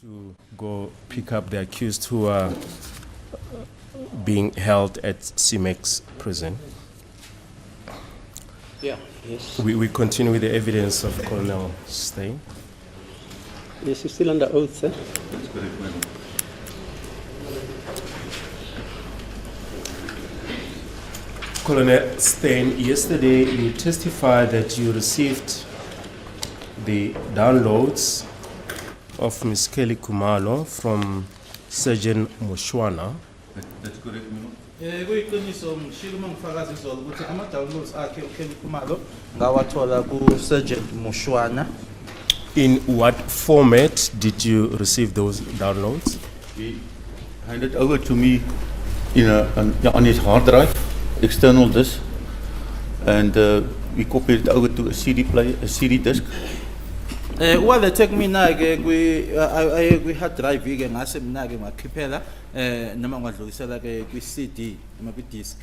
to go pick up the accused who are being held at CMEX prison. Yeah, yes. We continue with the evidence of Colonel Steyn. Yes, you're still under oath, sir. That's correct, madam. Colonel Steyn, yesterday you testified that you received the downloads of Ms. Kelly Kumalo from Sergeant Mushwana. That's correct, madam. Kuyiqiniso ngishilo mangifakaza izolo ukuthi ama-downloads akhe uKelly Khumalo ngawathola ku-Sergeant Mushwana. In what format did you receive those downloads? He handed over to me on his hard drive, external disk, and we copied it over to a CD disk. Walethe kumina-ke kwi-hard drive-ke ngase mina-ke ngakhiphela noma ngadlulisela-ke kwi-CD noma kwi-disk.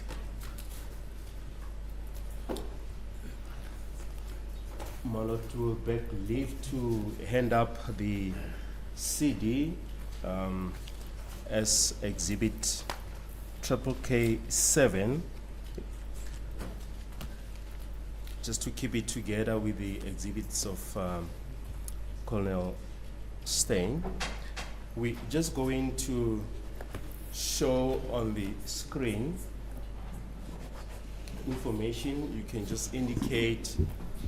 Malot will beg leave to hand up the CD as exhibit K7, just to keep it together with the exhibits of Colonel Steyn. We're just going to show on the screen information. You can just indicate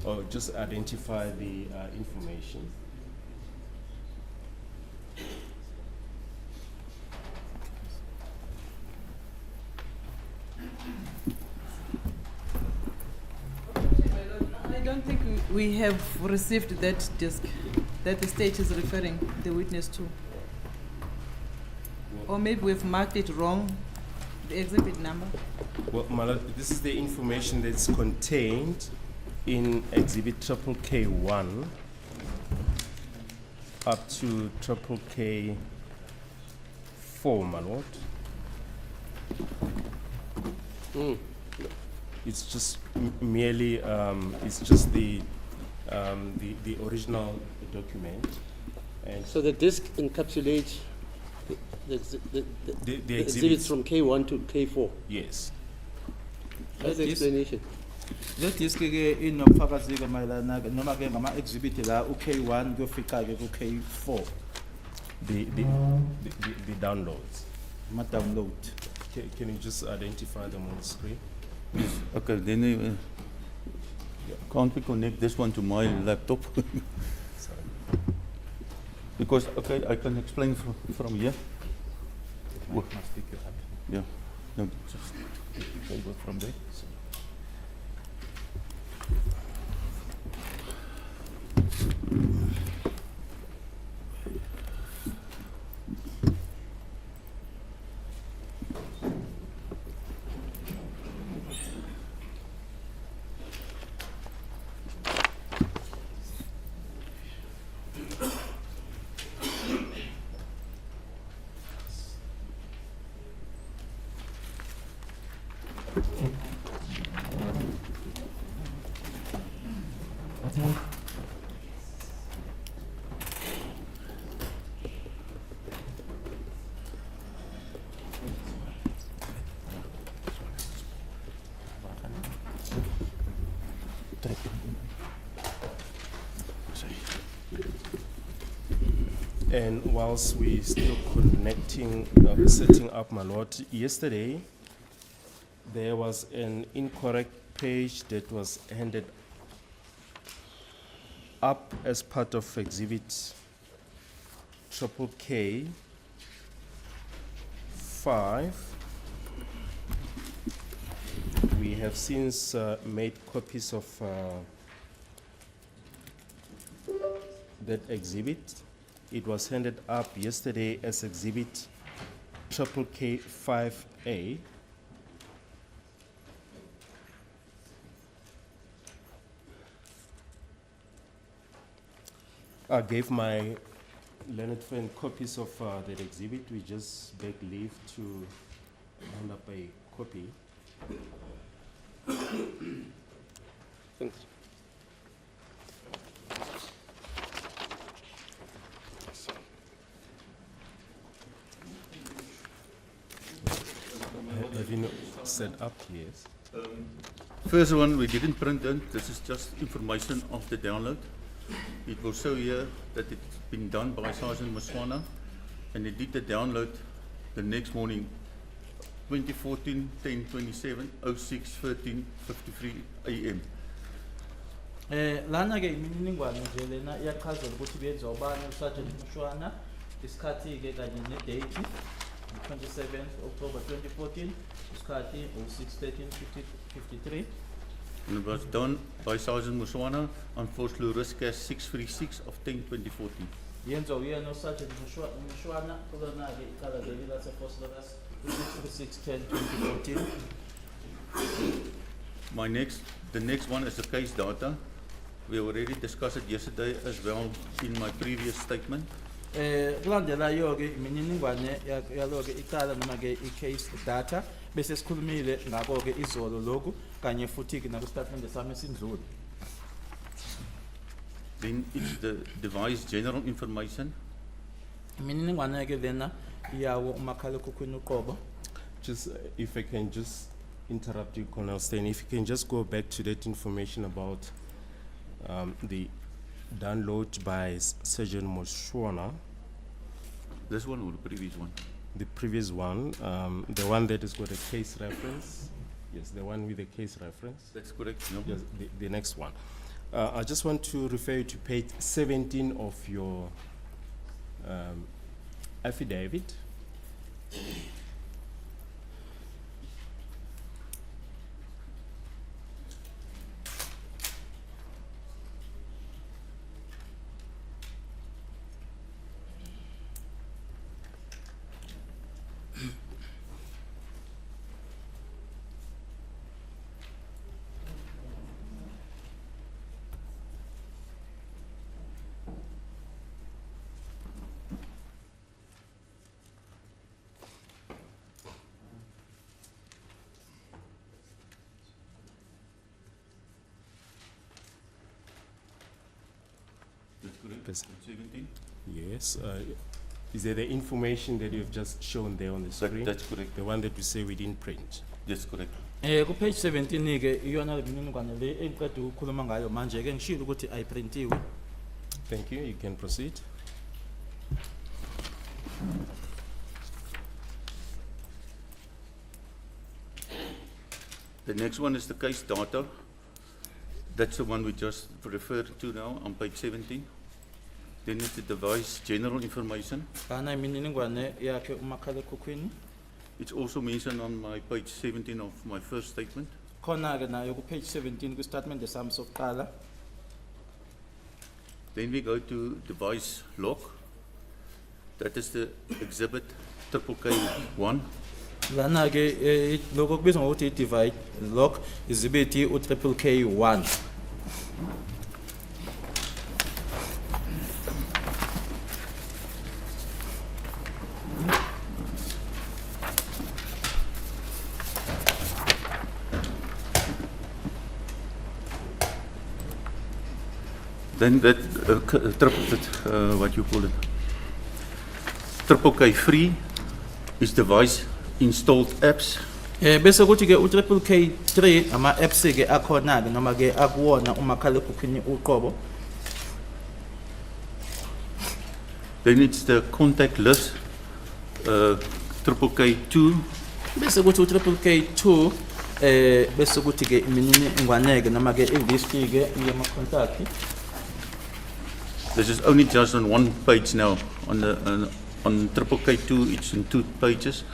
or just identify the information. I don't think we have received that disc that the state is referring the witness to. Or maybe we've marked it wrong, the exhibit number. Well, Malot, this is the information that's contained in exhibit K1 up to K4, Malot. It's just merely, it's just the original document. And So the disk encapsulates the exhibits from K1 to K4. yes. That's the Yes. explanation. Le disk-ke inobufakazi-ke mayelana noma-ke ngama-exhibit la u-K1 kuyofika-ke ku-K4 The downloads. ama-download. Can you just identify them on the screen? Okay, then can't we connect this one to my laptop? Sorry. Because, okay, I can explain from here. Well, yeah, no, just you can go from there. And whilst we still connecting, setting up Malot, yesterday there was an incorrect page that was handed up as part of exhibit K5. We have since made copies of that exhibit. It was handed up yesterday as exhibit K5A. I gave my learned friend copies of that exhibit. We just beg leave to hand up a copy. Thanks. set up, yes. First one, we didn't print it. This is just information of the download. It will show here that it's been done by Sergeant Muswana, and he did the download the next morning, 2014, 10/27, 06/13/53 a.m. Lana ke imininingwane nje lena iyachazela ukuthi kuyenziwa ubani uSergeant Mushwana, isikhathi ke kanye nedate, 27th October 2014, isikhathi 06/13/53. And it was done by Sergeant Muswana on Vosloo Risk 636 of 10/2014. Yenziwa uyena uSergeant Mushwana kulona ke ikhala leli lase Phosphorus 6/10/2014. The next one is the case data. We already discussed it yesterday as well in my previous statement. Kulandela yo-ke imininingwane yalo-ke icala noma ke i-case data bese sikhulumile ngako-ke izolo lokhu kanye futhi-ke nakusitatimende sami esindlule. Then it's the device general information. Imininingwane-ke lena iyawo umakhalekhukhwini uqobo. Just if I can just interrupt you, Colonel Stein, if you can just go back to that information about the download by Sergeant Mushwana, This one or the previous one? the previous one, the one that has got a case reference. Yes, the one with the case reference. That's correct. No? Yes, the next one. I just want to refer you to page 17 of your affidavit. That's correct. Yes. 17? Yes. Is there the information that you've just shown there on the screen? That's correct. The one that you say we didn't print. Yes, correct. Ku page 17 ke iyona le mininingwane le engiqeda ukukhuluma ngayo manje ke ngishilo ukuthi ayiprintiwe. Thank you. You can proceed. The next one is the case data. That's the one we just referred to now on page 17. Then it's the device general information. Lana imininingwane yakhe umakhalekhukhwini. It's also mentioned on my page 17 of my first statement. Khona ke nayo ku page 17 kwistatimende sami sokuqala. Then we go to device lock. That is the exhibit KK1. Lana ke lokho kubizwa ngokuthi i-device lock izibithi u-KK1. Then that what you call it, KK3 is device installed apps. Bese kuthi ke u-KK3 ama apps ke akhona ke noma ke akuwona umakhalekhukhwini uqobo. Then it's the contact list, KK2. Bese kuthi u-KK2 bese kuthi ke imininingwane ke noma ke i-list ke yama contact. This is only just on one page now. On KK2, it's in 2 pages.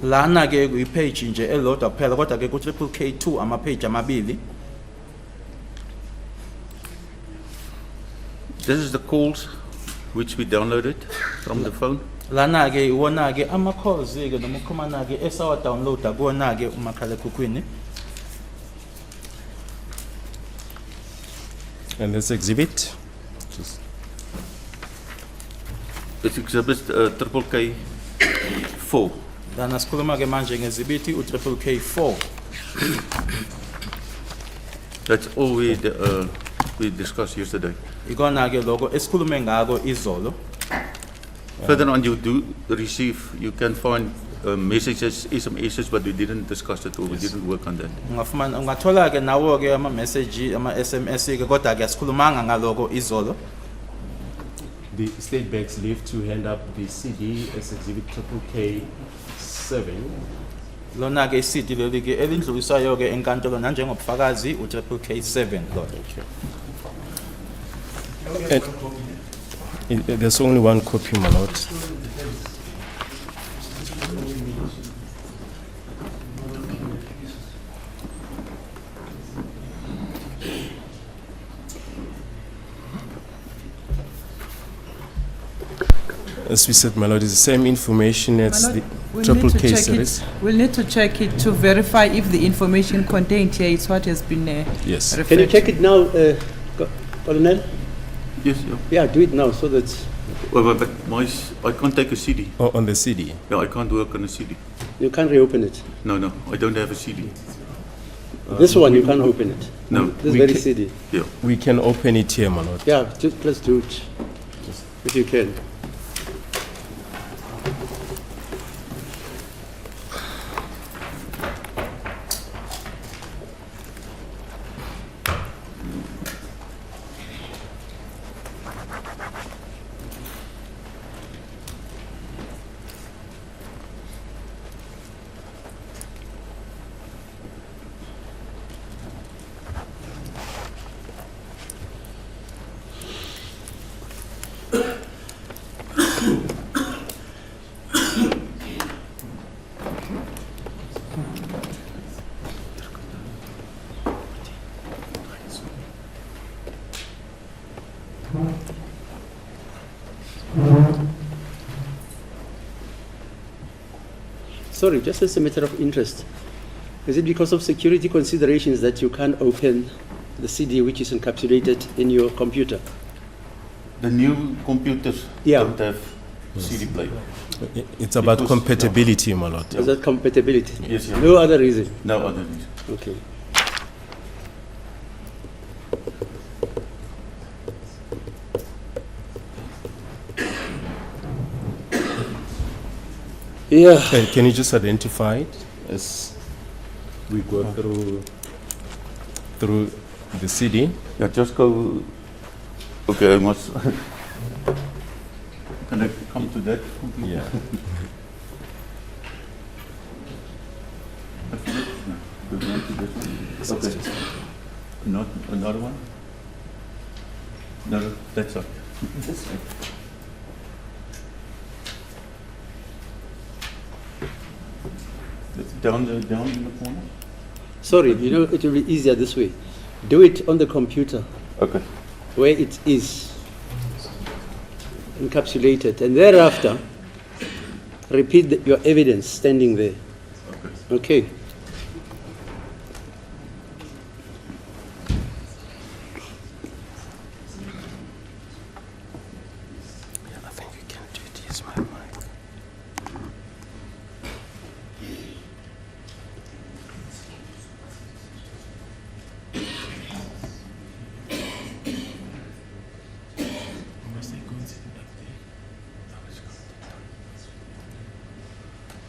Lana ke kuyipage nje elodwa kuphela kodwa ke ku-KK2 ama page amabili. This is the calls which we downloaded from the phone. Lana ke iwona ke ama calls ke noma ukhumana ke esawa download kuwona ke umakhalekhukhwini. And this exhibit. Just It's exhibit KK4. Lana sikhuluma ke manje ngezibithi u-KK4. That's all we discussed yesterday. Ikona ke lokho esikhulume ngako izolo. Further on, you do receive, you can find messages, SMSs, but we didn't discuss it or we didn't work on that. Ungathola ke nawo ke ama-message, ama-SMS ke kodwa ke asikhulumanga ngaloko izolo. The State Banks leave to hand up the CD as Exhibit K7. Lona ke i-CD leli ke elindluliswayo ke enkantolo nanjengobufakazi u-triple K7 Lord. There's only one copy, my lord. As we said, my lord, it's the same information as My the lord, we'll triple need to K check series. it. We'll need to check it to verify if the information contained here is what has been Yes. referred Can you check to. it now, Colonel? Yes, yeah. Yeah, do it now so that But I can't take a CD. Oh, on the CD. Yeah, I can't work on a CD. you can't reopen it. No, I don't have a CD. This one, you can't open it. No, This we very ca- CD. yeah. We can open it here, my lord. Yeah, let's do it. If you can. Sorry, just as a matter of interest, is it because of security considerations that you can't open the CD which is encapsulated in your computer? The new computers Yeah. don't have CD player. It's about Because- compatibility, my lord. Is that compatibility? Yes, yeah. No other reason? No other reason. Okay. Yeah. Can you just identify it as we go through the CD? Yeah, just go. Okay, I must. Can I come to that? Yeah. Okay. Not another one? No, that's all. Down in the corner? Sorry, you know, it will be easier this way. Do it on the computer Okay. where it is encapsulated, and thereafter repeat your evidence standing there. Okay. I think you can do it. Use my mic.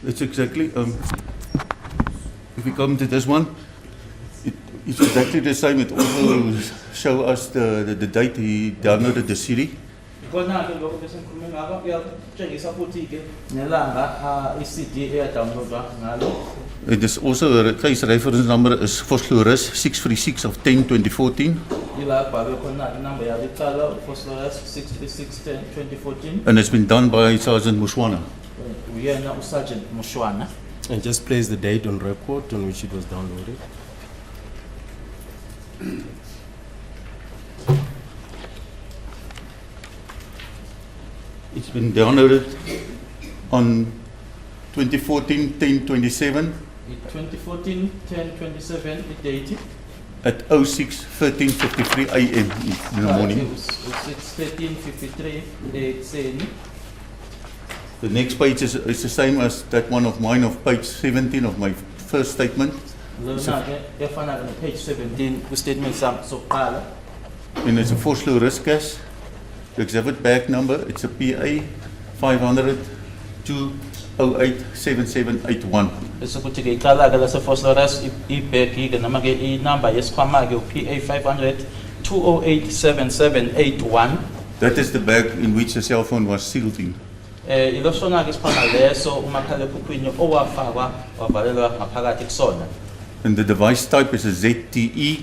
It's exactly, if we come to this one, it's exactly the same. It also show us the date he downloaded the CD. Kona ke lokho bese ngikhuluma ngakho kuyatshengisa futhi ke nelanga i-CD eyadownloadwa ngalo. It is also the case reference number is Vosloorus 636 of 10/2014, Ila bhabe khona inamba yalo iqala Phosphorus 636/10/2014. and it's been done by Sergeant Muswana. Uyena uSergeant Mushwana. And just place the date on record on which it was downloaded. It's been downloaded on 2014-10/27 2014-10/27 i-date. at 06:13:53 a.m. in the morning. 6:13:53 ekuseni. The next page is the same as that one of mine of page 17 of my first statement. Lona ke efana ke page 17 ku-statement sami sokuqala. And it's a Vosloo risk cash. The exhibit bag number, it's a PA 500 2 087781. bese kuthi ke iqala-ke lase-phosphorus ibhegi-ke noma-ke inamba yesikhwama-ke u-PA 500 2087781. That is the bag in which the cell phone was sealed in. Ilosona-ke isikhwama leso umakhalekhukhwini owafakwa wavalelwa ngaphakathi kusona. And the device type is a ZTE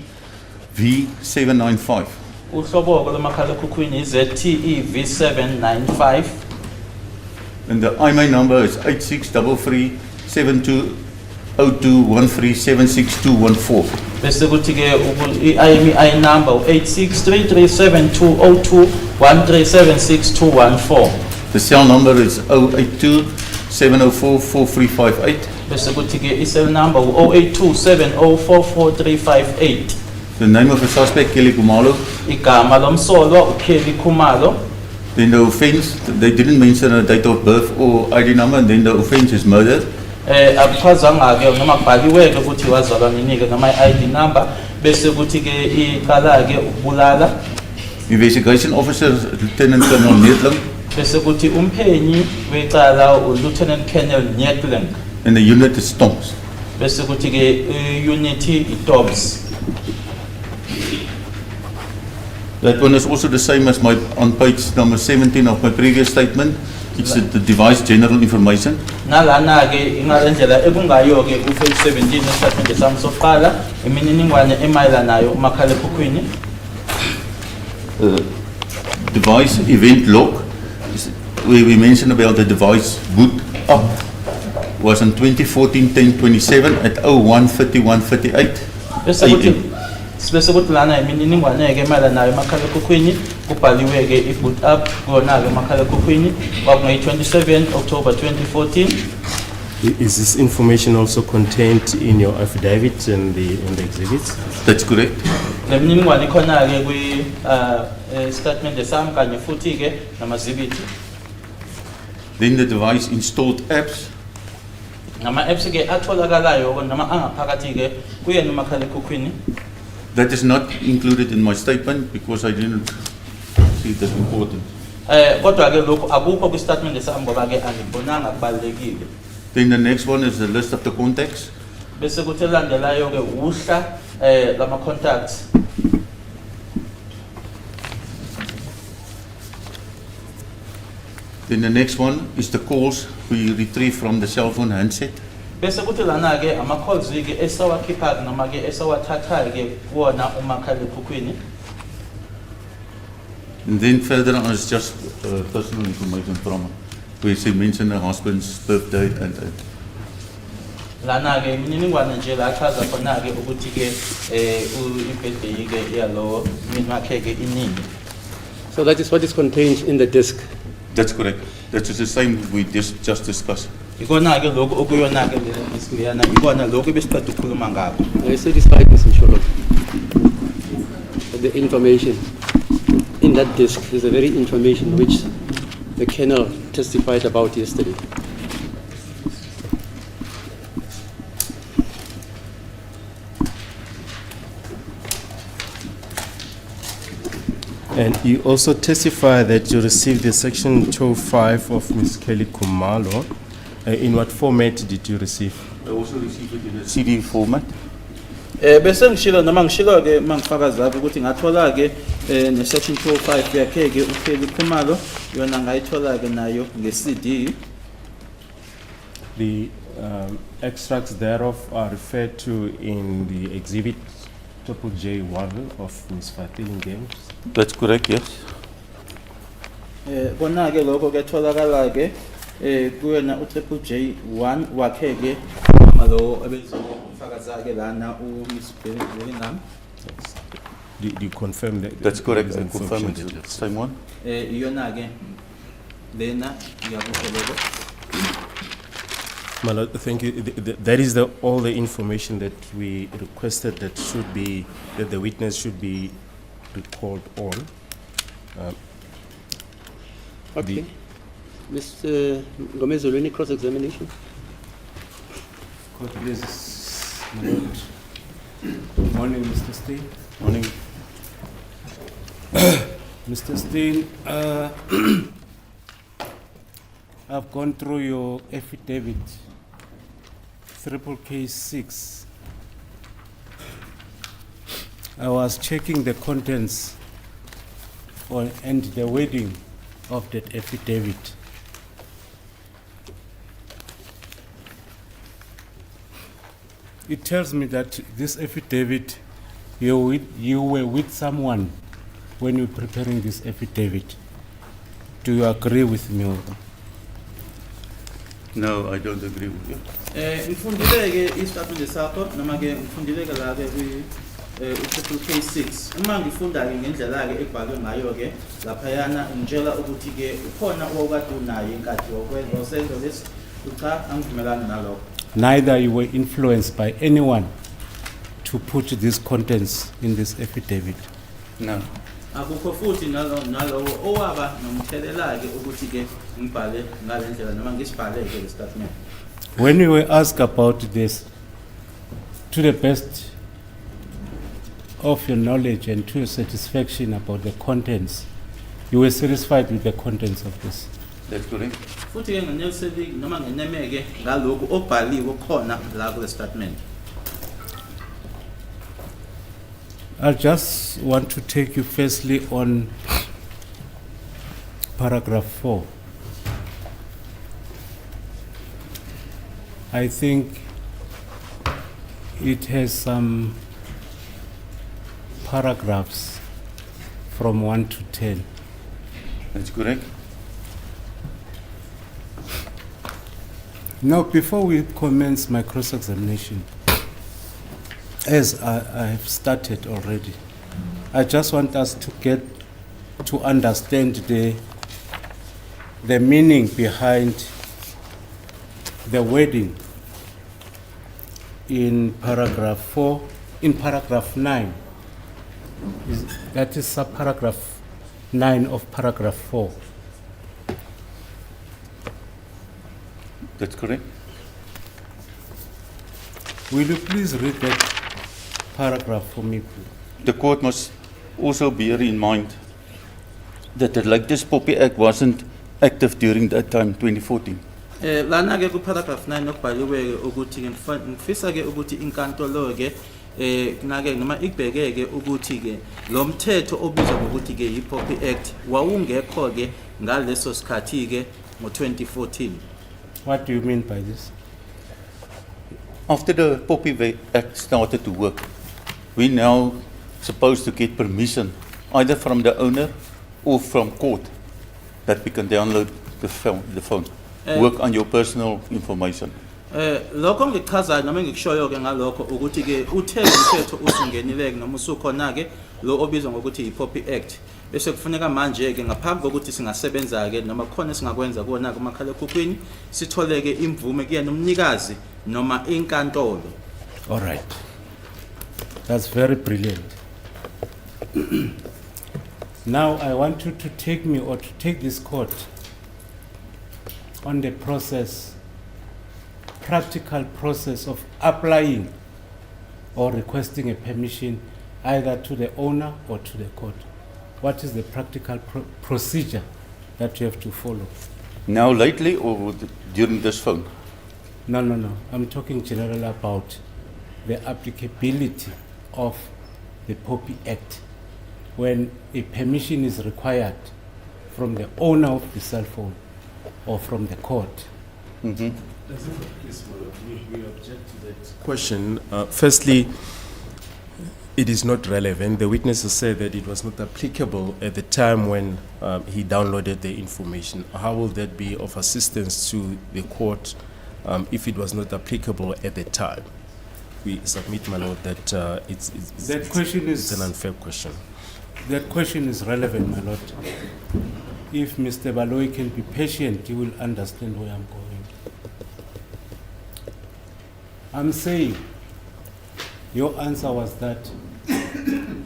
V795. Uhlobo-ke lomakhalekhukhwini i-ZTE V795. And the IMEI number is 8633720213762114. Bese kuthi-ke i-IMEI number u-8633720213762114. The cell number is 082-704-4358. Bese kuthi-ke i-cell number u-0827044358. The name of the suspect, Kelly Kumalo. Igama lomsolwa uKelly Khumalo. Then the offense, they didn't mention a date of birth or ID number, and then the offense is murder. Akuchazanga-ke noma kubhaliwe-ke ukuthi wazalwa nini-ke noma i-ID number. Bese kuthi-ke iqala-ke ukubulala. Investigation officer, Lieutenant Colonel Nedling, Bese kuthi umphenyi wecala u-Lieutenant Colonel Nyetling. and the unit is Stomps. Bese kuthi-ke unity i-Dobbs. That one is also the same as my on page number 17 of my previous statement. It's the device general information. Nalana-ke ingalendlela ekungayo-ke ku-page 17 esitatimende sami sokuqala imininingwane emayelanayo umakhalekhukhwini. Device event log, where we mentioned about the device boot up, was on 2014-10-27 at 01:31:38 Bese kuthi AM. bese kuthi lana imininingwane-ke emayelanayo umakhalekhukhwini kubhaliwe-ke i-boot up kuyona-ke umakhalekhukhwini kwakungayi-27 October 2014. Is this information also contained in your affidavit and the exhibits? That's correct. Le mininingwane ikhona-ke kwi-statement sami kanye futhi-ke namazibithi. Then the device installed apps. Nama-apps-ke atholakalayo noma angaphakathi-ke kuyena umakhalekhukhwini. That is not included in my statement because I didn't see that important. Kodwa-ke lokhu akukho kwi-statement sami ngoba-ke angibonanga kubalulekile. Then the next one is the list of the contacts. Bese kuthi elandelayo-ke uhla lama-contacts. Then the next one is the calls we retrieve from the cell phone handset. Bese kuthi lana-ke ama-calls-ke esawakhipha-ke noma-ke esawathatha-ke kuwona umakhalekhukhwini. And then further on is just personal information from her, where she mentioned her husband's birthday and Lana-ke imininingwane nje la achaza khona-ke ukuthi-ke i-birthday-ke yalowo mini wakhe-ke iningi. So that is what is contained in the disk. That's correct. That is the same we just discussed. Ikona-ke lokhu okuyona-ke lena ikona lokhu ebesiqeda ukukhuluma ngakho. Are you satisfied, Mr. Msholo? The information in that disk is the very information which the colonel testified about yesterday. And you also testify that you received the section 205 of Ms. Kelly Khumalo. In what format did you receive? I also received it in a CD format. Bese ngishilo noma ngishilo-ke mangifaka zaphi ukuthi ngathola-ke ne-section 205 yakhe-ke uKelly Khumalo yona ngayithola-ke nayo nge-CD. The extracts thereof are referred to in the exhibit J1 of Ms. Fatin Games. That's correct, yes. Kona-ke lokho kuyatholakala-ke kuyena J1 wakhe-ke lo ebezofakaza-ke lana u-Ms. Bellingham. Do you confirm that? That's correct. I that confirm information? it's the same one. Iyona-ke lena ngiyakho lokho. My lord, thank you. That is all the information that we requested that the witness should be recalled on. Okay. Mr. Gomez, any cross-examination? Court, please, my lord. Good morning, Mr. Steen. Morning. Mr. Steen, I've gone through your affidavit, triple case 6. I was checking the contents and the wording of that affidavit. It tells me that this affidavit, you were with someone when you were preparing this affidavit. Do you agree with me? No, I don't agree with you. Ngifundile ke isitatimende sakho noma ke ngifundile ke la ke triple case 6. Uma ngifunda ke ngendlela ke ebhalwe ngayo ke laphayana ngitshela ukuthi ke ukhona owakade unayo inkathi yokwenza usenzo lesi cha angivumelani nalokho. Neither you were influenced by anyone to put these contents in this affidavit. No. Akukho futhi nalowo owaba nomthelela ke ukuthi ke ngibhale ngalendlela noma ngisibhale ke statement. When you were asked about this, to the best of your knowledge and to your satisfaction about the contents, you were satisfied with the contents of this. That's correct. Futhi ke ngineliseli noma nginemeke ngalokho okubhaliwe khona la ku statement. I just want to take you firstly on paragraph 4. I think it has some paragraphs from 1 to 10. That's correct. Now, before we commence my cross-examination, as I have started already, I just want us to get to understand the meaning behind the wording in paragraph 4, in paragraph 9. That is subparagraph 9 of paragraph 4. That's correct. Will you please read that paragraph for me, please? The court must also bear in mind that the latest Poppy Act wasn't active during that time, 2014. Lana ke ku paragraph 9 okubhaliwe ukuthi ke ngifisa ke ukuthi inkantolo ke nake noma ikubheke ke ukuthi ke lo mthetho obizwa ngokuthi ke iPoppy Act wawungekho ke ngaleso sikhathi ke ngo2014. What do you mean by this? After the Poppy Act started to work, we now supposed to get permission either from the owner or from court that we can download the phone, work on your personal information. Lokho ngichaza noma ngikushoyo ke ngalokho ukuthi ke uthe umthetho usungenile noma usukhona ke lo obizwa ngokuthi iPoppy Act bese kufuneka manje ke ngaphambi kokuthi singasebenza ke noma khona singakwenza kuona kumakhala ekhukhwini sithole ke imvume kuyena umnikazi noma inkantolo. All right. That's very brilliant. Now I want you to take me or to take this court on the process, practical process of applying or requesting a permission either to the owner or to the court. What is the practical procedure that you have to follow? Now lately or during this phone? No. I'm talking generally about the applicability of the Poppy Act when a permission is required from the owner of the cell phone or from the court. Mm-hmm. We object to that question. Firstly, it is not relevant. The witnesses said that it was not applicable at the time when he downloaded the information. How will that be of assistance to the court if it was not applicable at the time? We submit, my lord, that it's an unfair question. That question is relevant, my lord. If Mr. Baloyi can be patient, he will understand where I'm going. I'm saying your answer was that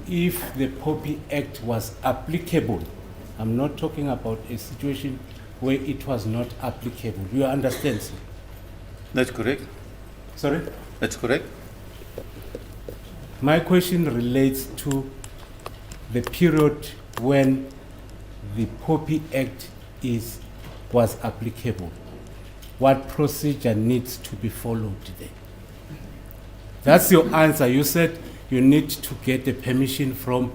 if the Poppy Act was applicable, I'm not talking about a situation where it was not applicable. You understand, sir? That's correct. Sorry? That's correct. My question relates to the period when the Poppy Act is was applicable, what procedure needs to be followed there? That's your answer. You said you need to get the permission from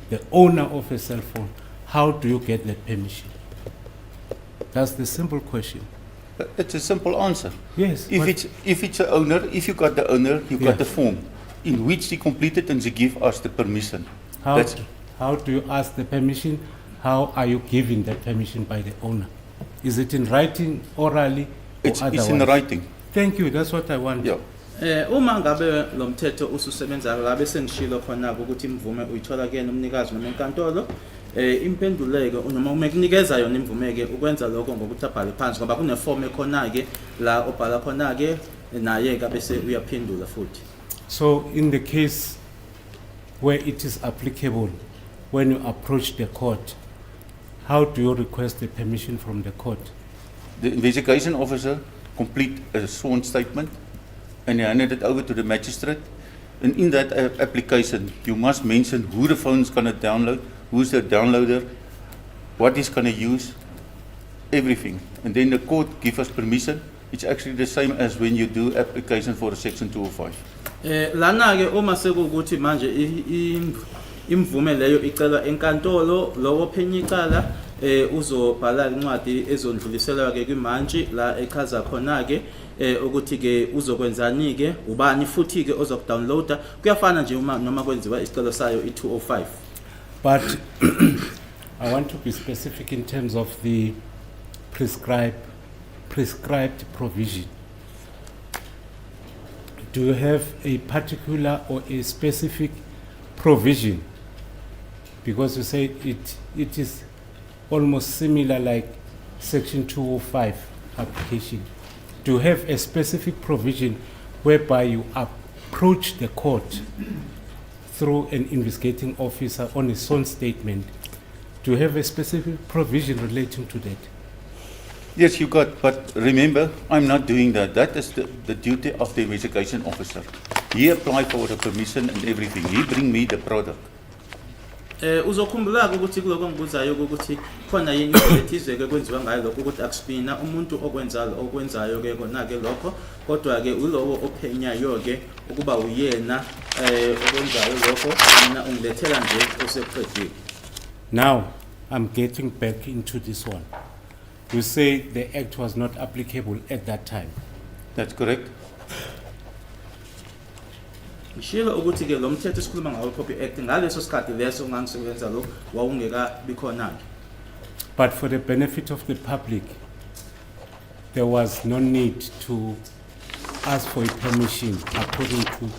the owner of a cell phone. How do you get that permission? That's the simple question. It's a simple answer. Yes. If but- it's a owner, if you got the owner, you Yeah. got the form in which they completed and they give us the permission. how, That's how do you ask the permission? How are you given that permission by the owner? Is it in writing, orally, or it's otherwise? in writing. Thank you. That's what I want. Yeah. Uma ngabe lo mthetho ususebenza ngabe sengishilo khona ukuthi imvume uyithola kuyena umnikazi noma enkantolo impenduleke noma umekunikeza yona imvume ke ukwenza lokho ngokuthi abhale phansi ngoba kuneform ekhona ke la obhala khona ke naye ke bese uyaphendula futhi. So, in the case where it is applicable, when you approach the court, how do you request the permission from the court? The investigation officer complete a sworn statement and he handed it over to the magistrate. And in that application, you must mention who the phone is going to download, who's the downloader, what he's going to use, everything. And then the court gives us permission. It's actually the same as when you do application for a Section 205. Lana ke uma sekukuthi manje imvume leyo icela enkantolo lowo phenyicala uzobhala incwadi ezondluliselwa ke kwimantshi la echaza khona ke ukuthi ke uzokwenzani ke ubani futhi ke ozokudownloada kuyafana nje uma noma kwenziwa isicelo sayo i205. But I want to be specific in terms of the prescribed provision. Do you have a particular or a specific provision? Because you say it is almost similar like Section 205 application. Do you have a specific provision whereby you approach the court through an investigating officer on a sworn statement? Do you have a specific provision relating to that? Yes, you got, but remember, I'm not doing that. That is the duty of the investigation officer. He applied for the permission and everything. He bring me the product. Uzokhumbula ukuthi kuloko ngibuzayo ukuthi khona yini etizwe ke kwenziwa ngayo lokho ukuthi akuspina umuntu okwenzayo ke kona ke lokho kodwa ke ulowo ophenyayo ke ukuba uyena okwenzayo lokho mina ungilethela nje oseqedile. Now, I'm getting back into this one. You say the act was not applicable at that time. That's correct. Ngishilo ukuthi ke lo mthetho esikhuluma ngawo Copy Act ngaleso sikhathi leso ngangisebenza lo wawungeka bikhona ke. But for the benefit of the public, there was no need to ask for a permission according to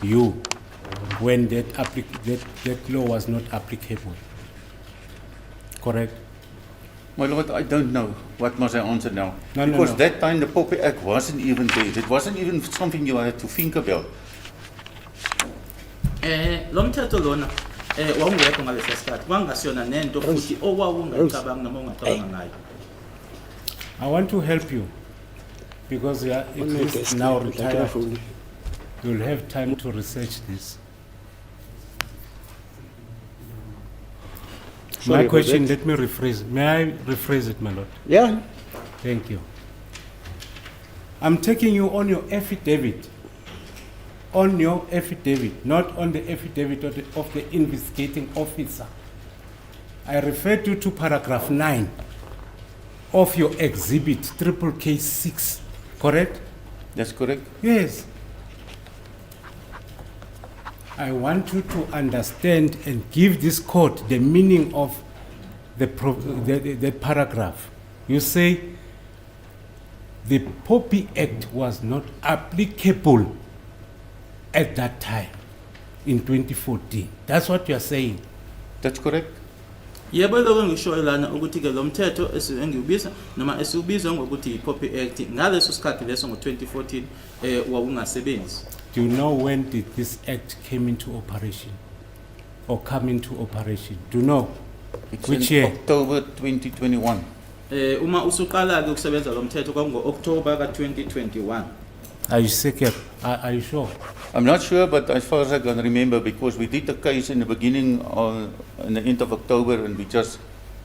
you when that law was not applicable. Correct? My Lord, I don't know. What must I answer now? No, because no. that time the Poppy Act wasn't even there. It wasn't even something you had to think about. Lo mthetho lona wawungekho ngalesa sikhathi kwangasiyona nento futhi owawungacabanga noma ungacabanga ngayo. I want to help you because you are at least now retired. You'll have time to research this. Sorry My for question, that. let me rephrase. May I rephrase it, my lord? Yeah. Thank you. I'm taking you on your affidavit. On your affidavit, not on the affidavit of the investigating officer. I referred you to paragraph 9 of your exhibit, triple case 6, correct? That's correct. Yes. I want you to understand and give this court the meaning of the paragraph. You say the Poppy Act was not applicable at that time in 2014. That's what you are saying. That's correct. Yebo lokho ngisho lana ukuthi ke lo mthetho engiubiza noma esiubiza ngokuthi iPoppy Act ngaleso sikhathi leso ngo2014 wawungasebenzi. Do you know when did this act came into operation or come into operation? Do you know? It's Which in year? October 2021. Uma usuqala ke ukusebenza lo mthetho kwakungo-October ka2021. Are you secure? Are you sure? I'm not sure, but as far as I can remember, because we did the case in the beginning, in the end of October, and we just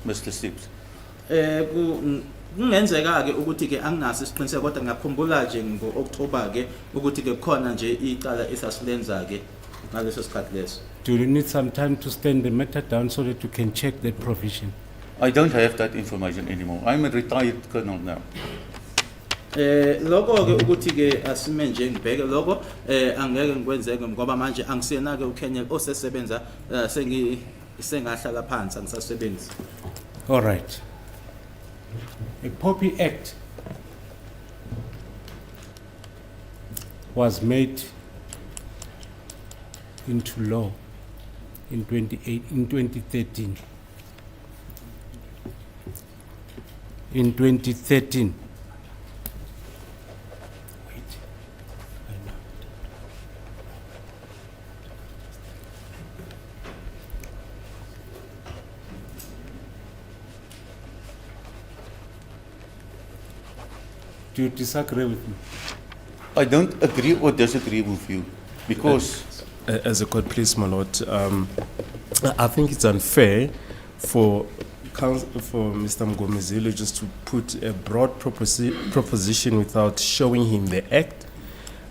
missed the steps. Kungenzeka-ke ukuthi-ke anginaso isiqiniseko kodwa ngiyakhumbula nje ngo-October-ke ukuthi-ke khona nje icala esasilenza-ke ngaleso sikhathi leso. Do you need some time to stand the matter down so that you can check that provision? I don't have that information anymore. I'm a retired colonel now. Lokho-ke ukuthi-ke asime nje ngibheke lokho angeke ngikwenzeke ngoba manje angisiyena-ke uKenya osesebenza sengahlala phansi angisasebenzi. All right. A POPI Act was made into law in 2013. In 2013. Wait. I know. Do you disagree with me? I don't agree or disagree with you because As a court, please, my lord, I think it's unfair for Mr. Mgomezile just to put a broad proposition without showing him the act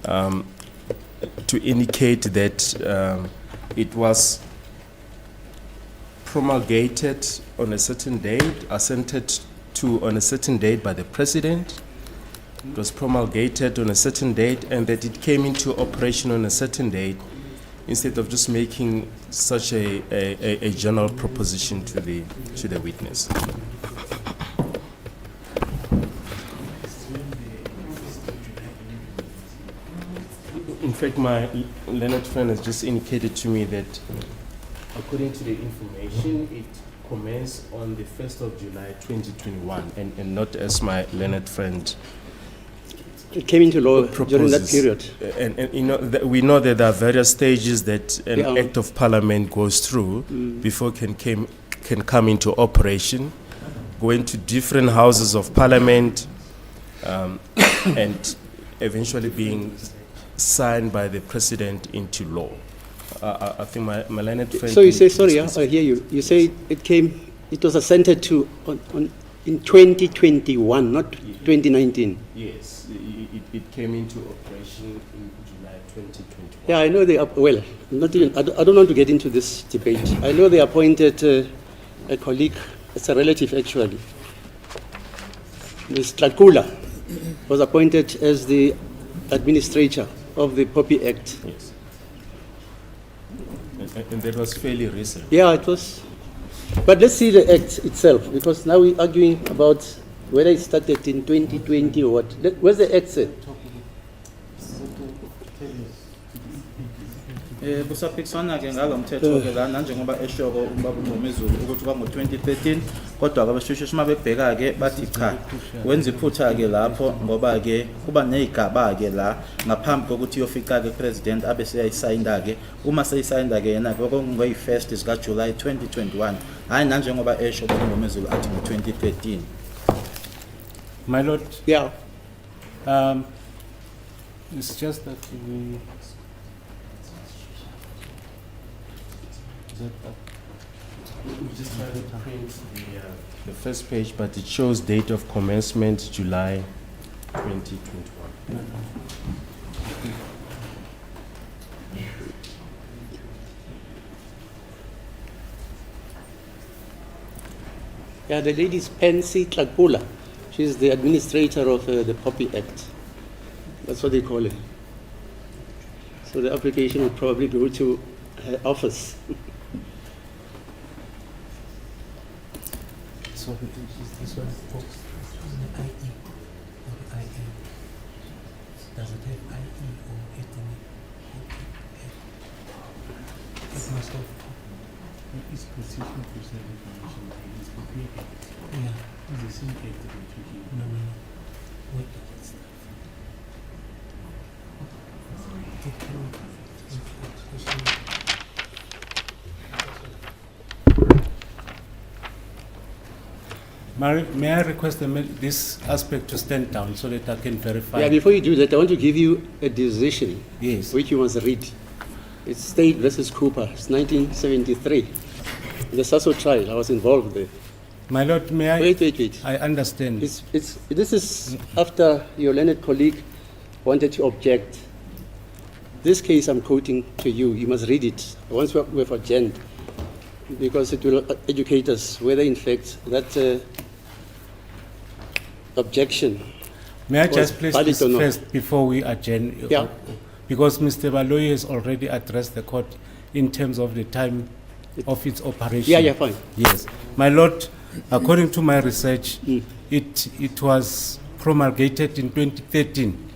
to indicate that it was promulgated on a certain date, assented to on a certain date by the president. It was promulgated on a certain date, and that it came into operation on a certain date, instead of just making such a general proposition to the witness. In fact, my learned friend has just indicated to me that according to the information, it commenced on the 1st of July 2021, and not as my learned friend It came into law during that proposes. period. And you know, we know that there are various stages that an Yeah. act of parliament goes through before it can come into operation, going to different houses of parliament, and eventually being signed by the president into law. I think my learned friend. So you can say, sorry, explain. I hear you. You say it was assented to in 2021, not 2019. Yes, it came into operation in July 2021. Yeah, I know they are, well, not even, I don't want to get into this debate. I know they appointed a colleague, it's a relative actually. Ms. Tlakula was appointed as the administrator of the POPI Act. Yes. And that was fairly recent. Yeah, it was. But let's see the Act itself, because now we're arguing about whether it started in 2020 or what. Where's the Act say? Kusaphikiswana-ke ngalo mthetho-ke lana njengoba eshoko ubaba uMgomezulu ukuthi kwango-2013 kodwa-ke abashushishi uma bebheka-ke bathi cha wenza iphutha-ke lapho ngoba-ke kuba ney'gaba-ke la ngaphambi kokuthi iyofica-ke president abe seyayisayinda-ke uma seyisayinda-ke yena-ke kwakungoyi-1st zikaJulayi 2021 hhayi nanjengoba esho ubaba uMgomezulu athi ngo-2013. My Lord, Yeah. it's just that we. We just tried to print the first page, but it shows date of commencement July 2021. Yeah, the lady is Pansy Tlakula. She's the administrator of the POPI Act. That's what they call it. So the application would probably go to her office. So is this one IE or IM? Does it have IE or ethnic? It must have. It's position for self information. It's POPI Act. Yeah. It's the same act that we're talking about. No. Wait, it's May I request this aspect to stand down so that I can verify? Yeah, before you do that, I want to give you a decision Yes. which you must read. It's State versus Cooper. It's 1973. The Sasso trial, I was involved there. My Lord, may I? Wait. I understand. This is after your learned colleague wanted to object. This case I'm quoting to you, you must read it once we've adjourned, because it will educate us whether in fact that objection. May I was just place valid this or not. first before we adjourn? Yeah. Because Mr. Baloyi has already addressed the court in terms of the time of its operation. Yeah, fine. Yes. My Lord, according to my research, it was promulgated in 2013.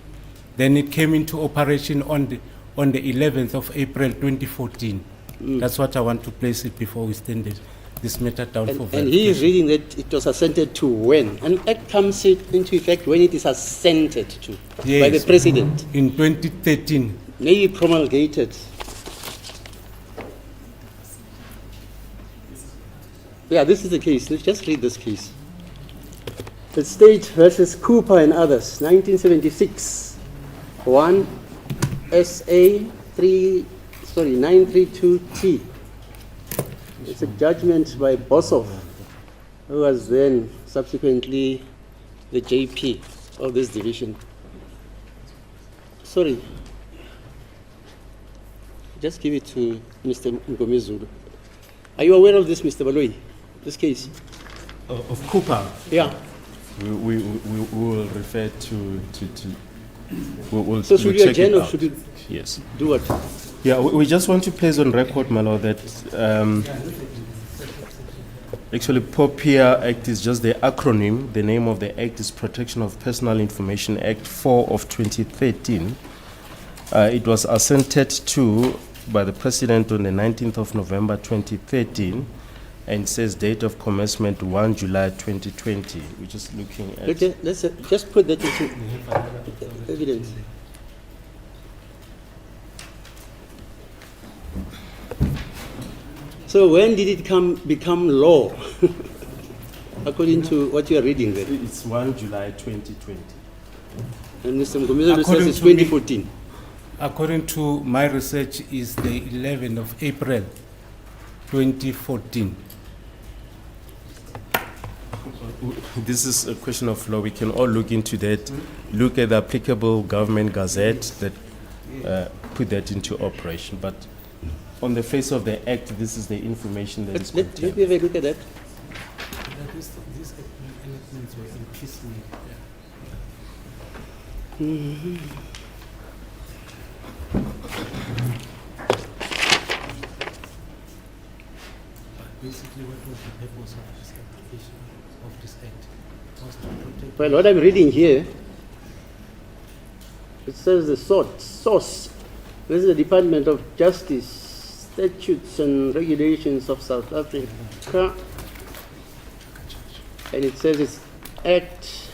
Then it came into operation on the 11th of April 2014. That's what I want to place it before we stand this matter down for And he is verification. reading that it was assented to when? An act comes into effect when it is assented to by the Yes. president. In 2013. Maybe promulgated. Yeah, this is the case. Let's just read this case. The State versus Cooper and others, 1976. 1 SA 932T. It's a judgment by Bosov, who was then subsequently the JP of this division. Sorry. Just give it to Mr. Ngomezulu. Are you aware of this, Mr. Baloyi? This case? Of Cooper, Yeah. we will refer to we'll So should we'll we check adjourn it or out. should we Yes. do what? Yeah, we just want to place on record, my Lord, that actually POPIA Act is just the acronym. The name of the act is Protection of Personal Information Act 4 of 2013. It was assented to by the President on the 19th of November 2013 and says date of commencement 1 July 2020. We're just looking at... Okay, let's just put that into evidence. So when did it become law? According to what you are reading there. It's 1 July 2020. And Mr. Mgomezulu says According it's to me- 2014. According to my research, is the 11th of April 2014. This is a question of law. We can all look into that, look at the applicable government gazette that put that into operation. But on the face of the act, this is the information that is Let contained. me have a look at that. These enactments were in piecemeal. Basically, what was the purpose of this application of this act? Was to protect. Well, what I'm reading here, it says the source. This is the Department of Justice, Statutes and Regulations of South Africa. And it says it's Act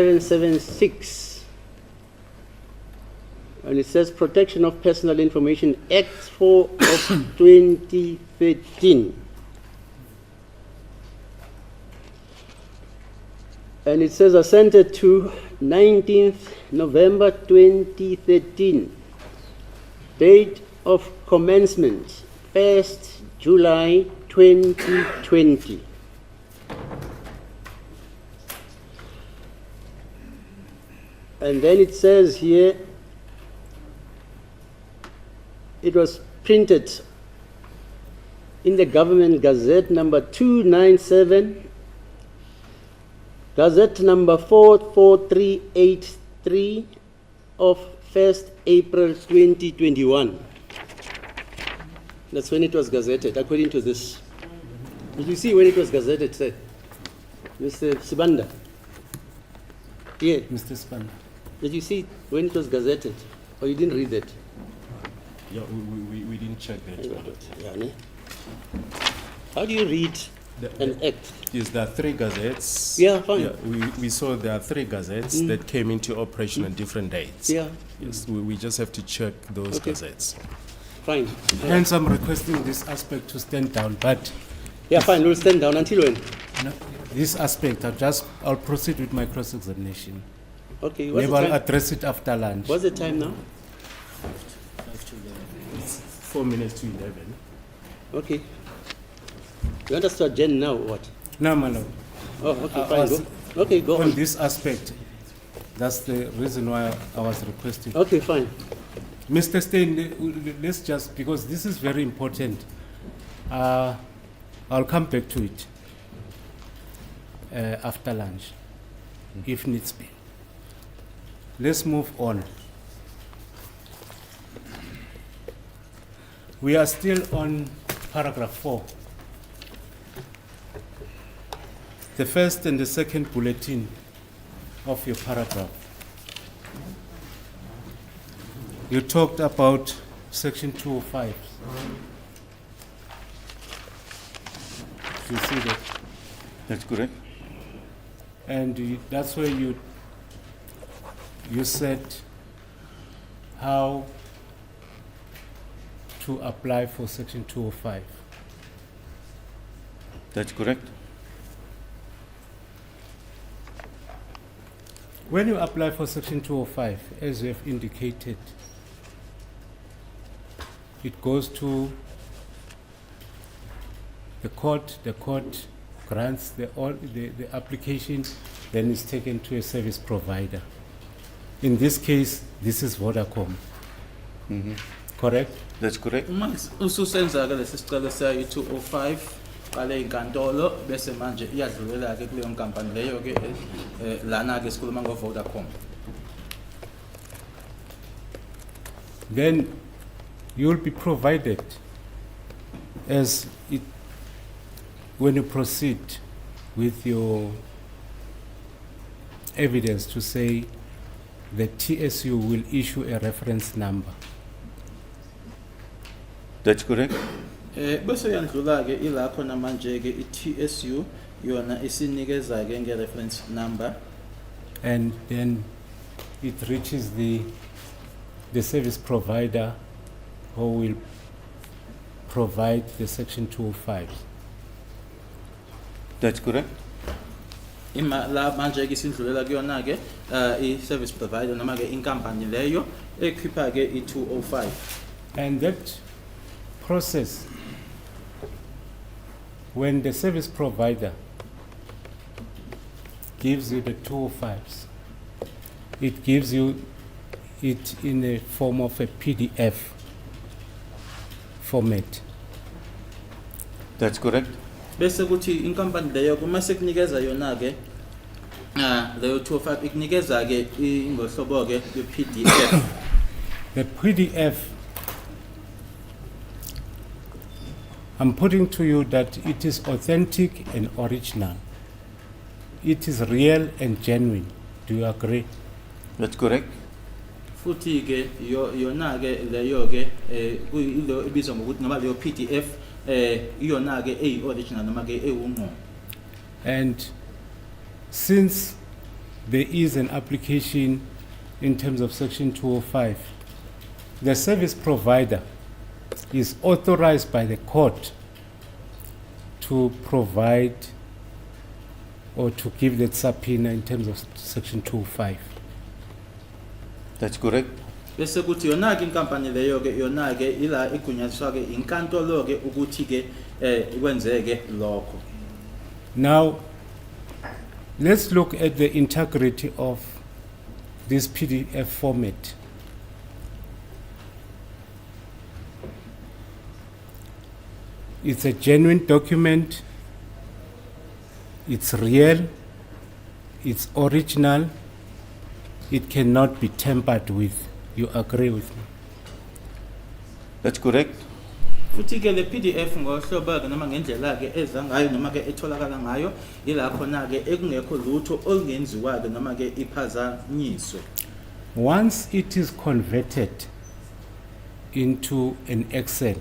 11-776. And it says Protection of Personal Information Act 4 of 2013. And it says assented to 19th November 2013. Date of commencement 1st July 2020. And then it says here, it was printed in the Government Gazette number 297, Gazette number 44383 of 1st April 2021. That's when it was gazetted, according to this. Did you see when it was gazetted, sir? Mr. Sibanda? Yeah. Mr. Spanner. Did you see when it was gazetted? Or you didn't read that? Yeah, we didn't check that. Yeah, ne? How do you read an act? Is there are 3 gazettes? Yeah, fine. Yeah, we saw there are 3 gazettes that came into operation on different dates. Yeah, Yes, we just have to check those Okay. gazettes. fine. Hence, I'm requesting this aspect to stand down, but Yeah, fine. We'll stand down until when? no, this aspect, I'll proceed with my cross-examination. Okay, what's Maybe the I'll time? address it after lunch. What's the time now? It's 4 minutes to 11. Okay. You want us to adjourn now or what? No, my lord. Oh, okay, I fine. was- Go. Okay, go On on. this aspect, that's the reason why I was requesting. Okay, fine. Mr. Stein, let's just, because this is very important, I'll come back to it after lunch, if needs be. Let's move on. We are still on paragraph 4. The first and the second bulletin of your paragraph. You talked about section 205. You see that? That's correct. And that's where you said how to apply for section 205. That's correct. When you apply for section 205, as you have indicated, it goes to the court grants the application, then it's taken to a service provider. In this case, this is Vodacom. Correct? That's correct. Uma ususenza-ke lesi sicelo sayo i-205 qale inkantolo bese manje iyadlulela-ke kuleyo nkampani leyo-ke lana-ke sikhuluma ngo-Vodacom. Then you will be provided as it when you proceed with your evidence to say the TSU will issue a reference number. That's correct. Bese yandlula-ke ila khona manje-ke i-TSU yona isinikeza-ke nge-reference number. And then it reaches the service provider who will provide the section 205. That's correct. Ima la manje-ke isindlulela kuyona-ke i-service provider noma-ke inkampani leyo ekhipha-ke i-205. And that process, when the service provider gives you the 205s, it gives you it in a form of a PDF format. That's correct. Bese kuthi inkampani leyo kuma sekunikeza yona-ke leyo 205 ikunikeza-ke ngohlobo-ke lwe-PDF. The PDF, I'm putting to you that it is authentic and original. It is real and genuine. Do you agree? That's correct. Futhi-ke yona-ke leyo-ke kuyilo ebizwa ngokuthi noma leyo PDF iyona-ke eyi-original noma-ke ewungqo. And since there is an application in terms of section 205, the service provider is authorized by the court to provide or to give that subpoena in terms of section 205. That's correct. Bese kuthi yona-ke inkampani leyo-ke yona-ke ila igunyaziswa-ke inkantolo-ke ukuthi-ke kwenzeke lokho. Now, let's look at the integrity of this PDF format. It's a genuine document, it's real, it's original, it cannot be tampered with. You agree with me? That's correct. Futhi-ke le PDF ngohlobo-ke noma ngendlela-ke eza ngayo noma-ke etholakala ngayo ila khona-ke ekungekho lutho olungenziwa-ke noma-ke iphazanyiswe. Once it is converted into an Excel,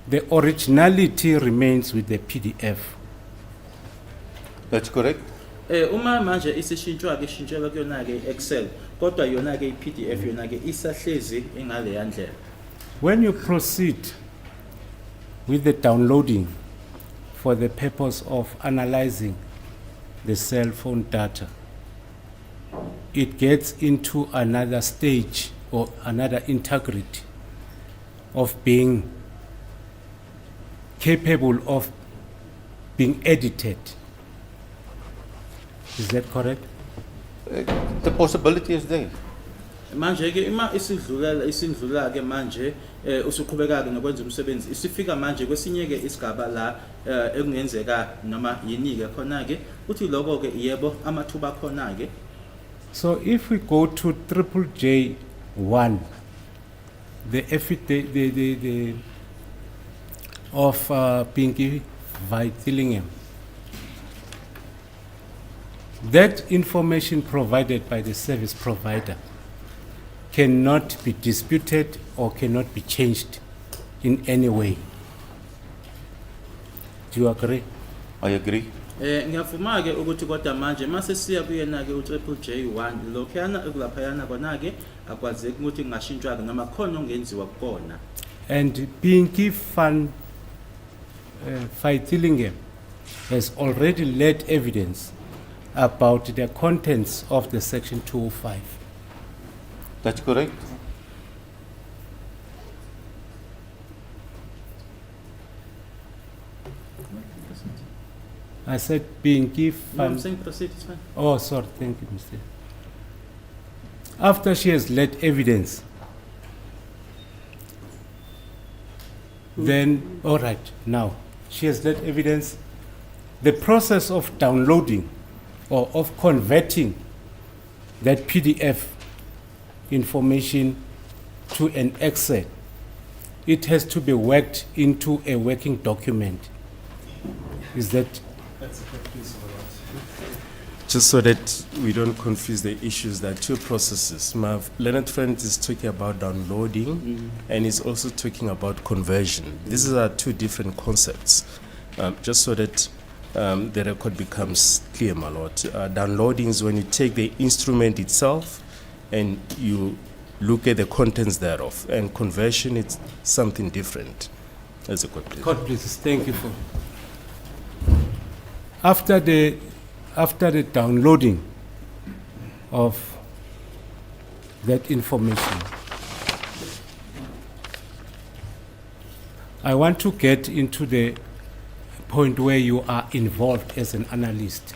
the originality remains with the PDF. That's correct. Uma manje isishintshwa-ke ishintshelwa kuyona-ke i-Excel kodwa yona-ke i-PDF yona-ke isahlezi engaleya ndlela. When you proceed with the downloading for the purpose of analyzing the cell phone data, it gets into another stage or another integrity of being capable of being edited. Is that correct? The possibility is there. Manje ke ima isindlula ke manje usuqhubeka ke nokwenza umsebenzi isifika manje kwesinye ke isigaba la ekungenzeka noma yini ke khona ke uthi lokho ke yebo amathuba khona ke. So if we go to J1, the affidavit of Pinky Vitalingham, that information provided by the service provider cannot be disputed or cannot be changed in any way. Do you agree? I agree. Ngiyavuma ke ukuthi kodwa manje mase siya kuyena ke J1 lokhana ekulaphayana kona ke akwazeki ukuthi ngashintshwa ke noma khona ongenziwa kona. And Pinky Van Vitalingham has already led evidence about the contents of the Section 205. That's correct. I said Pinky No, I'm Van. saying proceed, it's fine. Oh, sorry, thank you, Mr. After she has led evidence, then, all right, now, she has led evidence. The process of downloading or of converting that PDF information to an Excel, it has to be worked into a working document. Is that Just so that we don't confuse the issues, there are two processes. My learned friend is talking about downloading and he's also talking about conversion. These are two different concepts. Just so that the record becomes clear, my lord. Downloading is when you take the instrument itself and you look at the contents thereof. And conversion is something different. That's a good place. Court, please, thank you for. After the downloading of that information, I want to get into the point where you are involved as an analyst.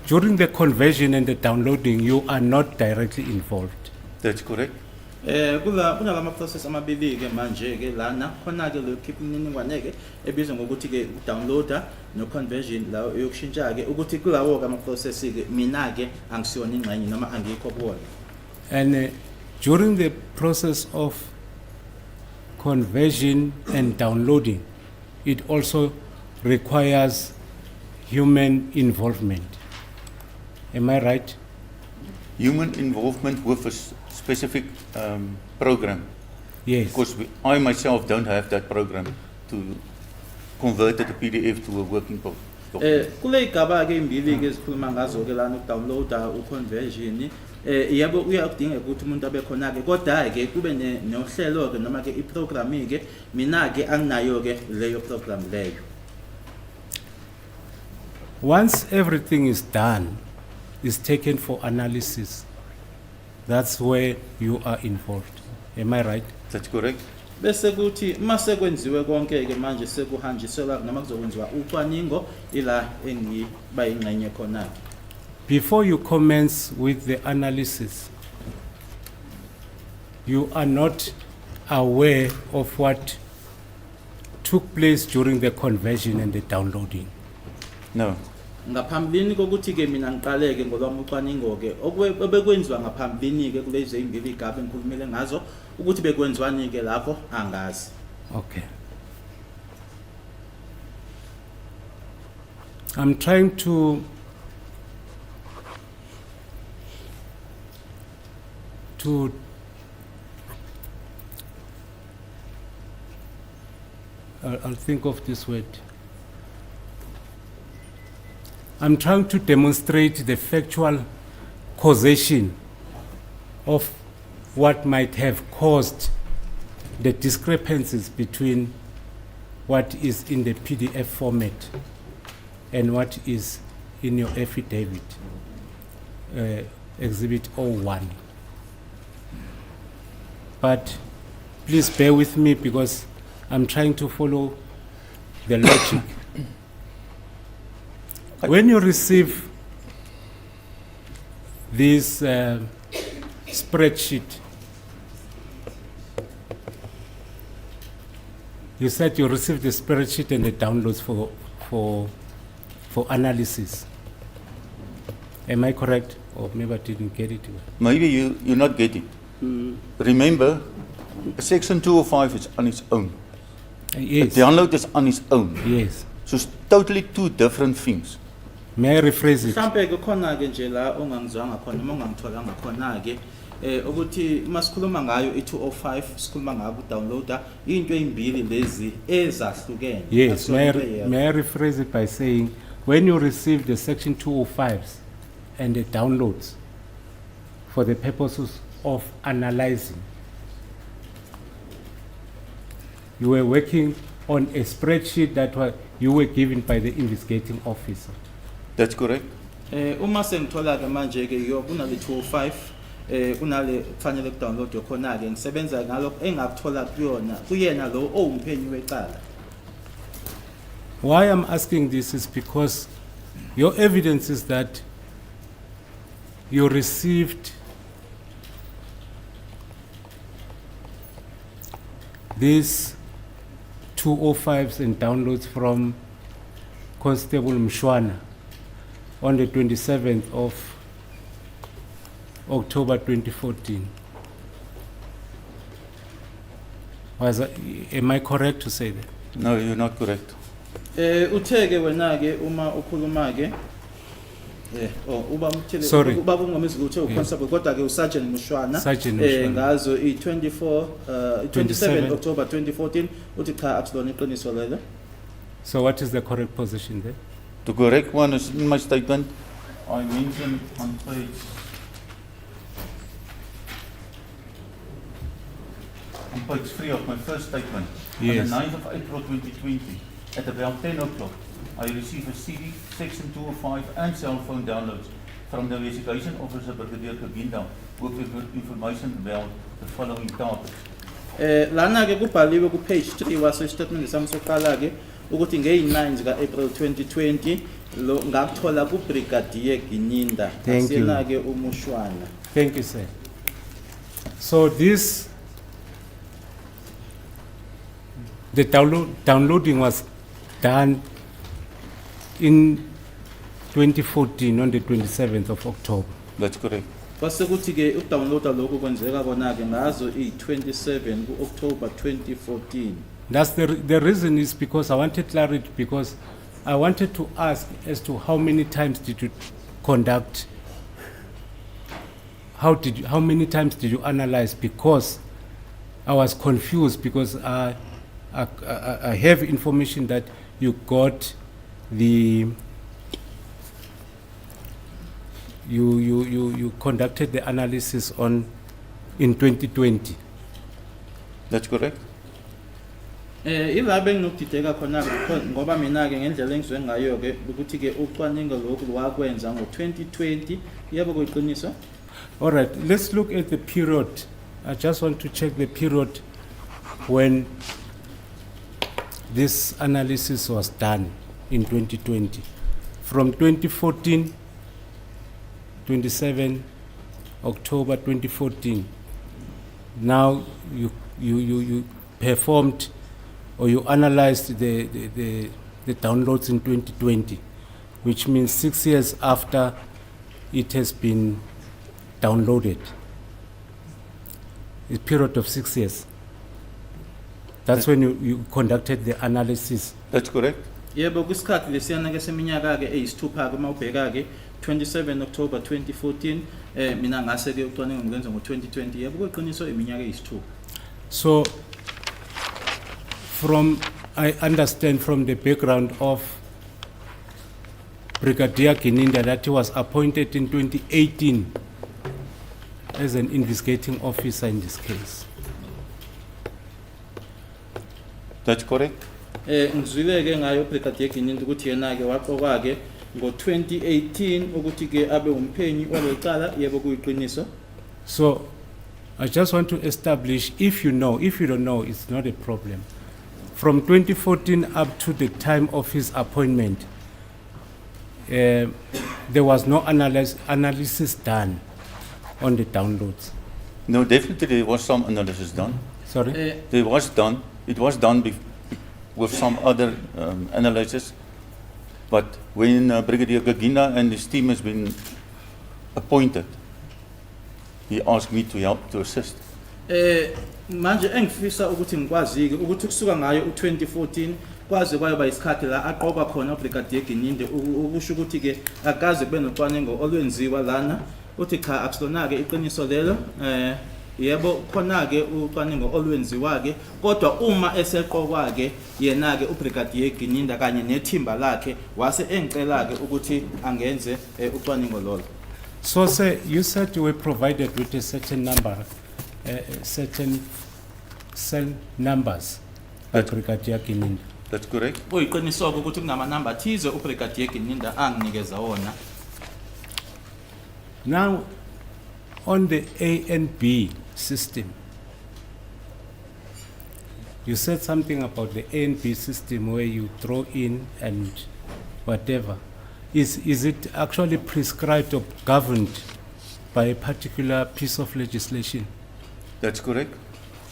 During the conversion and the downloading, you are not directly involved. That's correct. Kuna process amabili ke manje ke lana khona ke lo keep imininingwane ke ebizwa ngokuthi ke downloader no conversion la yokushintsha ke ukuthi kulawo ke ama process ke mina ke angisiyona ingxenye noma angikho kuwona. And during the process of conversion and downloading, it also requires human involvement. Am I right? Human involvement with a specific program. Yes. Because I myself don't have that program to convert the PDF to a working document. Kule igaba ke imbili ke sikhuluma ngazo ke lana udownloader uconversion yabo uyakudinga ukuthi umuntu abe khona ke kodwa ke kube nohlelo ke noma ke iprogram ke mina ke anginayo ke leyo program leyo. Once everything is done, is taken for analysis, that's where you are involved. Am I right? That's correct. Bese kuthi mase kwenziwe konke ke manje sekuhanjiselwa noma kuzokwenziwa ucwaningo ila engiba ingxenye khona. Before you commence with the analysis, you are not aware of what took place during the conversion and the downloading. No. Ngaphambilini kokuthi ke mina ngiqaleke ngolwami ucwaningo ke obekwenziwa ngaphambilini ke kulezi imbili igaba engikhulumile ngazo ukuthi bekwenziwani ke lapho angazi. Okay. I'm trying to I'll think of this word. I'm trying to demonstrate the factual causation of what might have caused the discrepancies between what is in the PDF format and what is in your affidavit. Exhibit 01. But please bear with me because I'm trying to follow the logic. When you receive this spreadsheet, you said you received the spreadsheet and the downloads for analysis. Am I correct? Or maybe I didn't get it. Maybe you not get it. Remember, Section 205 is on its own. Yes. The download is on its own. Yes. So it's totally two different things. May I rephrase it? Mhlambe ke khona ke nje la ongangizwanga khona noma ongangitholanga khona ke ukuthi masikhuluma ngayo i205 sikhuluma ngayo udownloader into ezimbili lezi ezahlukene. Yes, may Akusona may I rephrase it by saying, when you receive the Section 205s and the downloads for the purposes of analyzing, you were working on a spreadsheet that you were given by the investigating officer. That's correct. Uma sengithola ke manje ke yo kunale 205 kunale kufanele kudownload khona ke ngisebenza ngalokho engakuthola kuyena lo owumphenyi wecala. Why I'm asking this is because your evidence is that you received these 205s and downloads from Constable Mshwana on the 27th of October 2014. Am I correct to say that? No, you're not correct. Utheke wena ke uma ukhuluma ke uba mthele Sorry. ubaba ungomizwe uthe uconstable kodwa ke uSergeant Mushwana Sergeant Mushwana. ngazo i24 27 27 October 2014 uthi cha akusilona iqiniso lelo. So what is the correct position there? The correct one is in my statement. I mentioned on page 3 of my first statement. Yes. On the 9th of April 2020, at about 10 o'clock, I received a CD, Section 205 and cell phone downloads from the investigation officer Brigadier Kabinda with information about the following topics. Lana ke kubhaliwe ku page 3 waso statement sami soqala ke ukuthi ngey9 zika April 2020 lo ngakuthola ku Brigadier Gininda Thank you. asena ke uMushwana. Thank you, sir. So the downloading was done in 2014 on the 27th of October. That's correct. Base kuthi ke udownloada lokho kwenzeka kona ke ngazo i27 ku October 2014. That's the reason is because I wanted clarity, because I wanted to ask as to how many times did you conduct, how many times did you analyze, because I was confused because I have information that you got you conducted the analysis in 2020. That's correct. Ila benginokudideka khona ngoba mina ke ngendlela engizwe ngayo ke ukuthi ke ucwaningo lokhu wakwenza ngo2020 yebo kuyiqiniso. All right, let's look at the period. I just want to check the period when this analysis was done in 2020. From 2014, 27 October 2014, now you performed or you analyzed the downloads in 2020, which means 6 years after it has been downloaded. A period of 6 years. That's when you conducted the analysis. That's correct. Yebo kusikhathi lesiyana ke seminyaka ke eyisithupha ke mawubheka ke 27 October 2014 mina ngase ke ucwaningo ngilenza ngo2020 yebo kuyiqiniso iminyaka eyisithupha. So I understand from the background of Brigadier Gininda that he was appointed in 2018 as an investigating officer in this case. That's correct. Ngizwile ke ngayo Brigadier Gininda ukuthi yena ke waqokwa ke ngo-2018 ukuthi ke abe umphenyi walecala, yebo kuyiqiniso. So I just want to establish, if you know, if you don't know, it's not a problem. From 2014 up to the time of his appointment, there was no analysis done on the downloads. No, definitely there was some analysis done. Sorry? There was done. It was done with some other analysis. But when Brigadier Gagina and his team has been appointed, he asked me to help to assist. Manje engifisa ukuthi ngikwazi ukuthi kusuka ngayo u2014 kwaze kwaba isikhathi la aqoka khona uBrigadier Gininde ukusho ukuthi ke akaze kube nocwaningo olwenziwa lana uthi cha akusilona ke iqiniso lelo yebo khona ke ucwaningo olwenziwa ke kodwa uma eseqokwa ke yena ke uBrigadier Gininde kanye nethimba lakhe wase engicela ke ukuthi angenze ucwaningo lolo. So say, you said you were provided with a certain number, certain cell numbers by Brigadier Gininde. That's correct. Uyiqiniso ukuthi kunama number thize uBrigadier Gininde anginikeza wona. Now, on the A and B system, you said something about the A and B system where you throw in and whatever. Is it actually prescribed or governed by a particular piece of legislation? That's correct.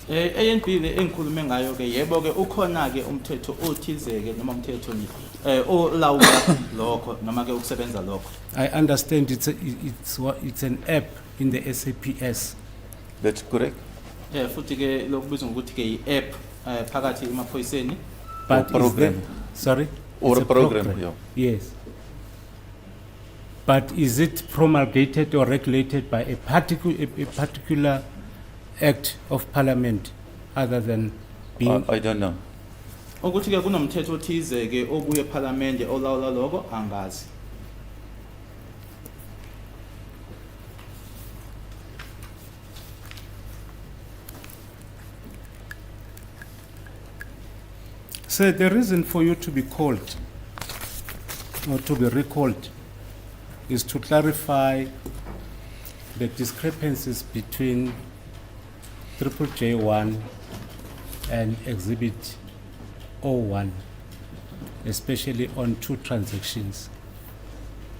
ANC le engikhulume ngayo ke yebo ke ukhona ke umthetho othize ke noma umthetho ni olawula lokho noma ke ukusebenza lokho. I understand it's an app in the SABC. That's correct. Futhi ke lokubizwa ngokuthi ke i-app phakathi emaphoyiseni. But is program. there, sorry? Or It's a program, yeah. Yes. But is it promulgated or regulated by a particular act of parliament other than being... I don't know. Ukuthi ke kunomthetho othize ke obuye eParliament olawula lokho angazi. So the reason for you to be called or to be recalled is to clarify the discrepancies between J1 and Exhibit 01, especially on two transactions.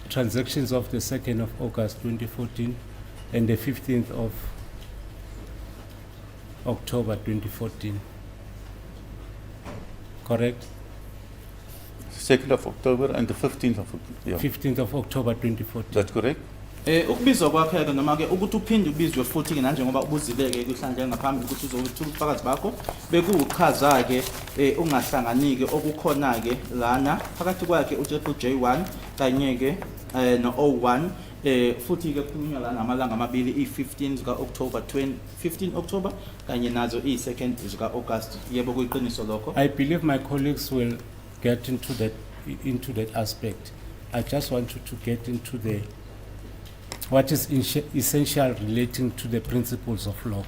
Transactions of the 2nd of August 2014 and the 15th of October 2014. Correct? 2nd of October and the 15th of October. Yeah. 15th of October 2014. That's correct. Ukubizwa kwakhe ke noma ke ukuthi uphinde ubizwe futhi ke njengoba ubuzileke kuhlanje ngaphambi ukuthi uzothola ubufakazi bakho bekuchaza ke ungahlanganiki okukhona ke lana phakathi kwakhe J1 kanye ke no 01 futhi ke kukhulunywa lana amalanga amabili i15 zika October 15 October kanye nazo i2nd zika August yebo kuyiqiniso lokho. I believe my colleagues will get into that aspect. I just want you to get into the what is essential relating to the principles of law.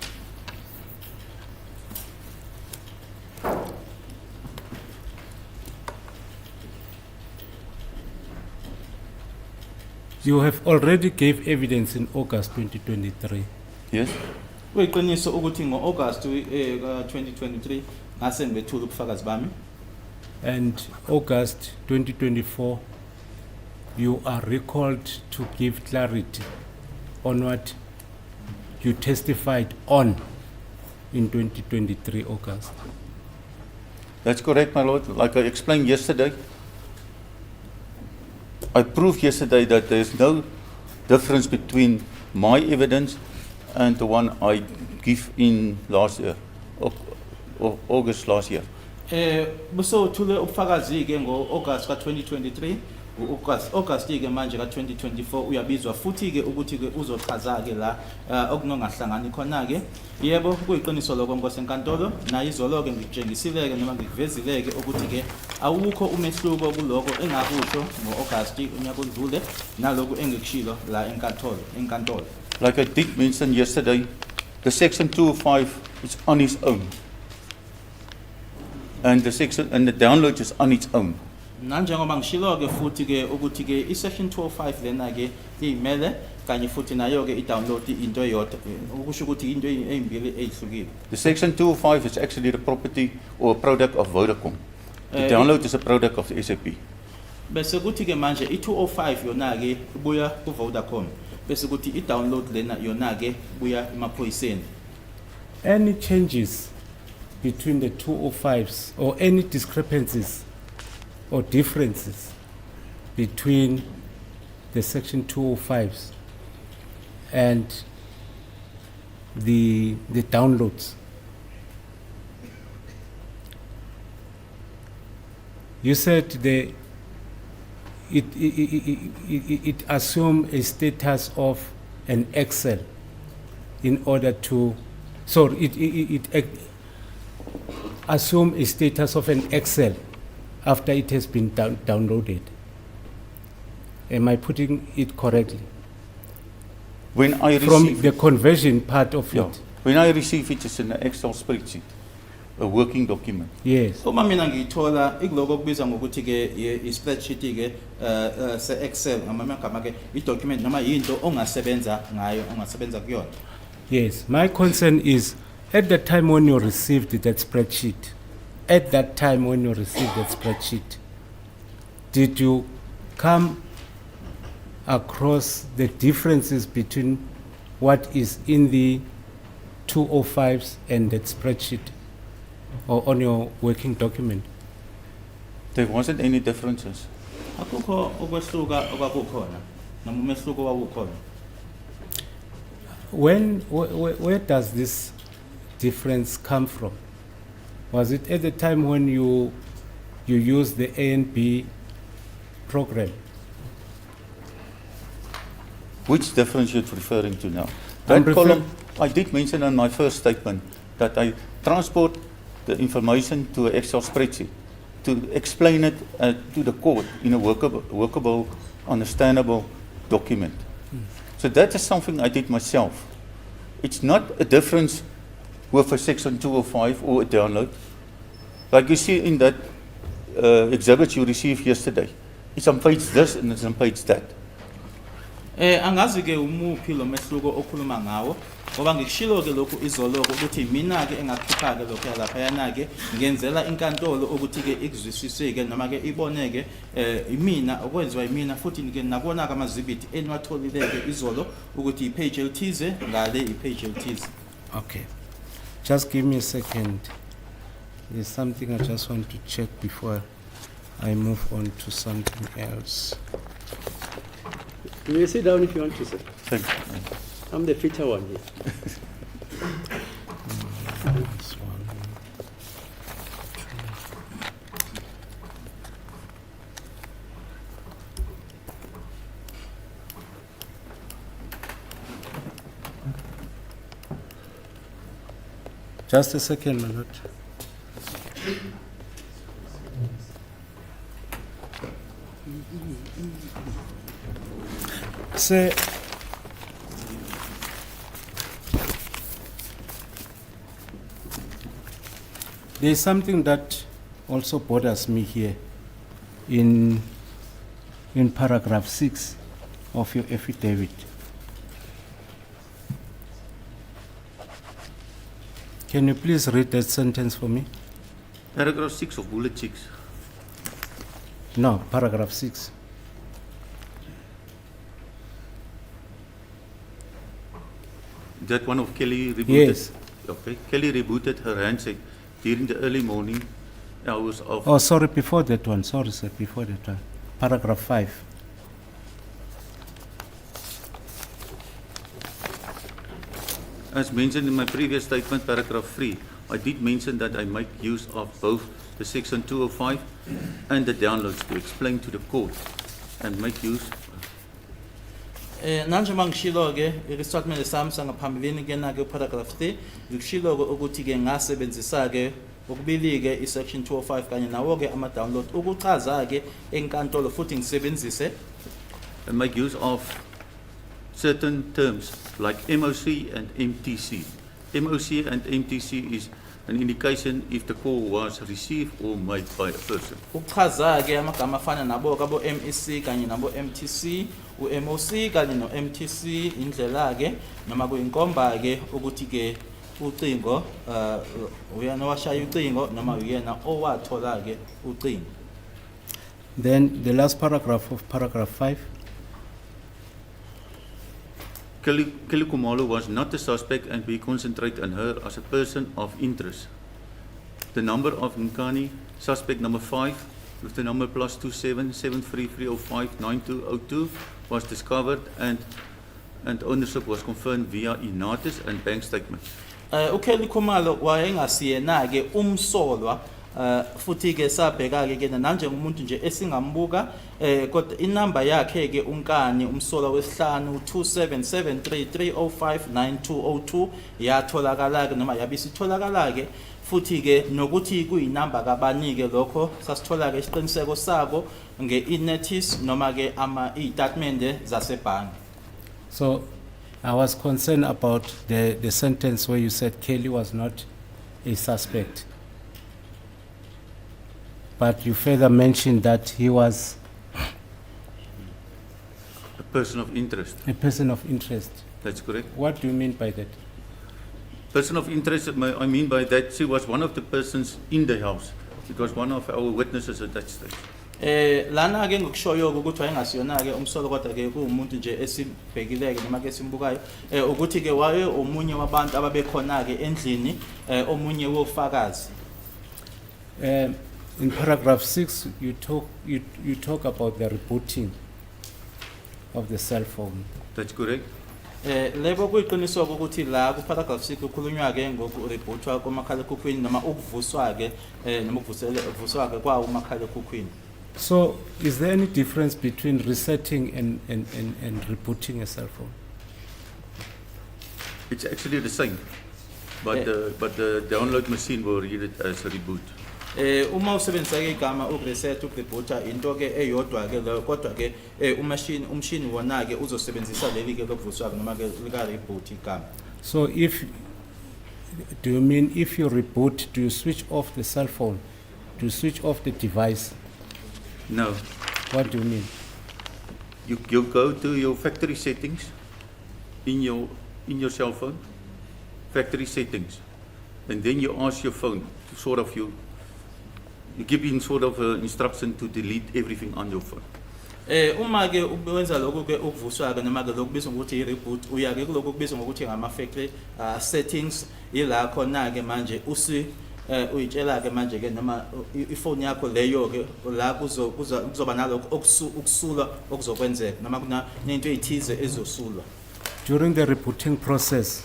You have already gave evidence in August 2023. Yes. Kuyiqiniso ukuthi ngo-August 2023 ngase ngibethula ubufakazi bami. And August 2024, you are recalled to give clarity on what you testified on in 2023 August. That's correct, my lord. Like I explained yesterday, I proved yesterday that there is no difference between my evidence and the one I give in last year, August last year. Buso thule ubufakazi ke ngo-August ka-2023 August ke manje ka-2024 uyabizwa futhi ke ukuthi ke uzochaza ke la okunongahlangani khona ke yebo kuyiqiniso lokho ngokwesenkantolo nayo izolo ke ngikutshengisile ke noma ngikuvezile ke ukuthi ke awukho umehluko kuloko engakusho ngo-August unyaka odlule naloku engikushilo la enkantolo. Like I did mention yesterday, the section 205 is on its own. And the section and the download is on its own. Nanjengoba ngishilo-ke futhi-ke ukuthi-ke i-section 205 lena-ke iyimele kanye futhi nayo-ke i-download into eyodwa ukusho ukuthi into eyimbili eyihlukile. The section 205 is actually the property or product of Vodacom. The download is a product of the SAP. Bese kuthi-ke manje i-205 yona-ke ibuya ku-Vodacom. Bese kuthi i-download lena yona-ke ibuya emaphoyiseni. Any changes between the 205s or any discrepancies or differences between the section 205s and the downloads. You said it assume a status of an Excel in order to, it assume a status of an Excel after it has been downloaded. Am I putting it correctly? When I From receive the conversion part of yeah, it? when I receive it, it's in an Excel spreadsheet, a working document. Yes. Uma mina ngiyithola ikuloko okubizwa ngokuthi-ke i-spreadsheet-ke se-Excel ngamagama-ke i-document noma yinto ongasebenza ngayo ongasebenza kuyona. Yes. My concern is at the time when you received that spreadsheet, did you come across the differences between what is in the 205s and that spreadsheet or on your working document? There wasn't any differences. Akukho ukwehluka okwakukhona noma umehluko owawukhona. Where does this difference come from? Was it at the time when you used the A and B program? Which difference you're referring to now? I'm That column, I did mention in my first statement that I transport the information to an Excel spreadsheet to explain it to the court in a workable, understandable document. So that is something I did myself. It's not a difference with a section 205 or a download. Like you see in that exhibit you received yesterday. It's on page this and it's on page that. Angazi-ke umuphi lo mehluko okhuluma ngawo ngoba ngikushilo-ke lokhu izoloko ukuthi mina-ke engakukhipha-ke lokhu yalaphayana-ke ngenzela inkantolo ukuthi-ke ikuzwisise-ke noma-ke ibone-ke imina okwenziwa imina futhi-ke nakona-ke amazibiti eniwatholile-ke izolo ukuthi i-page elithize ngale i-page elithize. Okay. Just give me a second. There's something I just want to check before I move on to something else. You may sit down if you want to, sir. Thank you. I'm the fitter one here. This one. Just a second, my lord. Sir, there is something that also bothers me here in paragraph 6 of your affidavit. Can you please read that sentence for me? Paragraph 6 of bullet 6. No, paragraph 6. That one of Kelly rebooted. Yes. Okay. Kelly rebooted her handset during the early morning hours of. Oh, sorry, before that one. Sorry, sir, before that one. Paragraph 5. As mentioned in my previous statement, paragraph 3, I did mention that I make use of both the section 205 and the downloads to explain to the court and make use. Nanjengoba ngishilo-ke isitatimende sami sangaphambilini kena-ke paragraph 3 ngikushilo-ke ukuthi-ke ngasebenzisa-ke ukubili-ke i-section 205 kanye nawo-ke ama-download ukuchaza-ke enkantolo futhi ngisebenzise And make use of certain terms like MOC and MTC. MOC and MTC is an indication if the call was received or made by a person. Ukuchaza ke amagama afana nabo kabo MEC kanye nabo MTC, uMOC kanye no MTC indlela ke noma kuyinkomba ke ukuthi ke ucingo uyena washaya ucingo noma uyena owathola ke ucingo. Then the last paragraph of paragraph 5. Kelly Khumalo was not a suspect and we concentrate on her as a person of interest. The number of Nkani, suspect number 5, with the number +27 733059202 was discovered and ownership was confirmed via e-notice and bank statement. Ukelly Khumalo wayengasiyena ke umsolwa futhi ke sabheka ke nanje umuntu nje esingambuka kodwa inamba yakhe ke unkani umsolwa wesihlanu 277330599202 yatholakala ke noma yabisitholakala ke futhi ke nokuthi kuyinamba kabanike lokho sasithola ke isiqiniseko sako nge-e-notice noma ke istatemende zasebhangi. So I was concerned about the sentence where you said Kelly was not a suspect. But you further mentioned that he was A person of interest, a person of interest. that's correct. What do you mean by that? Person of interest, I mean by that she was one of the persons in the house. It was one of our witnesses at that stage. Lana ke ngokushoyo ukuthi wayengasiyona ke umsolo kodwa ke kuumuntu nje esibhekileke noma ke simbukayo ukuthi ke waye omunye wabantu ababekhona ke endlini omunye wofakazi. In paragraph 6, you talk about the rebooting of the cell phone. That's correct. Lebo kuyiqiniso ukuthi la ku paragraph 6 kukhulunywa ke ngokurebootwa komakhalekhukhwini noma ukuvuswa ke noma ukuvuswa ke kwa umakhalekhukhwini. So, is there any difference between resetting and rebooting a cell phone? It's actually the same, but the download machine will read it as a reboot. Uma usebenzisa ke igama ukureset ukureboota into ke eyodwa ke leyo kodwa ke umshini wona ke uzosebenzisa leli ke lokuvuswa noma ke lika reboot igama. So, do you mean if you reboot, do you switch off the cell phone? Do you switch off the device? No, What do you mean? you go to your factory settings in your cell phone, factory settings, and then you ask your phone to sort of you give in sort of instruction to delete everything on your phone. Uma ke ubenza lokho ke ukuvuswa ke noma ke lokubizwa ukuthi i-reboot uya ke kuloko kubizwa ngokuthi ngama factory settings ila khona ke manje uyitshela ke manje ke noma ifoni yakho leyo ke la kuzoba nalokho ukusulwa okuzokwenzeka noma kuna nento ezithize ezosulwa. During the rebooting process,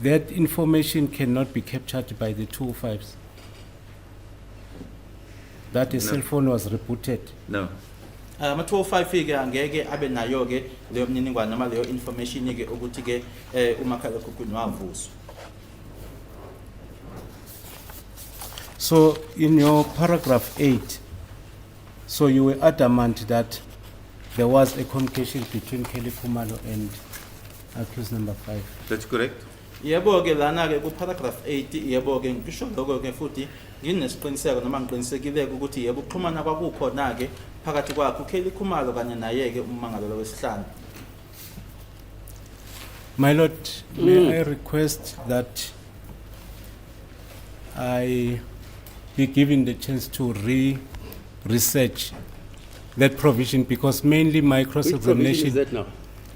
that information cannot be captured by the 205s. That a No. cell phone was rebooted. No, Ama 205 ke angeke abe nayo ke leyo mniningwane noma leyo information ke ukuthi ke umakhalekhukhwini wavuswa. So, in your paragraph 8, so you were adamant that there was a communication between Kelly Khumalo and accused number 5. that's correct. Yebo ke lana ke ku paragraph 8 yebo ke ngisho lokho ke futhi nginesiqiniseko noma ngiqinisekile ukuthi yebo ukuxhumana kwakukhona ke phakathi kwakho uKelly Khumalo kanye naye ke ummangalelo wesihlanu. My Lord, may I request that I be given the chance to research that provision, because mainly my Which provision is cross-examination, that now?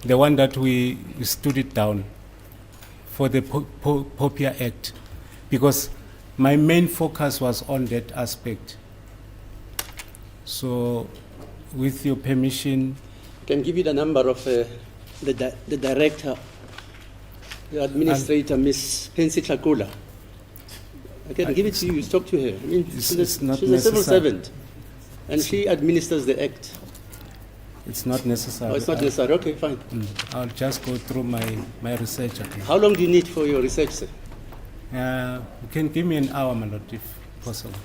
the one that we stood it down for the POPIA Act, because my main focus was on that aspect. So, with your permission, I can give you the number of the director, the administrator, Miss Pensi Tlakula. I can give it to you. You talk to her. I mean, It's not she's a civil necessary. servant, and she administers the act. it's not necessary. Oh, it's not necessary. Okay, fine. I'll just go through my research again. How long do you need for your research, sir? You can give me an hour, my Lord, if possible.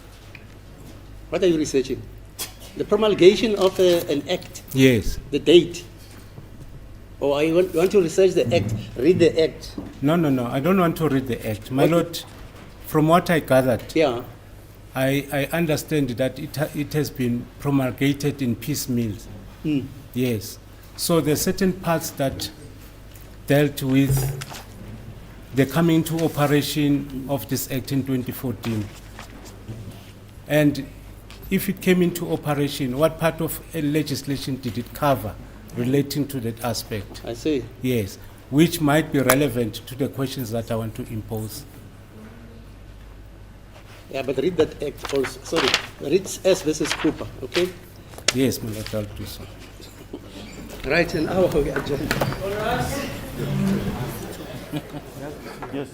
What are you researching? The promulgation of an act, Yes. the date. Or you want to research the act, read the act. No, I don't want to read the act. My Okay. lord, from what I gathered, Yeah. I understand that it has been promulgated in piecemeal. Yes. So there are certain parts that dealt with the coming to operation of this act in 2014. And if it came into operation, what part of legislation did it cover relating to that aspect? I see. Yes, which might be relevant to the questions that I want to impose. Yeah, but read that act also. Sorry, read S versus Cooper, okay? Yes, my lord, I'll do so. Right, an hour we adjourn. Yes.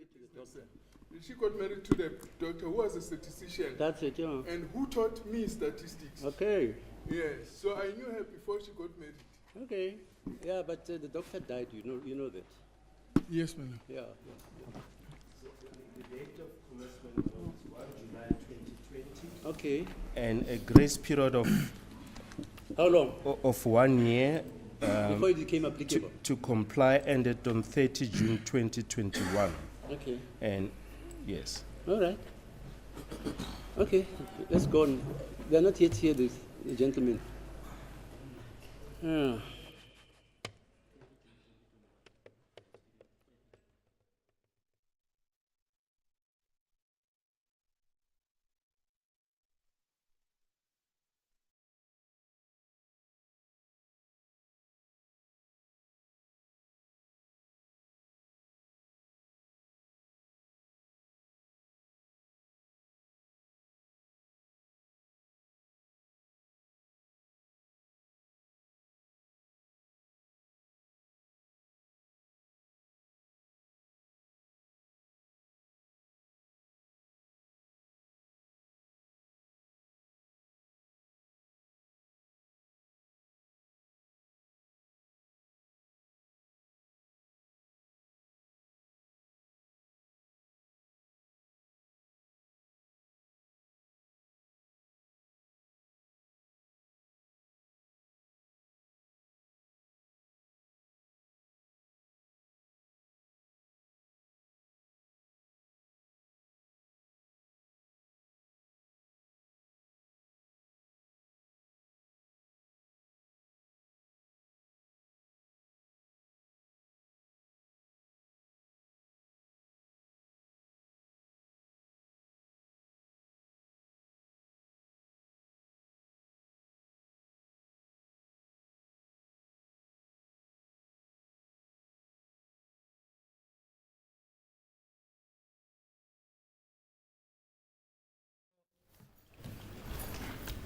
it to the doctor. She got married to the doctor who was a statistician. That's it, yeah. And who taught me statistics. Okay. Yes, so I knew her before she got married. Okay. Yeah, but the doctor died, you know that. Yes, ma'am. Yeah. The date of commencement was 1 July 2020. Okay. And a grace period of How long? 1 year Before it became applicable. to comply ended on 30 June 2021. Okay. And yes. All right. Okay, let's go on. We are not yet here, the gentlemen. Ah.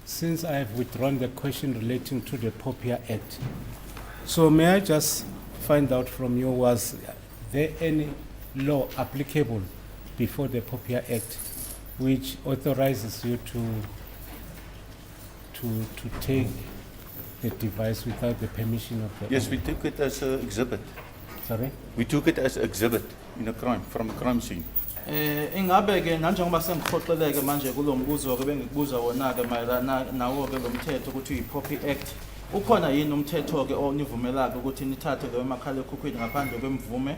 Since I have withdrawn the question relating to the POPIA Act, so may I just find out from you, was there any law applicable before the POPIA Act which authorizes you to take the device without the permission of the Yes, owner? we took it as an exhibit. Sorry? We took it as exhibit in a crime, from a crime scene. Ingabe ke nanjengoba sengikhoxeleke manje kulo mbuzo ke bengikubuza wona ke mayelana nawo ke lo mthetho ukuthi uyi-POPI Act. Ukhona yini umthetho ke onivumelayo ukuthi nithathe lo makhalekhukhwini ngaphandle kwemvume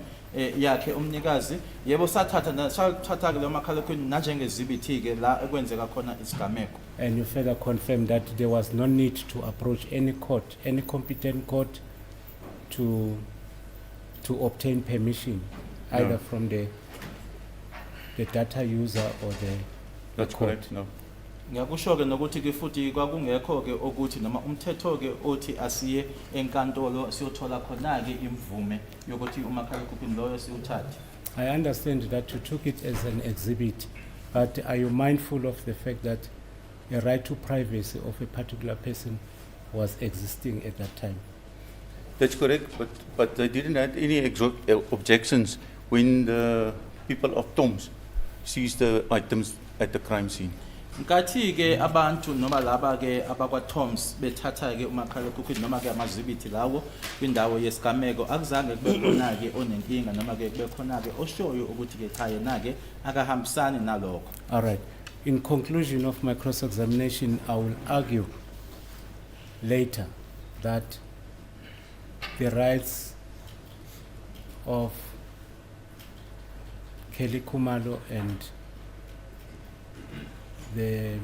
yakhe umnikazi? Yebo sathatha ke lo makhalekhukhwini nanjengezibithi ke la ekwenzeka khona isigameko. And you further confirm that there was no need to approach any court, any competent court to obtain permission, either No. from the data user or the That's court. correct, no. Ngiyakusho ke nokuthi ke futhi kwakungekho ke ukuthi noma umthetho ke othi asiye enkantolo siyothola khona ke imvume yokuthi umakhalekhukhwini loyo siwuthathe. I understand that you took it as an exhibit, but are you mindful of the fact that a right to privacy of a particular person was existing at that time? That's correct, but they didn't have any objections when the people of Tom's seized the items at the crime scene. Nkathi ke abantu noma laba ke abakwa Toms bethatha ke umakhalekhukhwini noma ke amazibithi lawo kwindawo yesigameko akuzange kube khona ke onenkinga noma ke kube khona ke oshoyo ukuthi ke cha yena ke akahambisani nalokho. All right. In conclusion of my cross-examination, I will argue later that the rights of Kelly Kumalo and the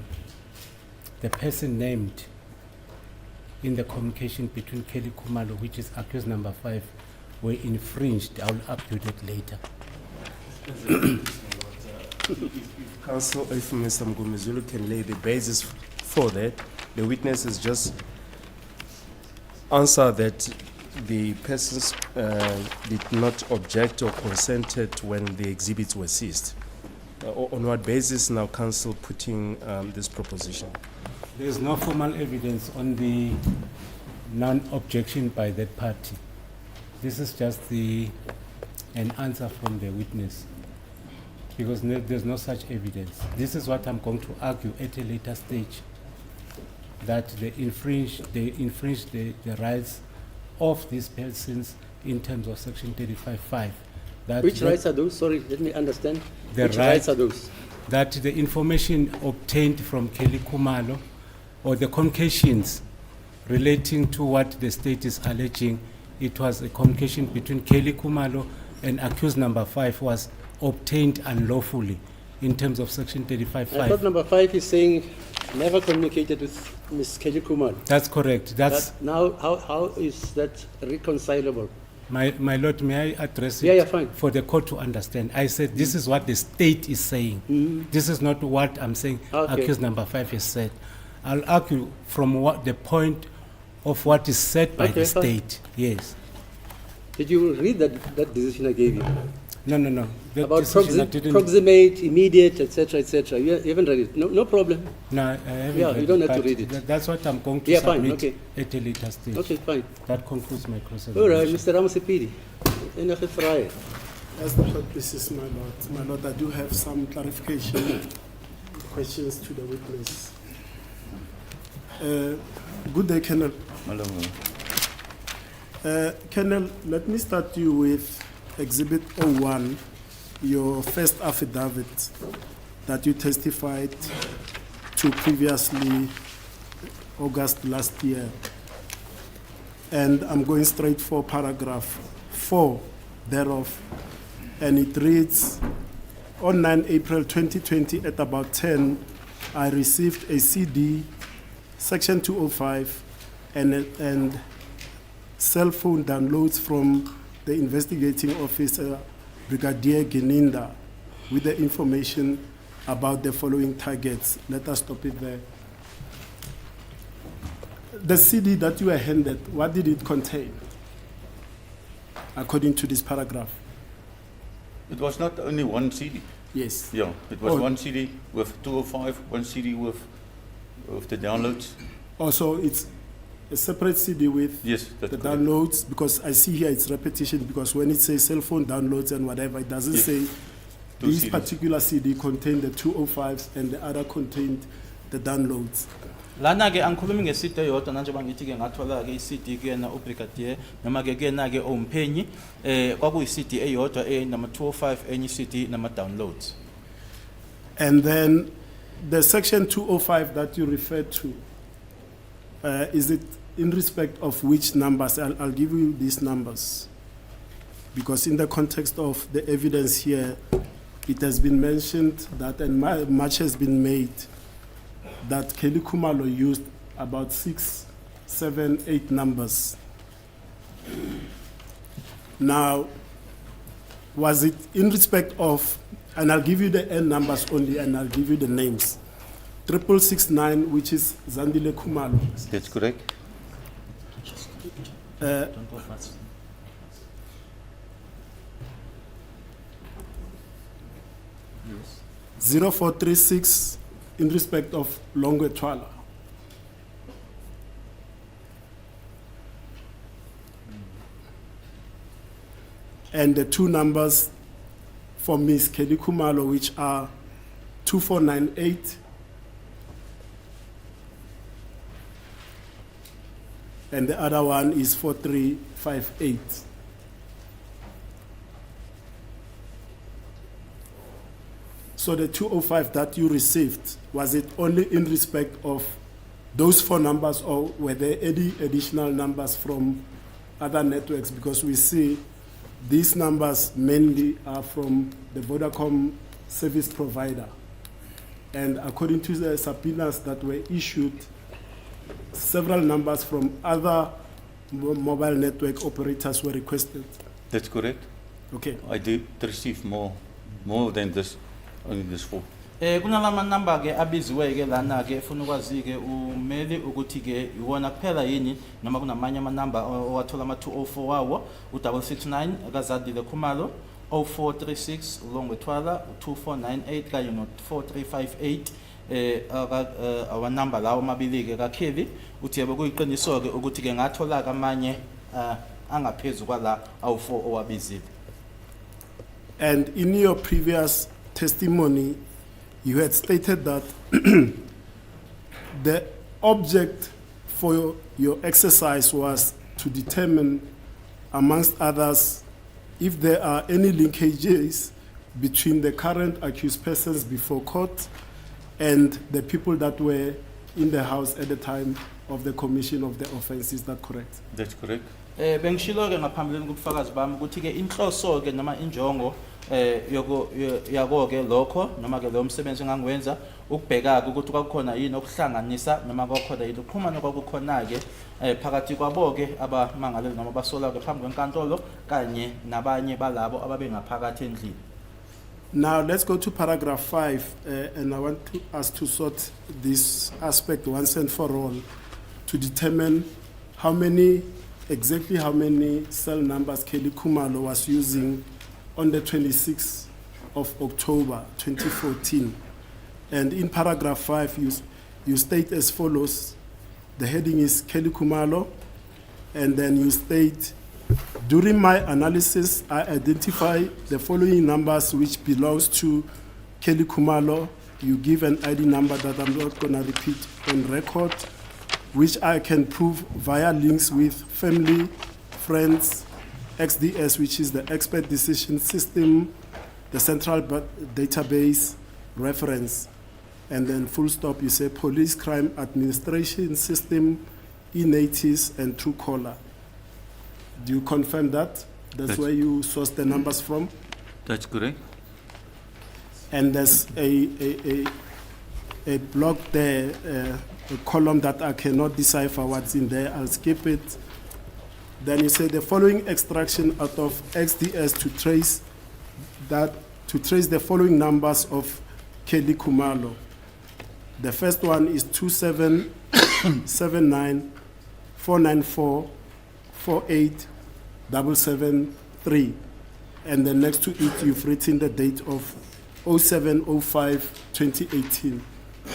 person named in the communication between Kelly Kumalo, which is accused number 5, were infringed. I will argue that later. Counsel, if Mr. Mgumezulu can lay the basis for that, the witnesses just answer that the persons did not object or consented when the exhibits were seized. On what basis now counsel putting this proposition? There is no formal evidence on the non-objection by that party. This is just an answer from the witness. because there's no such evidence. This is what I'm going to argue at a later stage, that they infringe the rights of these persons in terms of Section 35(5). That Which the- rights are those? Sorry, let me understand. The Which right- rights are those? that the information obtained from Kelly Kumalo, or the communications relating to what the state is alleging, it was a communication between Kelly Kumalo and accused number 5 was obtained unlawfully in terms of Section I thought 35(5). number 5 is saying never communicated with Ms. Kelly Kumar. That's correct. That's That now, how is that reconcilable? my lord. May I address it? Yeah, fine. For the court to understand. I said this is what the state is saying. This is not what I'm saying. Okay. Accused number 5 has said. I'll argue from what the point of what is said by Okay, the fine. state. Yes. Did you read that decision I gave you? No. That About decision I didn't. proximate, immediate, etc., etc. You haven't read it? No problem. No, I haven't Yeah, read you don't it, have to but read it. That's what I'm going to Yeah, fine, submit okay. at a later stage. Okay, fine. That concludes my cross All right, examination. Mr. Ramasipidi. Enige vrae. As the court pleases, my lord. My lord, I do have some clarification questions to the witness. Good day, Colonel. Colonel, let me start you with Exhibit 01, your first affidavit that you testified to previously, August last year. And I'm going straight for paragraph 4 thereof. And it reads, on 9 April 2020 at about 10, I received a CD, Section 205, and cell phone downloads from the investigating officer, Brigadier Geninda, with the information about the following targets. Let us stop it there. The CD that you were handed, what did it contain, according to this paragraph? It was not only one CD. Yes. Yeah, it was Oh. one CD with 205, one CD with the downloads. Also, it's a separate CD with Yes, that's the correct. downloads, because I see here it's repetition, because when it says cell phone downloads and whatever, it doesn't Yes. say Two this CDs. particular CD contained the 205s and the other contained the downloads. Lana ke angikhulumi nge-CD eyodwa nanje bangithi ke ngathola ke i-CD kuyena ubrigadier noma ke kuyena ke umphenyi kwakuyi-CD eyodwa enama 205 enye i-CD nama downloads. And then the section 205 that you referred to, is it in respect of which numbers? I'll give you these numbers, because in the context of the evidence here, it has been mentioned that, and much has been made, that Kelly Kumalo used about 6, 7, 8 numbers. Now, was it in respect of, and I'll give you the N numbers only, and I'll give you the names. 6669, which is Zandile Kumalo. That's correct. Don't go fast. 0436 in respect of Longwe Twala. And the two numbers for Ms. Kelly Kumalo, which are 2498 and the other one is 4358. So the 205 that you received, was it only in respect of those 4 numbers, or were there any additional numbers from other networks? Because we see these numbers mainly are from the Vodacom service provider. And according to the subpoenas that were issued, several numbers from other mobile network operators were requested. That's correct. Okay. I did receive more than this, only this 4. Kunalama number ke abiziwe ke lana ke ufuna ukwazi ke umeli ukuthi ke iwona kuphela yini noma kunamanye ama number owathola ama 204 wawo u669 akazadile Khumalo 0436 Longwe Twala 2498 kanye no 4358 awa number lawo mabili ke kaKheli uthi yebo kuyiqiniso ke ukuthi ke ngathola kamanye angaphezulu kwala awu4 owabizile. And in your previous testimony, you had stated that the object for your exercise was to determine, amongst others, if there are any linkages between the current accused persons before court and the people that were in the house at the time of the commission of the offense. Is that correct? That's correct. Bengishilo ke ngaphambilini kubufakazi bami ukuthi ke inhloso ke noma injongo yako ke lokho noma ke lo msebenzi engangiwenza ukubheka ukuthi kwakukhona yini okuhlanganisa noma kwakukhona yini ukuxhumana kwakukhona ke phakathi kwabo ke abamangaleli noma basola ke phambi kwenkantolo kanye nabanye balabo ababengaphakathi endlini. Now let's go to paragraph 5, and I want us to sort this aspect once and for all to determine exactly how many cell numbers Kelly Khumalo was using on the 26th of October 2014. And in paragraph 5, you state as follows. The heading is Kelly Khumalo, and then you state, during my analysis, I identify the following numbers which belongs to Kelly Khumalo. You give an ID number that I'm not going to repeat on record, which I can prove via links with family, friends, XDS, which is the Expert Decision System, the Central Database Reference, and then full stop, you say Police Crime Administration System, eNatis, and Truecaller. Do you confirm that? That's where you source the numbers from? That's correct. And there's a block there, a column that I cannot decipher what's in there. I'll skip it. Then you say the following extraction out of XDS to trace the following numbers of Kelly Khumalo. The first one is 2779 494 48773, and then next to it you've written the date of 07/05/2018.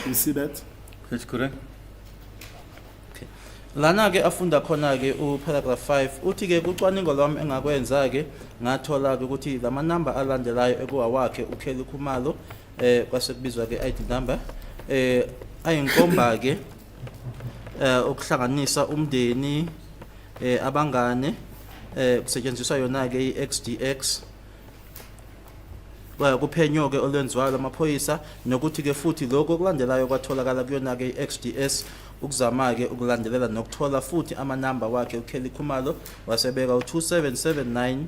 You see that? That's correct. Lana ke afunda khona ke paragraph 5 uthi ke kucwaningo lwami engakwenza ke ngathola ke ukuthi lama number alandelayo ekuwawakhe uKelly Khumalo kwase kubizwa ke ID number ayinkomba ke ukuhlanganisa umndeni abangane kusetshenziswa yona ke iXDX kuphenyo ke olwenziwayo lamaphoyisa nokuthi ke futhi lokho okulandelayo kwatholakala kuyona ke iXDS ukuzama ke ukulandelela nokuthola futhi amanamba wakhe uKelly Khumalo wasebeka u2779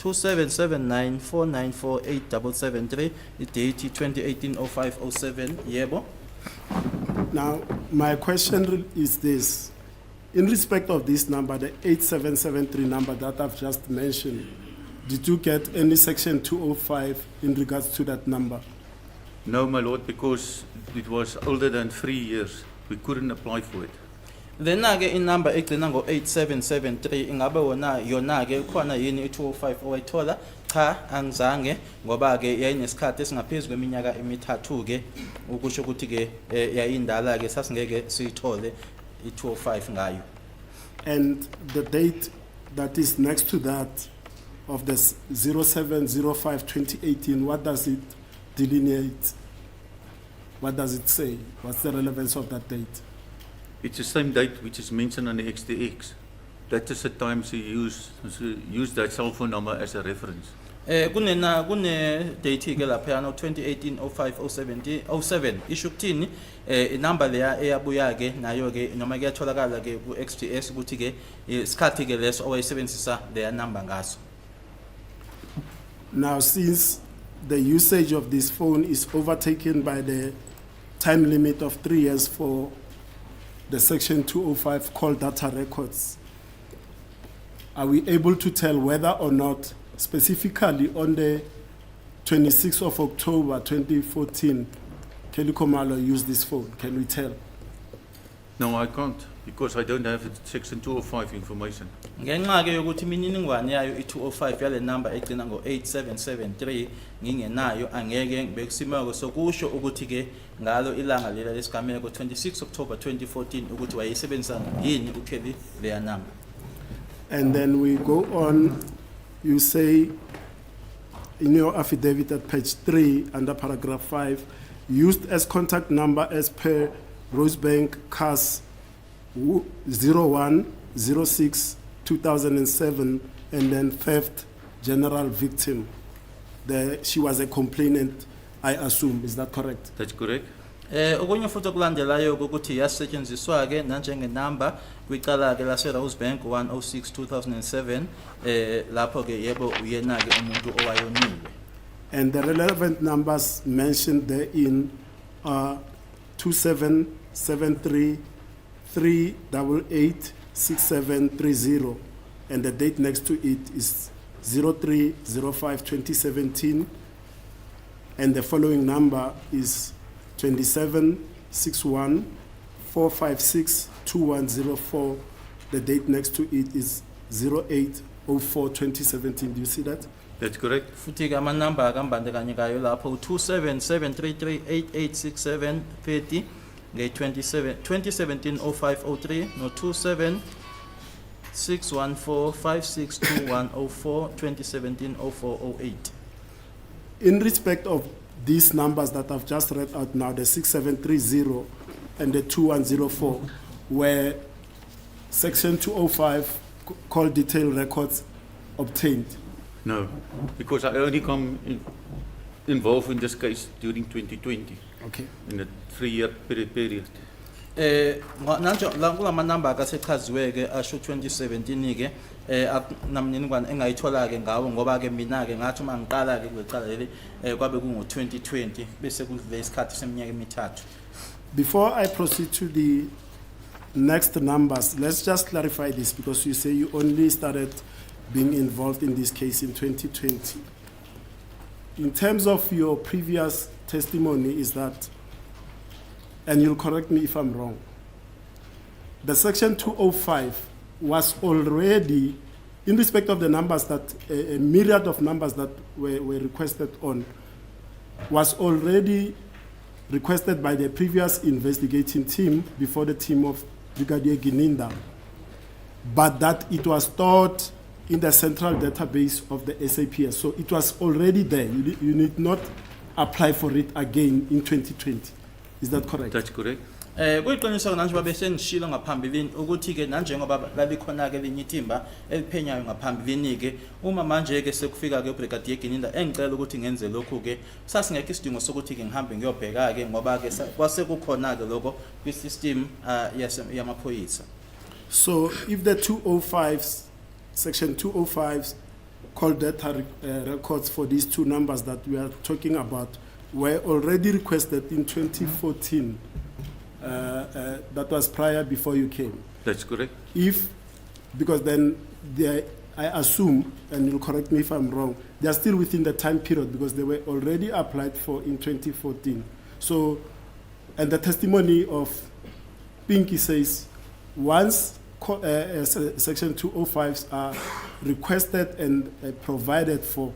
4948773 idate 2018-05-07 yebo. Now my question is this: in respect of this number, the 8773 number that I've just mentioned, did you get any section 205 in regards to that number? No, my lord, because it was older than 3 years. We couldn't apply for it. Lena ke inumber egcina ngo8773 ingabe wona yona ke khona yini i205 owayithola? Cha, angizange ngoba ke yayinesikhathi esingaphezulu kweminyaka emithathu ke ukusho ukuthi ke yayindala ke sasingeke siyithole i205 ngayo. And the date that is next to that of the 07/05/2018, what does it delineate? What does it say? What's the relevance of that date? It's the same date which is mentioned on the XDX. That is the time she used that cell phone number as a reference. Kune date ke lapha no 2018-05-07 isho kuthini inumber leya eyabuya ke nayo ke noma kuyatholakala ke ku XDS ukuthi ke isikhathi ke leso owayisebenzisa leya number ngaso. Now, since the usage of this phone is overtaken by the time limit of 3 years for the section 205 called data records, are we able to tell whether or not specifically on the 26th of October 2014 Kelly Khumalo used this phone? Can we tell? No, I can't, because I don't have section 205 information. Ngenxa ke yokuthi imininingwane yayo i205 yale number egcina ngo8773 ngingenayo angeke ngibe kusimeko sokusho ukuthi ke ngalo ilanga lela lesigameko 26 October 2014 ukuthi wayisebenzisa yini uKelly leya number. And then we go on, you say in your affidavit at page 3 under paragraph 5, used as contact number as per Rosebank CAS 0106-2007, and then theft general victim. She was a complainant, I assume. Is that correct? That's correct. Okunye futhi okulandelayo ukuthi yasetshenziswa ke nanjenge number kwicala ke lase Rosebank 106-2007 lapho ke yebo uyena ke umuntu owayoniwe. And the relevant numbers mentioned therein are 2773-388-6730, and the date next to it is 03/05/2017, and the following number is 2761-456-2104. The date next to it is 08/04/2017. Do you see that? That's correct. Futhi ke amanamba akambandekanyekayo lapho 2773386730 nge 2017-0503 no 2761456210 2017-0408. In respect of these numbers that I've just read out now, the 6730 and the 2104, were section 205 called detailed records obtained. No, because I only involved in this case during 2020, Okay. in a 3-year period. Nanjo la kulama number akasechaziwe ke asho 2017 ke akunamniningwane engayithola ke ngawo ngoba ke mina ke ngathi uma ngiqala ke kulecala leli kwabe kungo 2020 bese kudlule isikhathi seminyaka emithathu. Before I proceed to the next numbers, let's just clarify this, because you say you only started being involved in this case in 2020. In terms of your previous testimony, is that, and you'll correct me if I'm wrong, the section 205 was already, in respect of the numbers that, a myriad of numbers that were requested on, was already requested by the previous investigating team before the team of Brigadier Gininda, but that it was stored in the central database of the SAPS. So it was already there. You need not apply for it again in 2020. Is that correct? That's correct. Kuyiqiniso nanje babe sengishilo ngaphambilini ukuthi ke nanjengoba lalikhona ke linye ithimba eliphenyayo ngaphambilini ke uma manje ke sekufika ke uBrigadier Gininda engicela ukuthi ngenze lokhu ke sasingekho isidingo sokuthi ke ngihambe ngiyobheka ke ngoba ke kwasekukhona ke lokho kwisystem yamaphoyisa. So if the 205s, section 205s called data records for these two numbers that we are talking about were already requested in 2014, that was prior before you came. That's correct. Because then I assume, and you'll correct me if I'm wrong, they are still within the time period because they were already applied for in 2014. So, and the testimony of Pinky says, once section 205s are requested and provided for,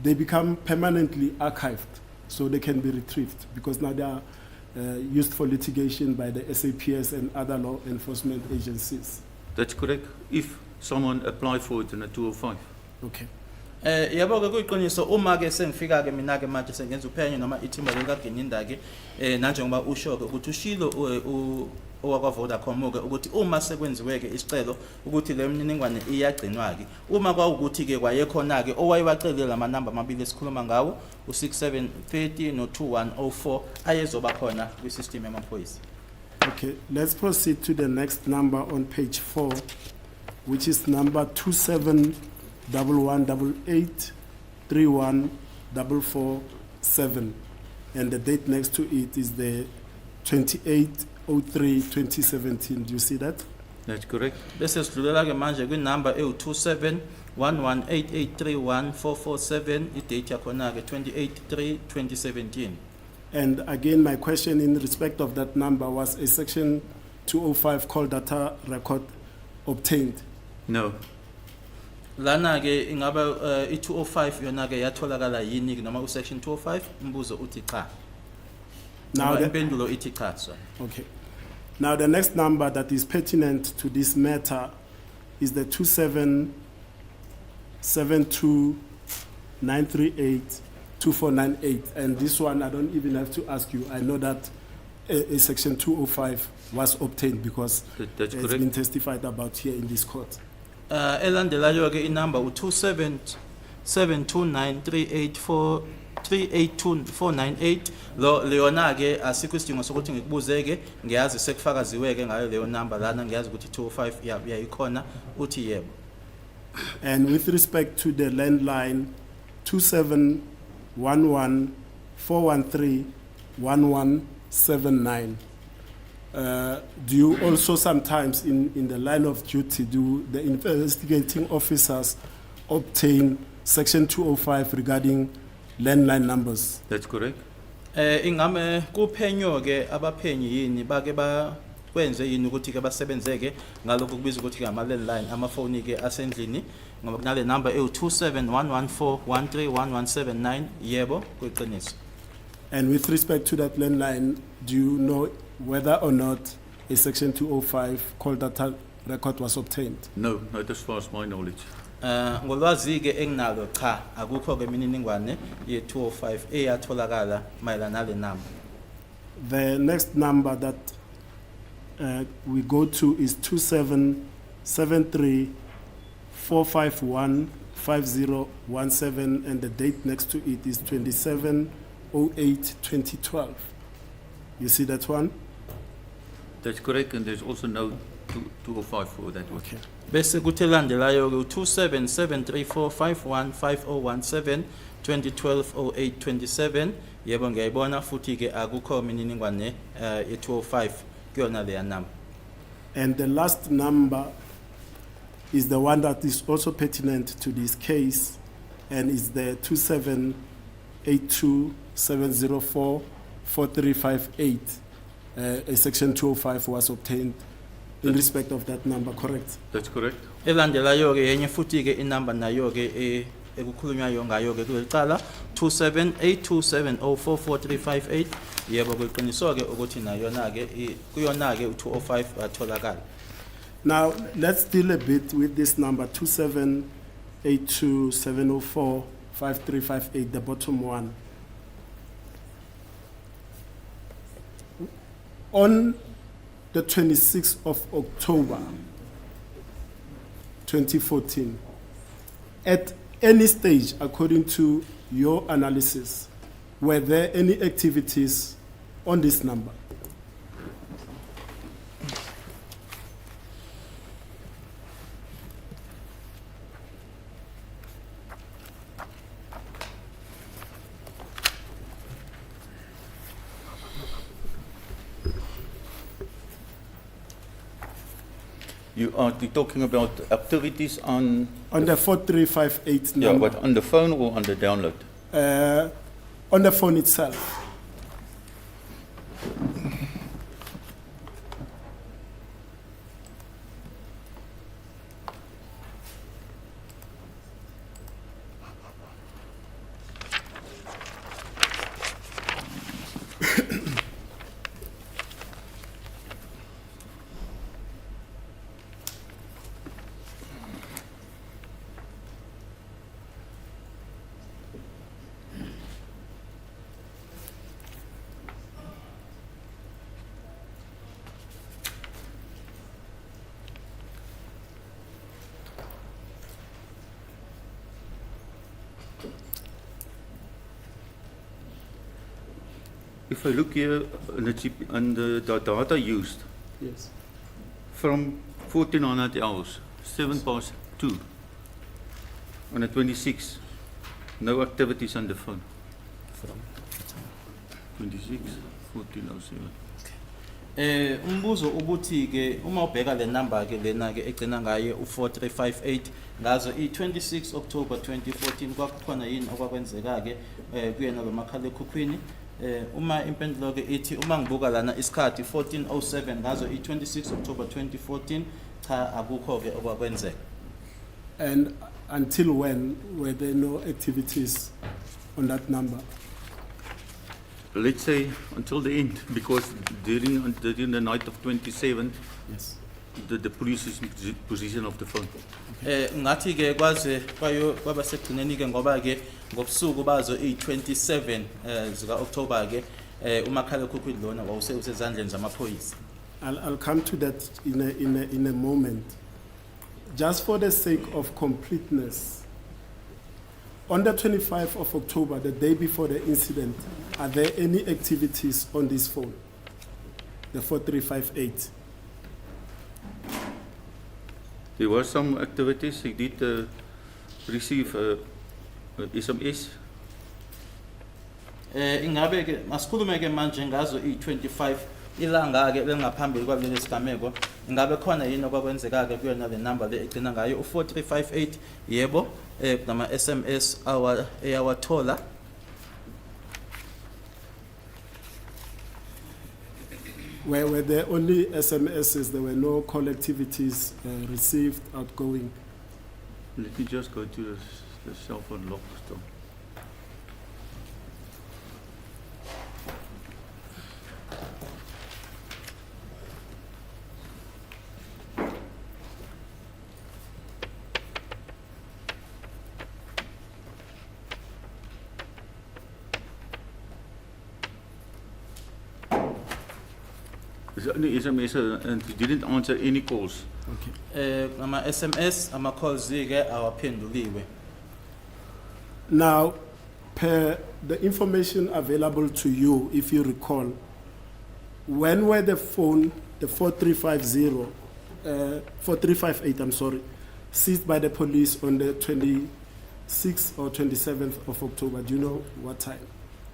they become permanently archived, so they can be retrieved because now they are used for litigation by the SAPS and other law enforcement agencies. That's correct. If someone applied for it in a 205. Okay. Yabo ke kuyiqiniso uma ke sengifika ke mina ke manje sengenza uphenyo noma ithimba lika Gininda ke nanjengoba usho ke ukuthi ushilo owakwa Vodacom ke ukuthi uma sekwenziwe ke isicelo ukuthi le mniningwane iyagcinwa ke uma kwawukuthi ke kwayekhona ke owayewacelela lama number amabili esikhuluma ngawo u6730 no 2104 ayezoba khona kwi system yamaphoyisa. Okay, let's proceed to the next number on page 4, which is number 271188314447, and the date next to it is the 28/03/2017. Do you see that? That's correct. Bese sidlulela ke manje kwi number e271188314447 idate yakhona ke 28/3/2017. And again, my question in respect of that number was a section 205 called data record obtained. No. Lana ke ingaba i205 yona ke yatholakala yini noma u section 205 umbuzo uthi cha. Now the, impendulo ithi cha so. okay. Now the next number that is pertinent to this matter is the 2772 938-2498. And this one, I don't even have to ask you. I know that a section 205 was obtained because That's it's correct. been testified about here in this court. Elandelayo ke inamba u277293843829498 lo leona ke asikho isidingo sokuthi ngikubuzeke ngiyazi sekufakaziweke ngayo leyo number lana ngiyazi ukuthi 205 yayikhona uthi yebo. And with respect to the landline 2711-413-1179, do you also sometimes in the line of duty, do the investigating officers obtain section 205 regarding landline numbers? That's correct. Ingame kuphenyo ke abaphenyi yini bake ba kwenze yini ukuthi ke basebenzeke ngalokho kubizwa ukuthi ke ama landline amafoni ke asendlini ngoba kunale number e271141311179 yebo kuyiqiniso. And with respect to that landline, do you know whether or not a section 205 call data record was obtained? No, not as far as my knowledge. Ngolwazi ke enginalo cha akukho ke imininingwane ye 205 eyatholakala mayelana nale number. The next number that we go to is 2773-451-5017, and the date next to it is 27/08/2012. You see that one? That's correct, and there's also no 205 for that one. Okay. Bese kuthi landelayo ke 277345150117 2012-08-27 yebo ngiyayibona futhi ke akukho imininingwane ye 205 kuyona leya number. And the last number is the one that is also pertinent to this case, and is the 2782-704-4358. A section 205 was obtained in respect of that number, correct? That's correct. Elandelayo ke yenye futhi ke inamba nayo ke ekukhulunywayo ngayo ke kulicala 278270444358 yebo kuyiqiniso ke ukuthi nayona ke kuyona ke u205 watholakala. Now, let's deal a bit with this number 2782-704-5358, the bottom one. On the 26th of October 2014, at any stage, according to your analysis, were there any activities on this number? You are talking about activities on, On the 4358 yeah, number? what, on the phone or on the download? On the phone itself. If I look here on the, the data used Yes. from 1400 hours, 2 on the 26th, no activities on the phone. 26, 1407. Umbuzo ubuthi ke uma ubheka le number ke lena ke egcina ngaye u4358 ngazo i26 October 2014 kwakukhona yini okwakwenzeka ke kuyena lomakhala ekhukhwini uma impendulo ke ithi uma ngibuka lana isikhathi 1407 ngazo i26 October 2014 cha akukho ke okwakwenzeka. And until when were there no activities on that number? Let's say until the end, because during the night of 27th, Yes. the police is in position of the phone. Ngathi ke kwaze kwaba sekugcineni ke ngoba ke ngobusuku bazo i-27 zika October ke umakhalekhukhwini lona wawusezandleni zamaphoyisa. I'll come to that in a moment. Just for the sake of completeness, on the 25th of October, the day before the incident, are there any activities on this phone, the 4358? There was some activities. He did receive SMS. Ingabe ke masikhulume ke manje ngazo i-25 ilanga ke bengaphambili kwaleli sigameko, ingabe khona yini okwakwenzeka ke kuyona le number le egcina ngayo u-4358? Yebo, nama SMS eyawathola. Were there only SMSs? There were no call activities received, outgoing? Let me just go to the cell phone log still. There's only SMS and he didn't answer any calls. Okay. Ama SMS ama calls ke awaphenduliwe. Now, per the information available to you, if you recall, when were the phone, the 4350, 4358, I'm sorry, seized by the police on the 26th or 27th of October? Do you know what time?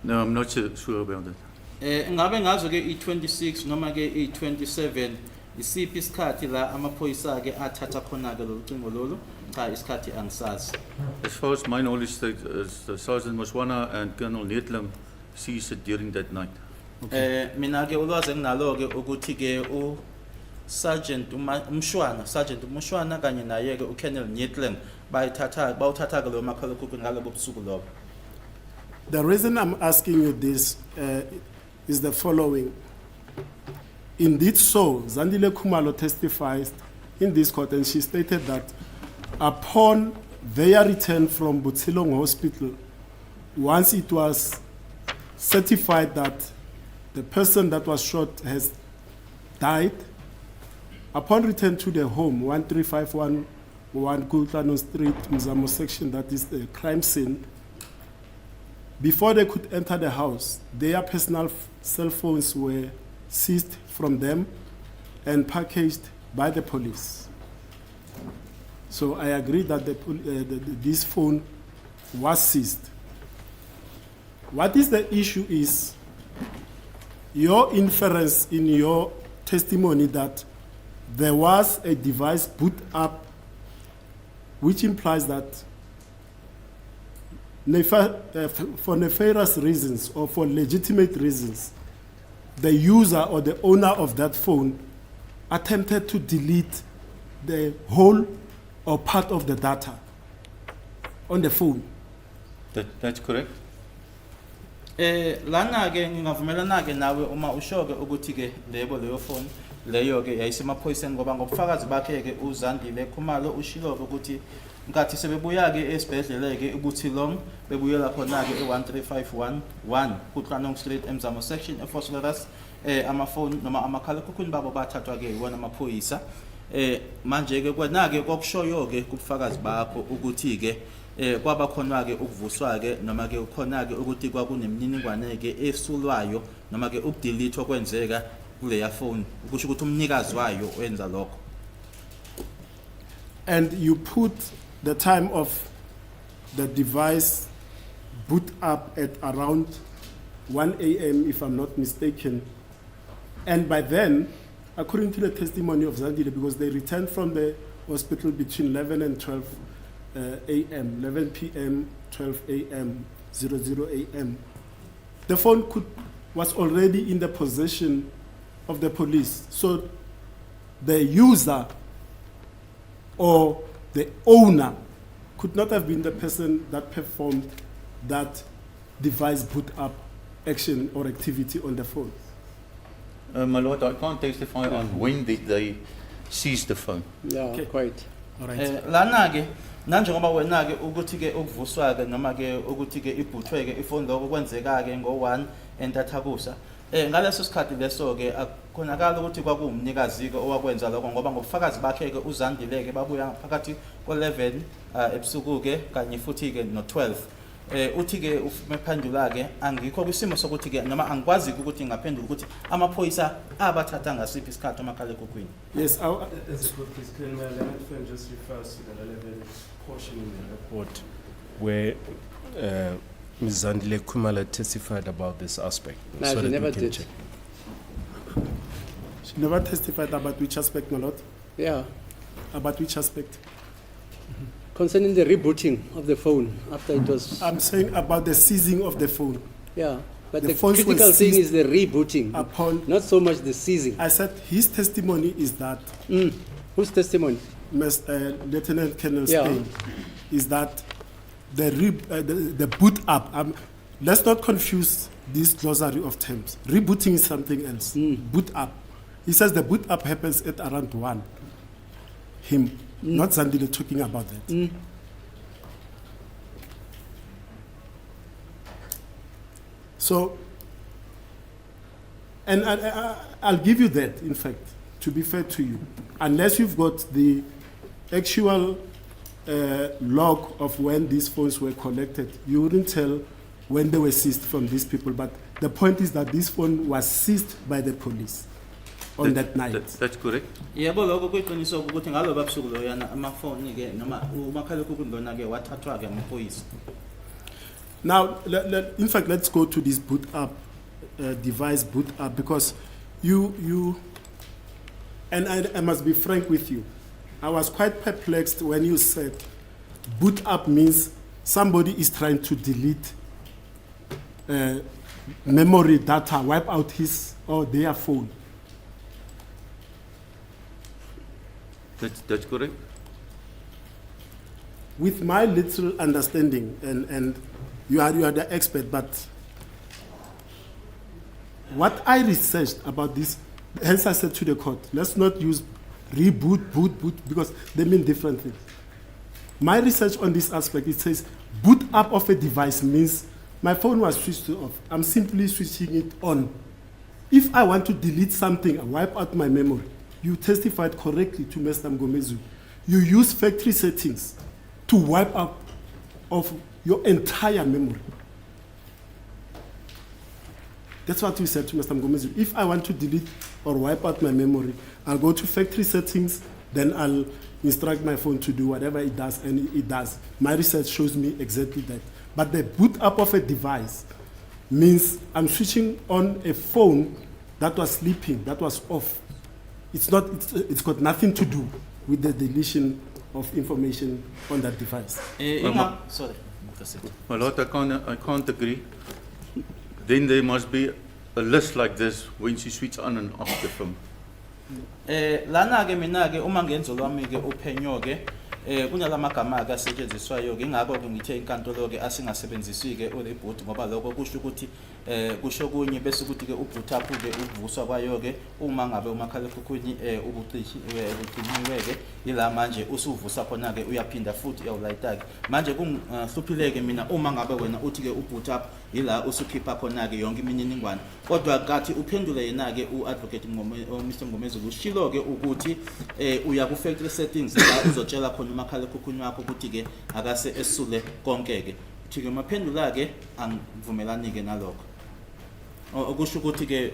No, I'm not sure about that. Ingabe ngazo ke i-26 noma ke i-27 isiphi isikhathi la amaphoyisa ke athatha khona ke lo cingo lolu? Cha, isikhathi angisazi. As far as my knowledge, the Sergeant Muswana and Colonel Netlam seized it during that night. Mina ke ulwazi enginalo ke ukuthi ke u Sergeant Mshwana kanye naye ke uKolonel Netlam bawuthatha ke lo makhalekhukhwini ngalobo busuku lobo. The reason I'm asking you this is the following. Indeed so, Zandile Khumalo testifies in this court, and she stated that upon their return from Butsilong Hospital, once it was certified that the person that was shot has died, upon return to the home, 13511 Kultano Street, Mzamo section, that is the crime scene, before they could enter the house, their personal cell phones were seized from them and packaged by the police. So I agree that this phone was seized. What is the issue is your inference in your testimony that there was a device boot up, which implies that for nefarious reasons or for legitimate reasons, the user or the owner of that phone attempted to delete the whole or part of the data on the phone. That's correct. Lana ke ngingavumelana ke nawe uma usho ke ukuthi ke leyo phone leyo ke yayisemaphoyiseni ngoba ngobufakazi bakhe ke uZandile Khumalo ushilo ukuthi ngathi sebebuya ke esibhedlela ke uButhilong bebuyela khona ke e13511 kuTlanong Street eMzamo section eFosloras amafoni noma amakhalekhukhwini babo bathathwa ke yiwona amaphoyisa. Manje ke kwena ke kokushoyo ke kubufakazi bakho ukuthi ke kwaba khona ke ukuvuswa ke noma ke ukhona ke ukuthi kwakunemininingwane ke esulwayo noma ke ukudelete okwenzeka kuleya phone ukusho ukuthi umnikazi wayo wenza lokho. And you put the time of the device boot up at around 1 a.m. if I'm not mistaken. And by then, according to the testimony of Zandile, because they returned from the hospital between 11 and 12 a.m., 11 p.m., 12 a.m., 00 a.m., the phone was already in the possession of the police. So the user or the owner could not have been the person that performed that device boot up action or activity on the phone. My lord, I can't testify on when did they seize the phone. Yeah, Okay. quite. All right. Lana ke nanjengoba wena-ke ukuthi-ke ukuvuswa-ke noma-ke ukuthi-ke ibhuthwe-ke ifoni lokho kwenzeka-ke ngo-1 entathakusa ngaleso sikhathi leso-ke akhonakala ukuthi kwakuwumnikazi-ke owakwenza lokho ngoba ngobufakazi bakhe-ke uZandile-ke babuya phakathi ko-11 ebusuku-ke kanye futhi-ke no-12 uthi-ke mephendula-ke angikho kwisimo sokuthi-ke noma angikwazi-ke ukuthi ngaphendula ukuthi amaphoyisa abathatha ngasiphi isikhathi umakhalekhukhwini. Yes, That's good, please. Can my learned friend just refers to the relevant portion in the report where Ms. Zandile Kumala testified about this aspect? No, so she that we never can did. check. she never testified about which aspect, my lord? Yeah. About which aspect? Concerning the rebooting of the phone after it was. I'm saying about the seizing of the phone. Yeah. But The the phones were critical thing seized is the rebooting, Upon, not so much the seizing. I said his testimony is that, Whose testimony? Lieutenant Colonel Yeah. Spain, is that the boot up, let's not confuse this glossary of terms. Rebooting is something else. Boot up. He says the boot up happens at around 1. Him, not Zandile talking about that. So, and I'll give you that, in fact, to be fair to you. Unless you've got the actual log of when these phones were collected, you wouldn't tell when they were seized from these people. But the point is that this phone was seized by the police on that night. That's correct. Yebo lokho kuyiqiniso ukuthi ngaloba busuku loyana amafoni-ke noma umakhalekhukhwini lona-ke wathathwa-ke amaphoyisa. Now, in fact, let's go to this boot up device, boot up, because and I must be frank with you. I was quite perplexed when you said boot up means somebody is trying to delete memory data, wipe out his or their phone. That's correct. With my little understanding, and you are the expert, but what I researched about this, hence I said to the court, let's not use reboot, boot, because they mean different things. My research on this aspect, it says boot up of a device means my phone was switched off. I'm simply switching it on. If I want to delete something and wipe out my memory, you testified correctly to Mr. Mgomezu. You use factory settings to wipe out of your entire memory. That's what we said to Mr. Mgomezu. If I want to delete or wipe out my memory, I'll go to factory settings, then I'll instruct my phone to do whatever it does, and it does. My research shows me exactly that. But the boot up of a device means I'm switching on a phone that was sleeping, that was off. It's got nothing to do with the deletion of information on that device. Sorry. My lord, I can't agree. Then there must be a list like this when she switches on and off the phone. Lana-ke mina-ke uma ngenzo lwami-ke uphenyo-ke kunalamagama-ke asetshenziswayo-ke ingakho-ke ngithe inkantolo-ke asingasebenzisi-ke ureboot ngoba lokho kusho ukuthi kusho kunye bese ukuthi-ke u-boot up-ke ukuvuswa kwayo-ke uma ngabe umakhalekhukhwini ubucinyiwe-ke yila manje usuvusa khona-ke uyaphinda futhi uyawulayita-ke manje kungihluphile-ke mina uma ngabe wena uthi-ke u-boot up yila usukhipha khona-ke yonke imininingwane kodwa kathi uphendule yena-ke u-advocate Mr. Mgomezulu ushilo-ke ukuthi uya ku-factory settings la uzotshela khona umakhalekhukhwini wakho ukuthi-ke akase esule konke-ke uthi-ke maphendula-ke angivumelani-ke nalokho okusho ukuthi-ke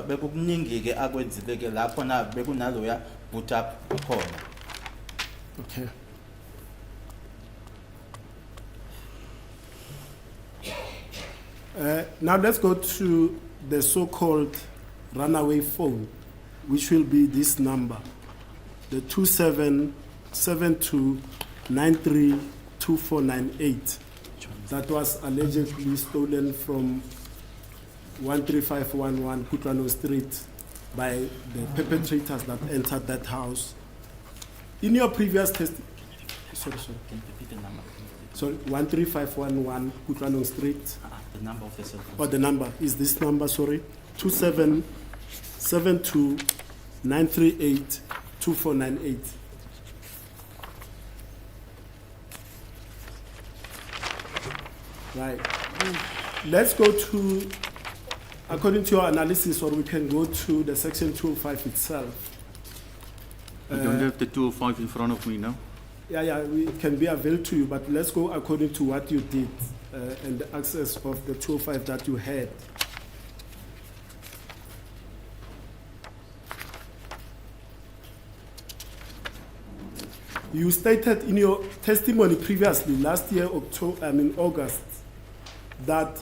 bekukuningi-ke akwenzile-ke la khona bekunaloya boot up khona. Okay. Now let's go to the so-called runaway phone, which will be this number, the 2772932498, that was allegedly stolen from 13511 Kutlano Street by the perpetrators that entered that house. In your previous testimony, sorry. Can you repeat the number? Sorry, 13511 Kutlano Street. The number of the cell phone. Or the number is this number, sorry, 2772938498. Right. Let's go to, according to your analysis, or we can go to the section 205 itself. I don't have the 205 in front of me now. Yeah, it can be available to you, but let's go according to what you did and the access of the 205 that you had. You stated in your testimony previously, last year, August, that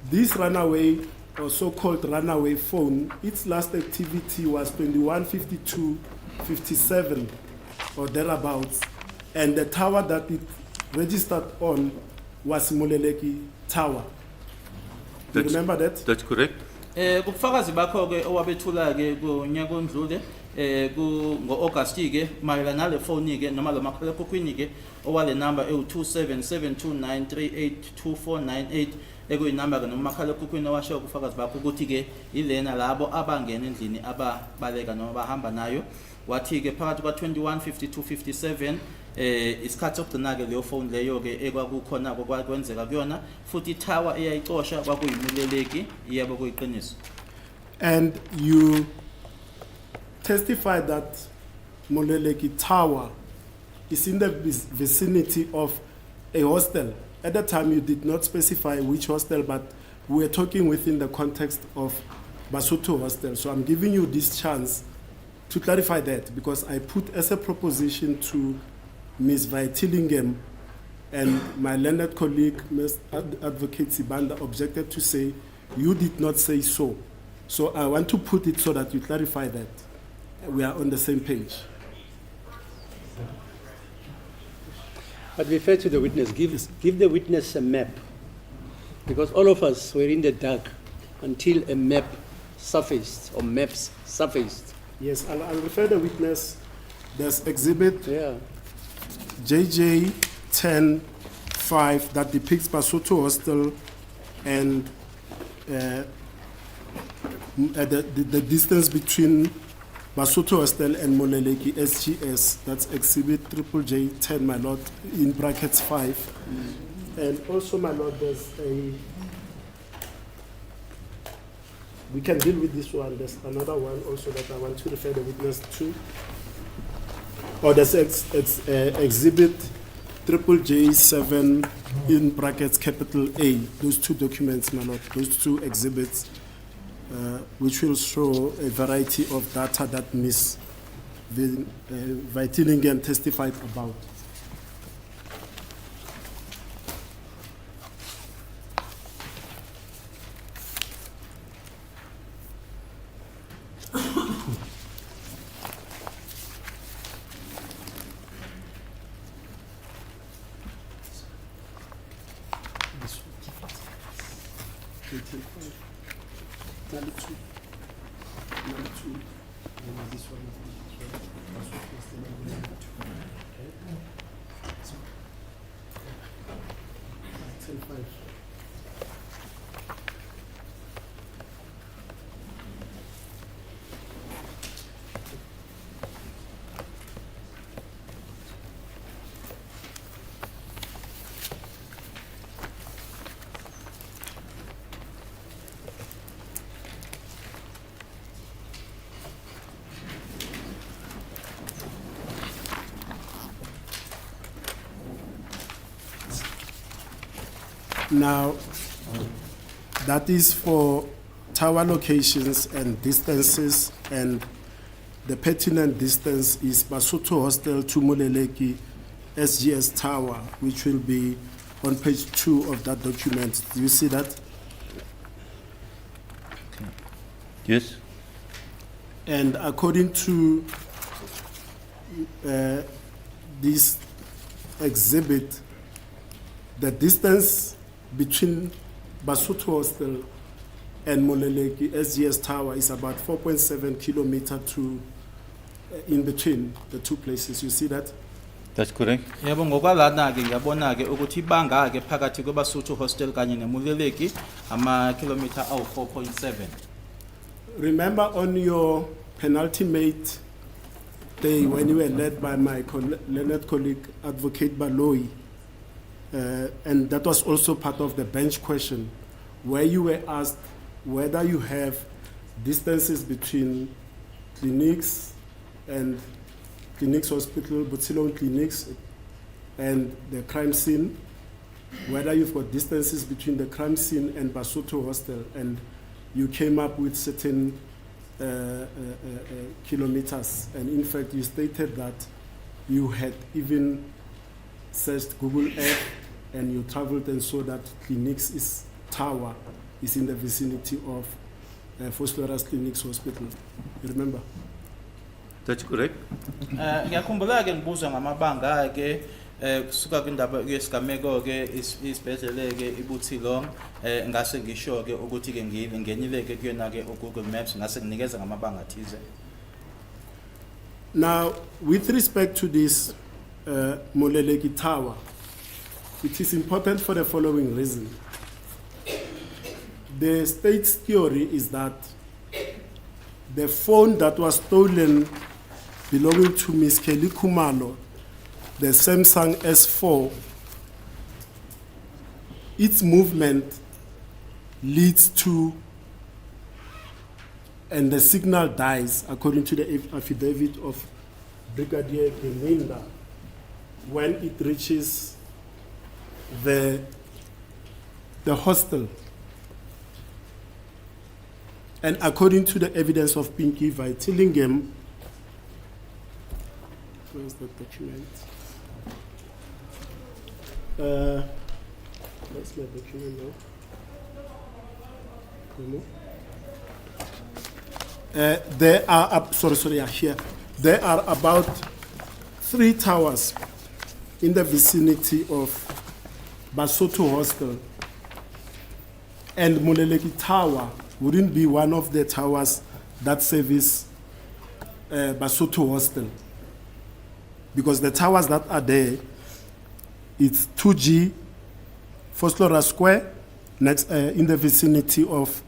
this runaway or so-called runaway phone, its last activity was 21:52:57 or thereabouts, and the tower that it registered on was Moleleki Tower. Do you remember that? That's correct. Kubufakazi bakho ke owabethula ke kunyaka ondlule ngo-August ke mayelana nale phone ke noma lo makhalekhukhwini ke owale number ewu2772938248 ekuyinamba ke noma makhalekhukhwini owashiya kubufakazi bakho ukuthi ke ilena labo abangena endlini ababaleka noma bahamba nayo wathi ke phakathi kwa-21:52:57 isikhathi sokugcina ke leyo phone leyo ke ekwakukhona kwenzeka kuyona futhi tower eyayicosha kwakuyimuleleki yabo kuyiqiniso. And you testified that Moleleki Tower is in the vicinity of a hostel. At that time, you did not specify which hostel, but we were talking within the context of Basotho Hostel. So I'm giving you this chance to clarify that, because I put as a proposition to Ms. Vaitilingem, and my learned colleague, Ms. Advocate Sibanda, objected to say, you did not say so. So I want to put it so that you clarify that. We are on the same page. But refer to the witness. Give the witness a map. Because all of us were in the dark until a map surfaced, or maps surfaced. Yes, I'll refer the witness. There's exhibit JJ 10-5 that depicts Basotho Hostel and the distance between Basotho Hostel and Moleleki SGS. That's exhibit J 10, my lord, in brackets 5. And also, my lord, there's a, we can deal with this one. There's another one also that I want to refer the witness to. Or there's exhibit J 7 in brackets capital A. Those two documents, my lord, those two exhibits, which will show a variety of data that Ms. Vaitilingen testified about. Now, that is for tower locations and distances, and the pertinent distance is Basotho Hostel to Moleleki SGS Tower, which will be on page 2 of that document. Do you see that? Yes. And according to this exhibit, the distance between Basotho Hostel and Moleleki SGS Tower is about 4.7 kilometers to in between the two places. You see that? That's correct. Yebo ngokwalana ke ngiyabona ke ukuthi ibanga ke phakathi kweBasotho Hostel kanye neMuleleki ama kilometer awu 4.7. Remember on your penultimate day when you were led by my learned colleague, Advocate Baloyi, and that was also part of the bench question, where you were asked whether you have distances between clinics and clinics hospital, Botsilong clinics, and the crime scene, whether you've got distances between the crime scene and Basotho Hostel, and you came up with certain kilometers. And in fact, you stated that you had even searched Google Earth and you traveled and saw that clinics tower is in the vicinity of Phosphorus Clinics Hospital. You remember? That's correct. Ngiyakhumbula ke ngibuza ngamabanga ke kusuka kwindaba yesigameko ke isibhedlela ke iButhilong ngase ngisho ke ukuthi ke ngenile ke kuyona ke Google Maps ngase nginikeza ngamabanga athize. Now, with respect to this Moleleki Tower, it is important for the following reason. The state's theory is that the phone that was stolen belonging to Ms. Kelly Kumalo, the Samsung S4, its movement leads to, and the signal dies, according to the affidavit of Brigadier Geminda, when it reaches the hostel. And according to the evidence of Pinky Vaitillingham, where's the document? That's my document now. There are, here. There are about 3 towers in the vicinity of Basotho Hostel, and Moleleki Tower wouldn't be one of the towers that service Basotho Hostel, because the towers that are there, it's 2G Phosphorus Square, next in the vicinity of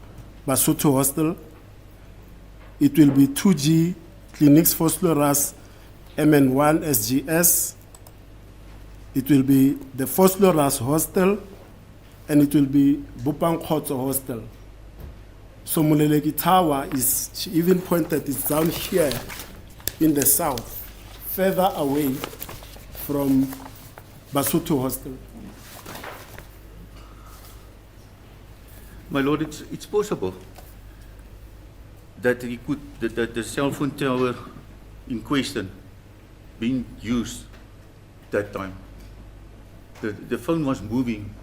Basotho Hostel. It will be 2G Clinics Phosphorus MN1 SGS. It will be the Phosphorus Hostel, and it will be Bupang Khotso Hostel. So Moleleki Tower is, she even pointed, it's down here in the south, further away from Basotho Hostel. My Lord, it's possible that he could, that the cell phone tower in question being used that time. The phone was moving,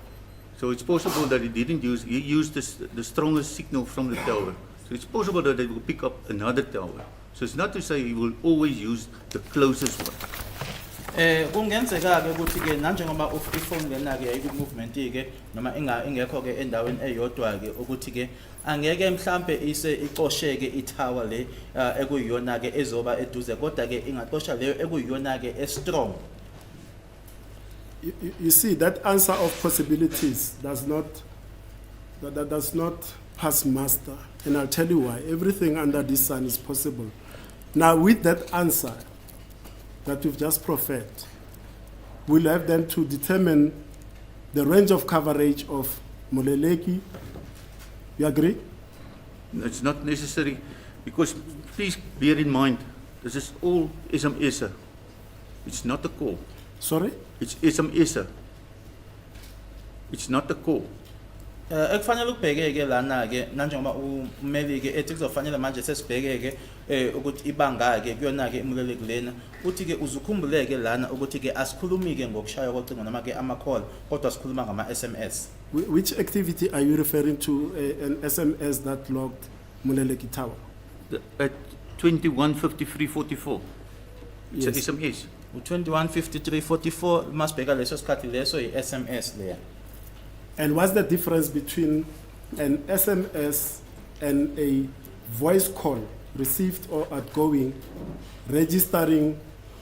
so it's possible that he didn't use, he used the strongest signal from the tower. So it's possible that it will pick up another tower. So it's not to say he will always use the closest one. Kungenzeka ke ukuthi ke nanjengoba ifone lena ke ayiku movement ke noma ingekho ke endaweni eyodwa ke ukuthi ke angeke mhlambe ise iqosheke itower le ekuyiyona ke ezoba eduze kodwa ke ingaqosha leyo ekuyiyona ke strong. You see, that answer of possibilities does not pass muster, and I'll tell you why. Everything under this sun is possible. Now, with that answer that you've just proffered, we'll have then to determine the range of coverage of Moleleki. You agree? It's not necessary, because please bear in mind, this is all SMS. It's not a call. Sorry? It's SMS. It's not a call. Ekufanele ukubheke ke lana ke nanjengoba ummeli ke ethi kuzofanele manje sesibheke ke ukuthi ibanga ke kuyona ke imuleleki lena uthi ke uzukhumbuleke lana ukuthi ke asikhulumi ke ngokushaya kocingo noma ke ama call kodwa sikhuluma ngama SMS. Which activity are you referring to, an SMS that logged Moleleki Tower? At 21:53:44. It's Yes. an SMS. 21:53:44 masibheka leso sikhathi leso iSMS leya. And what's the difference between an SMS and a voice call received or outgoing, registering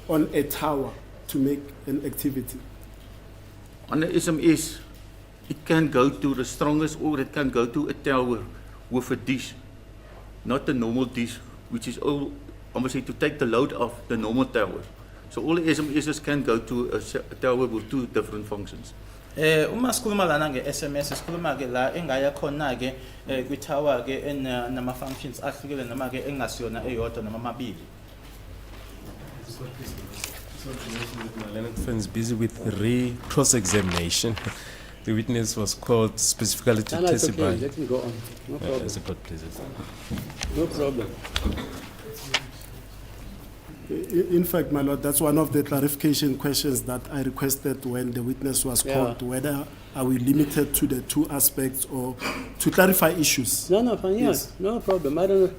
on a tower to make an activity? On the SMS, it can go to the strongest, or it can go to a tower with a dish, not a normal dish, which is all, I must say, to take the load off the normal tower. So all the SMSs can go to a tower with 2 different functions. Uma sikhuluma lana nge-SMS sikhuluma ke la engaya khona ke kwi-tower ke nama functions ahlukile noma ke engasiyona eyodwa noma amabili. My learned friends busy with cross-examination. The witness was called specifically to No, it's testify. okay. Let him go on. No problem. As the court pleases. No problem. In fact, my lord, that's one of the clarification questions that I requested when the witness was Yeah. called, whether are we limited to the two aspects or to clarify issues. No, fine. Yeah, Yes. no problem. I don't know.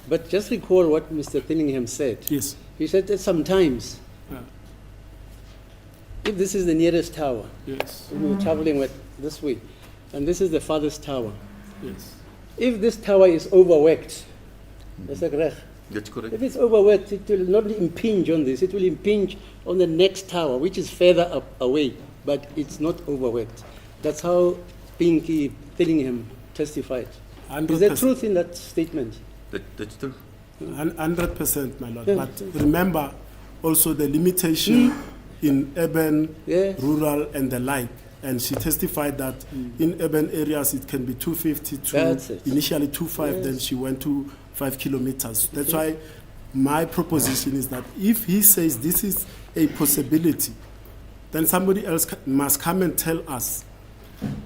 But just recall what Mr. Tillingham said. Yes. He said that sometimes, Yeah. if this is the nearest tower, Yes. we're traveling with this way, and this is the farthest tower. Yes. If this tower is overworked, that's correct. That's correct. If it's overworked, it will not impinge on this. It will impinge on the next tower, which is further up away, but it's not overworked. That's how Pinky Tillingham testified. Is there 100%. truth in that statement? That's true. 100%, my lord. Yeah. But remember also the limitation in urban, Yes. rural, and the like. And she testified that in urban areas it can be 250 to That's it. initially 25, then Yes. she went to 5 kilometers. That's why my proposition is that if he says this is a possibility, then somebody else must come and tell us.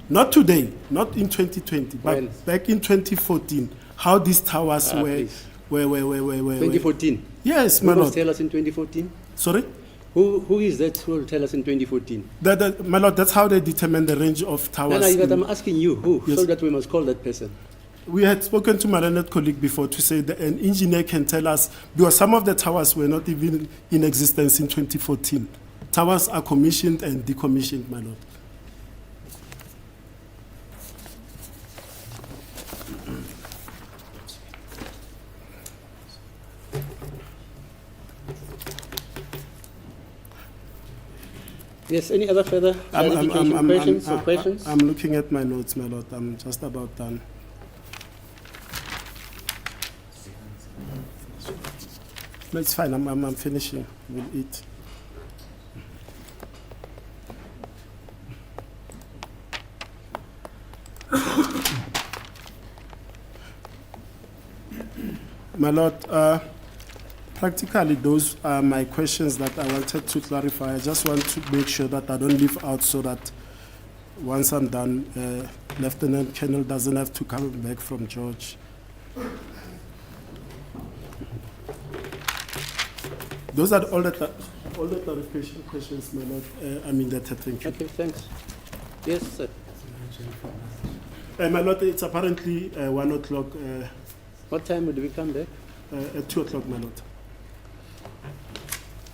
Not today, not in 2020, but When? back in 2014, how these towers were, Please. were. 2014. Yes, Who my will lord. tell us in 2014? Sorry? Who is that who will tell us in 2014? My lord, that's how they determine the range of towers. No, but in- I'm asking you who, Yes. so that we must call that person. We had spoken to my learned colleague before to say that an engineer can tell us, because some of the towers were not even in existence in 2014. Towers are commissioned and decommissioned, my lord. Yes, any other further clarification questions or questions? I'm looking at my notes, my lord. I'm just about done. No, it's fine. I'm finishing. We'll eat. My lord, practically those are my questions that I wanted to clarify. I just want to make sure that I don't leave out so that once I'm done, Lieutenant Colonel doesn't have to come back from George. Those are all the clarification questions, my lord. Thank you. Okay, thanks. Yes, sir. My lord, it's apparently 1 o'clock, What time would we come back? at 2 o'clock, my lord.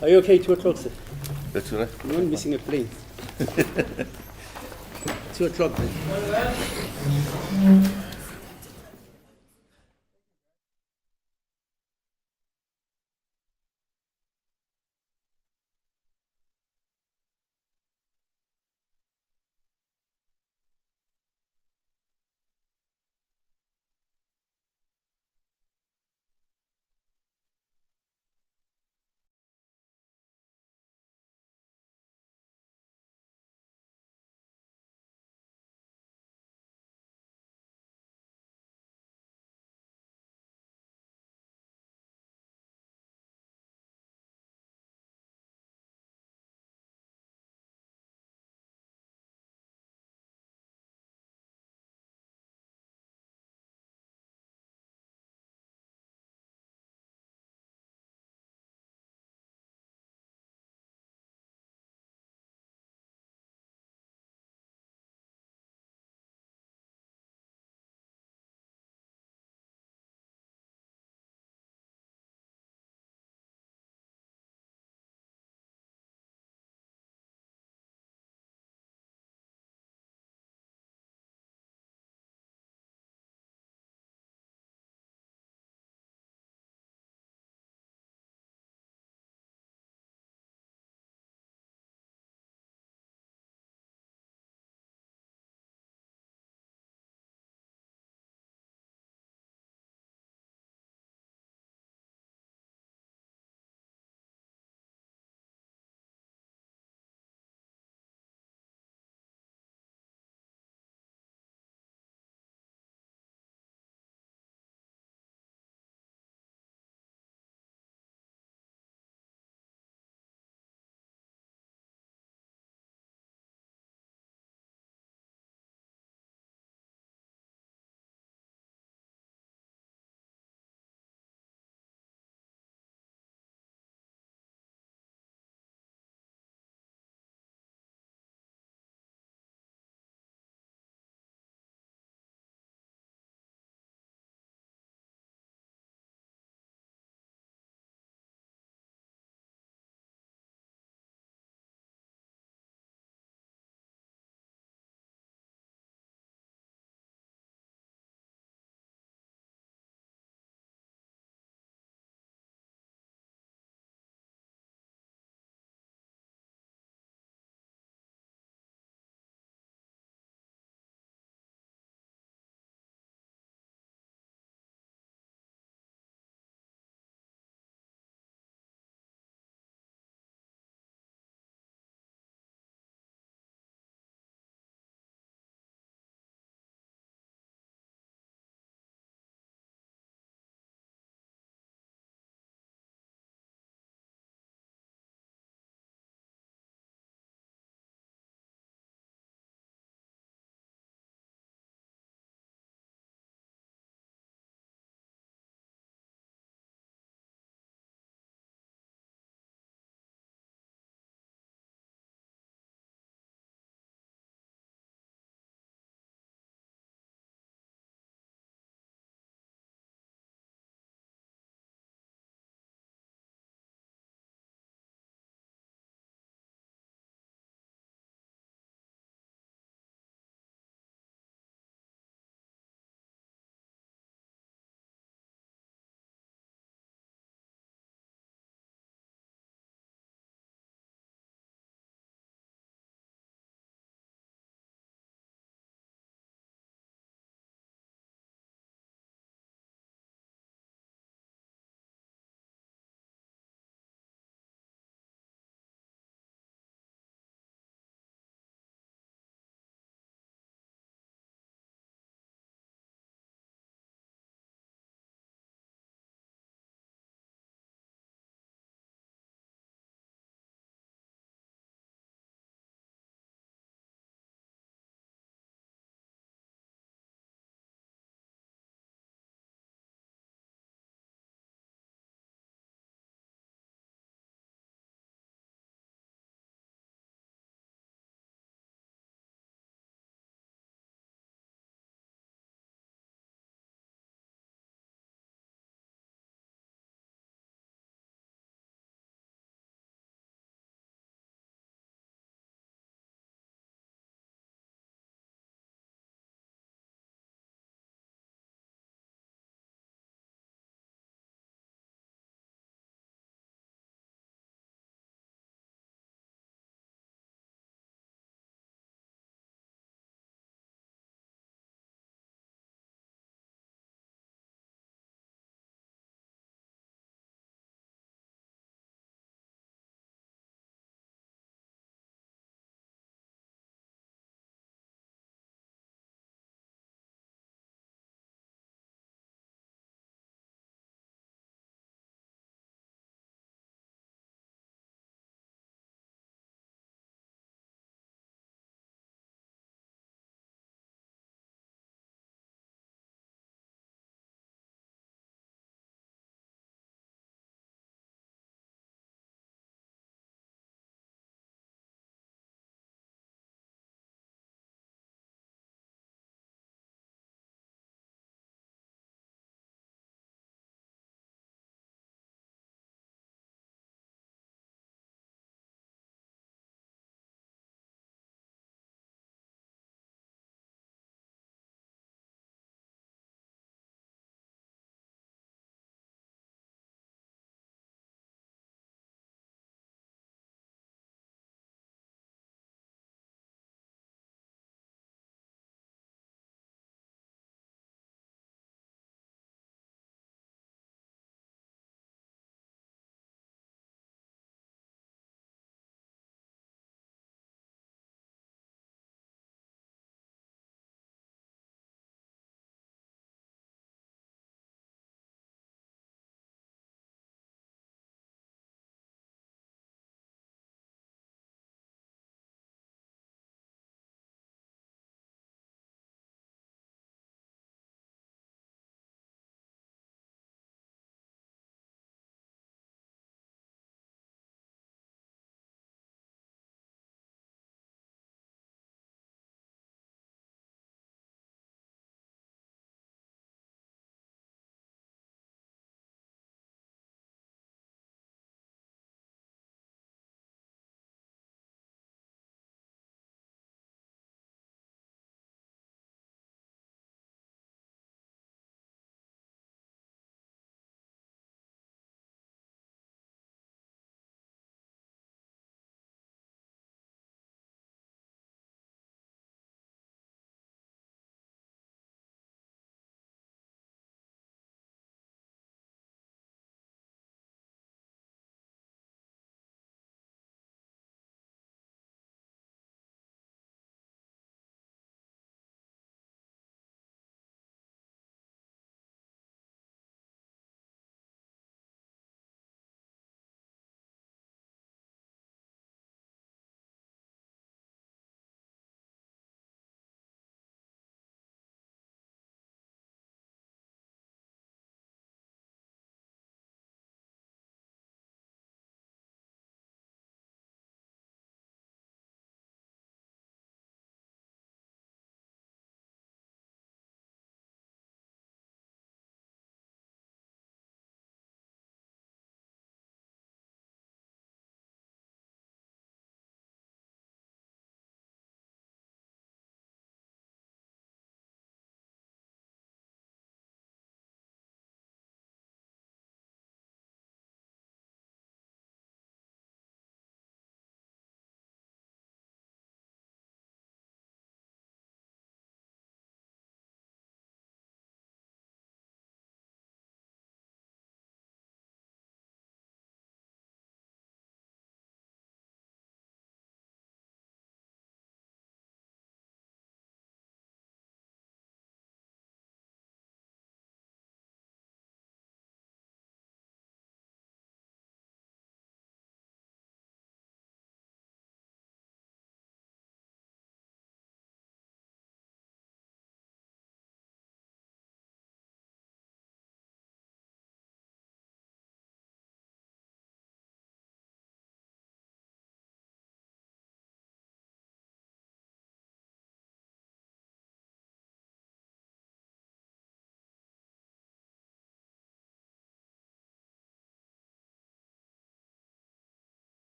Are you okay, 2 o'clock, sir? That's correct. You're not missing a plane. 2 o'clock then.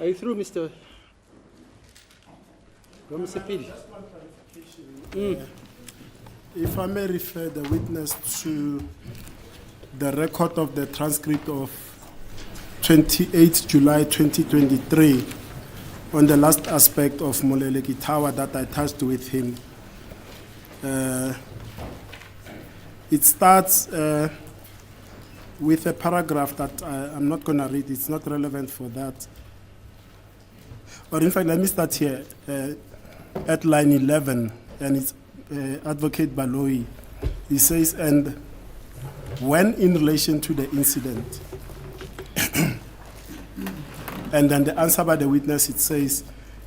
Are you through, Mr. Mr. Pili? If I may refer the witness to the record of the transcript of 28 July 2023 on the last aspect of Moleleki Tower that I touched with him. It starts with a paragraph that I'm not going to read. It's not relevant for that. But in fact, let me start here at line 11, and it's Advocate Baloyi. He says, and when in relation to the incident, and then the answer by the witness, it says,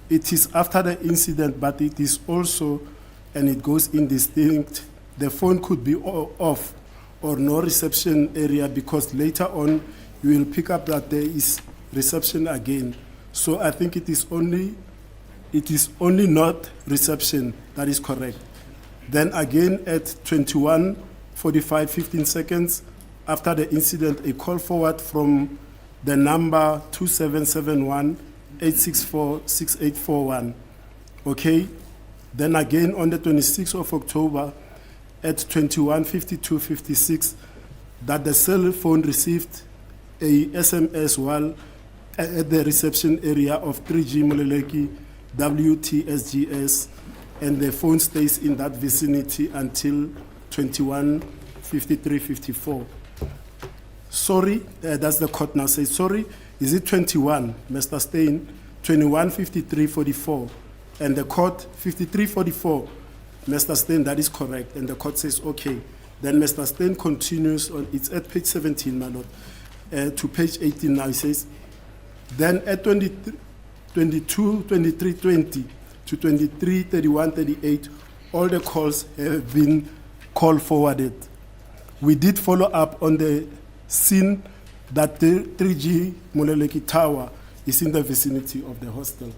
it is after the incident, but it is also, and it goes indistinct, the phone could be off or no reception area because later on you will pick up that there is reception again. So I think it is only not reception that is correct. Then again at 21:45, 15 seconds after the incident, a call forward from the number 2771-864-6841. Okay? Then again on the 26th of October at 21:52-56, that the cell phone received a SMS while at the reception area of 3G Moleleki WTSGS, and the phone stays in that vicinity until 21:53-54. Sorry, that's the court now says, sorry, is it 21, Mr. Stein? 21:53-44. And the court, 53:44, Mr. Stein, that is correct. And the court says, okay. Then Mr. Stein continues, on, it's at page 17, my lord, to page 18 now. He says, then at 23:20 to 23:31:38, all the calls have been call forwarded. We did follow up on the scene that the 3G Moleleki Tower is in the vicinity of the hostel.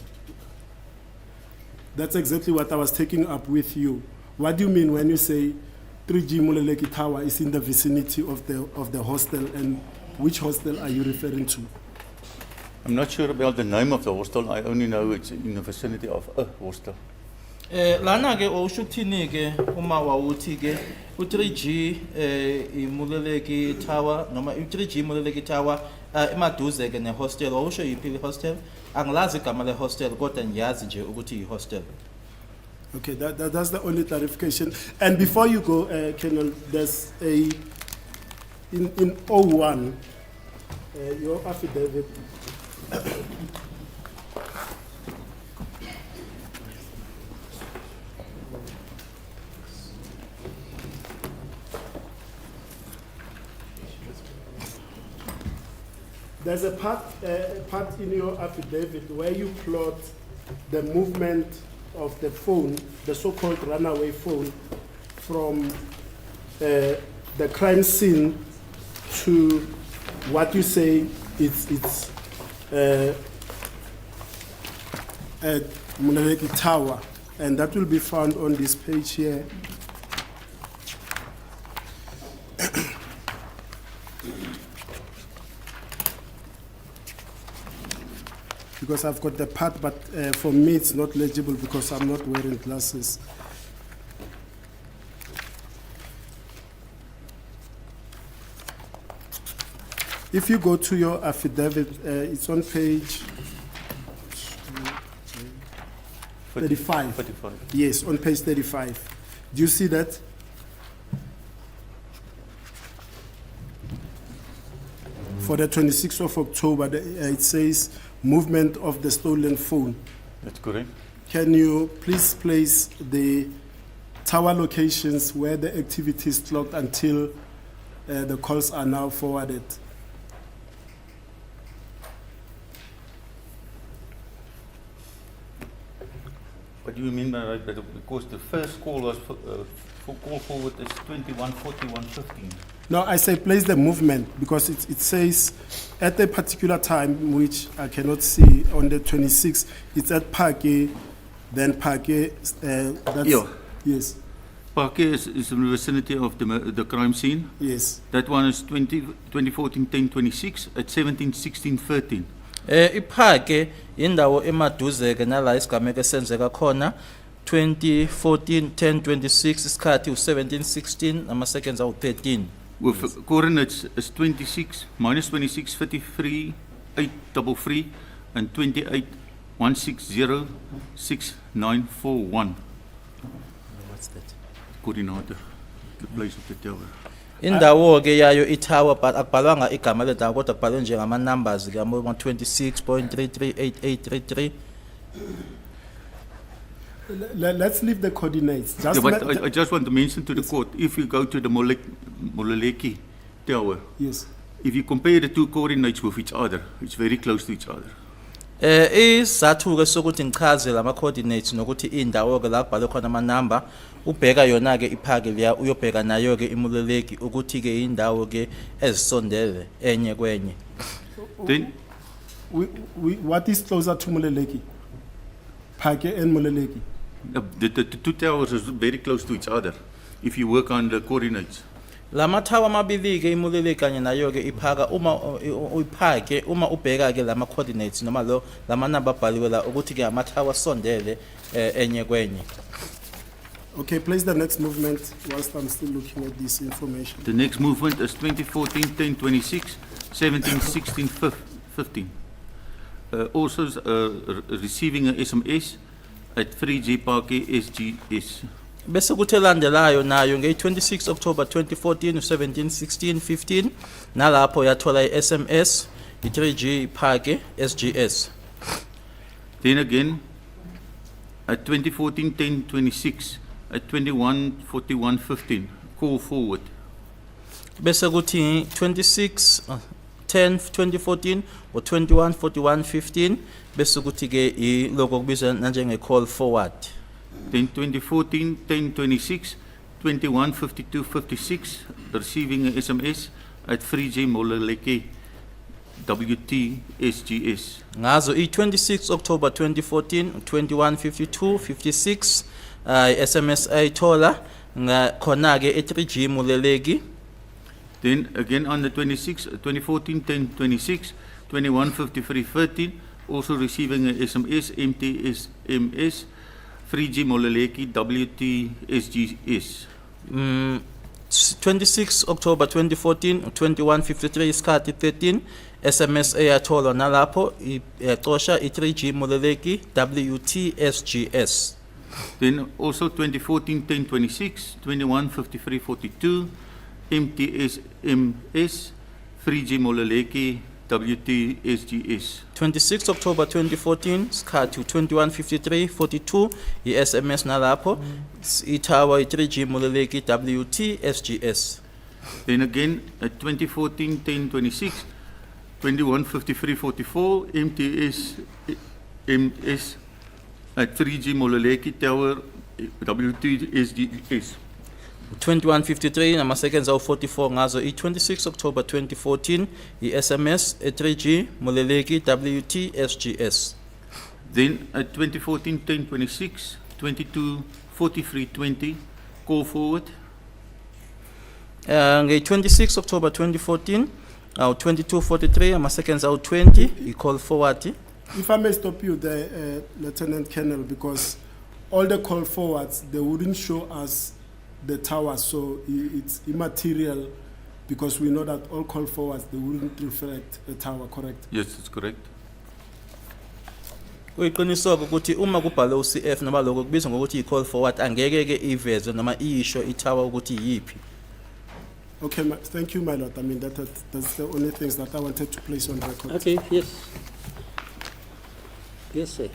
That's exactly what I was taking up with you. What do you mean when you say 3G Moleleki Tower is in the vicinity of the hostel, and which hostel are you referring to? I'm not sure about the name of the hostel. I only know it's in the vicinity of a hostel. Lana ke ushukuthini ke uma wawuthi ke u3G iMoleleki Tower noma u3G Moleleki Tower emaduze ke nehostel, wawusho yiphi hostel? Angilazi igama le hostel kodwa ngiyazi nje ukuthi ihostel. Okay, that's the only clarification. And before you go, Colonel, there's a in 01 your affidavit. There's a part in your affidavit where you plot the movement of the phone, the so-called runaway phone, from the crime scene to what you say it's at Moleleki Tower, and that will be found on this page here. Because I've got the part, but for me it's not legible because I'm not wearing glasses. If you go to your affidavit, it's on page 35. 35. Yes, on page 35. Do you see that? For the 26th of October, it says movement of the stolen phone. That's correct. Can you please place the tower locations where the activity is clocked until the calls are now forwarded? What do you mean by that? Because the first call was for call forward is 21:41:15. No, I say place the movement because it says at a particular time, which I cannot see on the 26th, it's at Parke, then Parke, that's, Yeah. Yes, Parke is in the vicinity of the crime scene. yes. That one is 2014-10-26 at 17:16:13. Iphake indawo emaduzeke nala isigameko esenzeka khona 2014 1026 isikhathi u1716 nama seconds awu13. With coordinates is 26, minus 26, 53, 833, and 28, 160, 6941. What's that? Coordinator, the place of the tower. Indawo ke yayo itower but akubhalwanga igama lendawo kodwa kubhalwe nje ngama numbers ke 26.338833. Let's leave the coordinates. Yeah, Just but let- I just want to mention to the court, if you go to the Mololeki tower, yes. if you compare the two coordinates with each other, it's very close to each other. Isizathu ke sokuthi ngichaze lama coordinates nokuthi indawo ke la kubhalwe khona ama number ubheka yona ke iphake liya uyobheka nayo ke imuleleki ukuthi ke indawo ke ezisondele enye kwenye. Then, What is closer to Muleleki? Phake and Muleleki. the two towers are very close to each other, if you work on the coordinates. Lama tower amabili ke imuleleki kanye nayo ke iphaka uma uyiphake uma ubheka ke lama coordinates noma lo lama number abhaliwe la ukuthi ke ama tower sondele enye kwenye. Okay, place the next movement whilst I'm still looking at this information. The next movement is 2014, 1026, 17, 16, 15. Also receiving an SMS at 3G Parke SGS. Bese kuthi elandelayo nayo nge-26 October 2014 u17 16 15 nalapho yathola i-SMS i3G Phake SGS. Then again, at 2014, 1026, at 21, 41, 15, call forward. Bese kuthi 26 10 2014 or 21 41 15 bese kuthi ke iloko kubizwa njenge call forward. Then 2014, 1026, 21, 52, 56, receiving an SMS at 3G Mololeki WT SGS. Ngazo i26 October 2014 21 52 56 SMS ayithola khona ke e3G Muleleki. Then again on the 2014, 1026, 21, 53, 13, also receiving an SMS MTSMS 3G Mololeki WT SGS. 26 October 2014 21 53 isikhathi 13 SMS eyatholwa nalapho yacosha i3G Muleleki WT SGS. Then also 2014, 1026, 21, 53, 42, MTSMS 3G Mololeki WT SGS. 26 October 2014 isikhathi 21 53 42 i-SMS nalapho itower i3G Muleleki WT SGS. Then again at 2014, 1026, 21, 53, 44, MTSMS at 3G Mololeki Tower WT SGS. 2153 nama seconds awu 44 ngazo i26 October 2014 i-SMS e3G Muleleki WT SGS. Then at 2014, 1026, 22, 43, 20, call forward. Nge-26 October 2014 awu 2243 ama seconds awu 20 i-call forward. If I may stop you there, Lieutenant Colonel, because all the call forwards, they wouldn't show us the tower, so it's immaterial because we know that all call forwards, they wouldn't reflect a tower, correct? Yes, that's correct. Kuyiqiniso ukuthi uma kubhalwe uCF noma lokho kubizwa ngokuthi i-call forward angeke ke iveze noma iyisho itower ukuthi yipi. Okay, thank you, my lord. I mean, that's the only things that I wanted to place on record. Okay, yes. Yes, sir.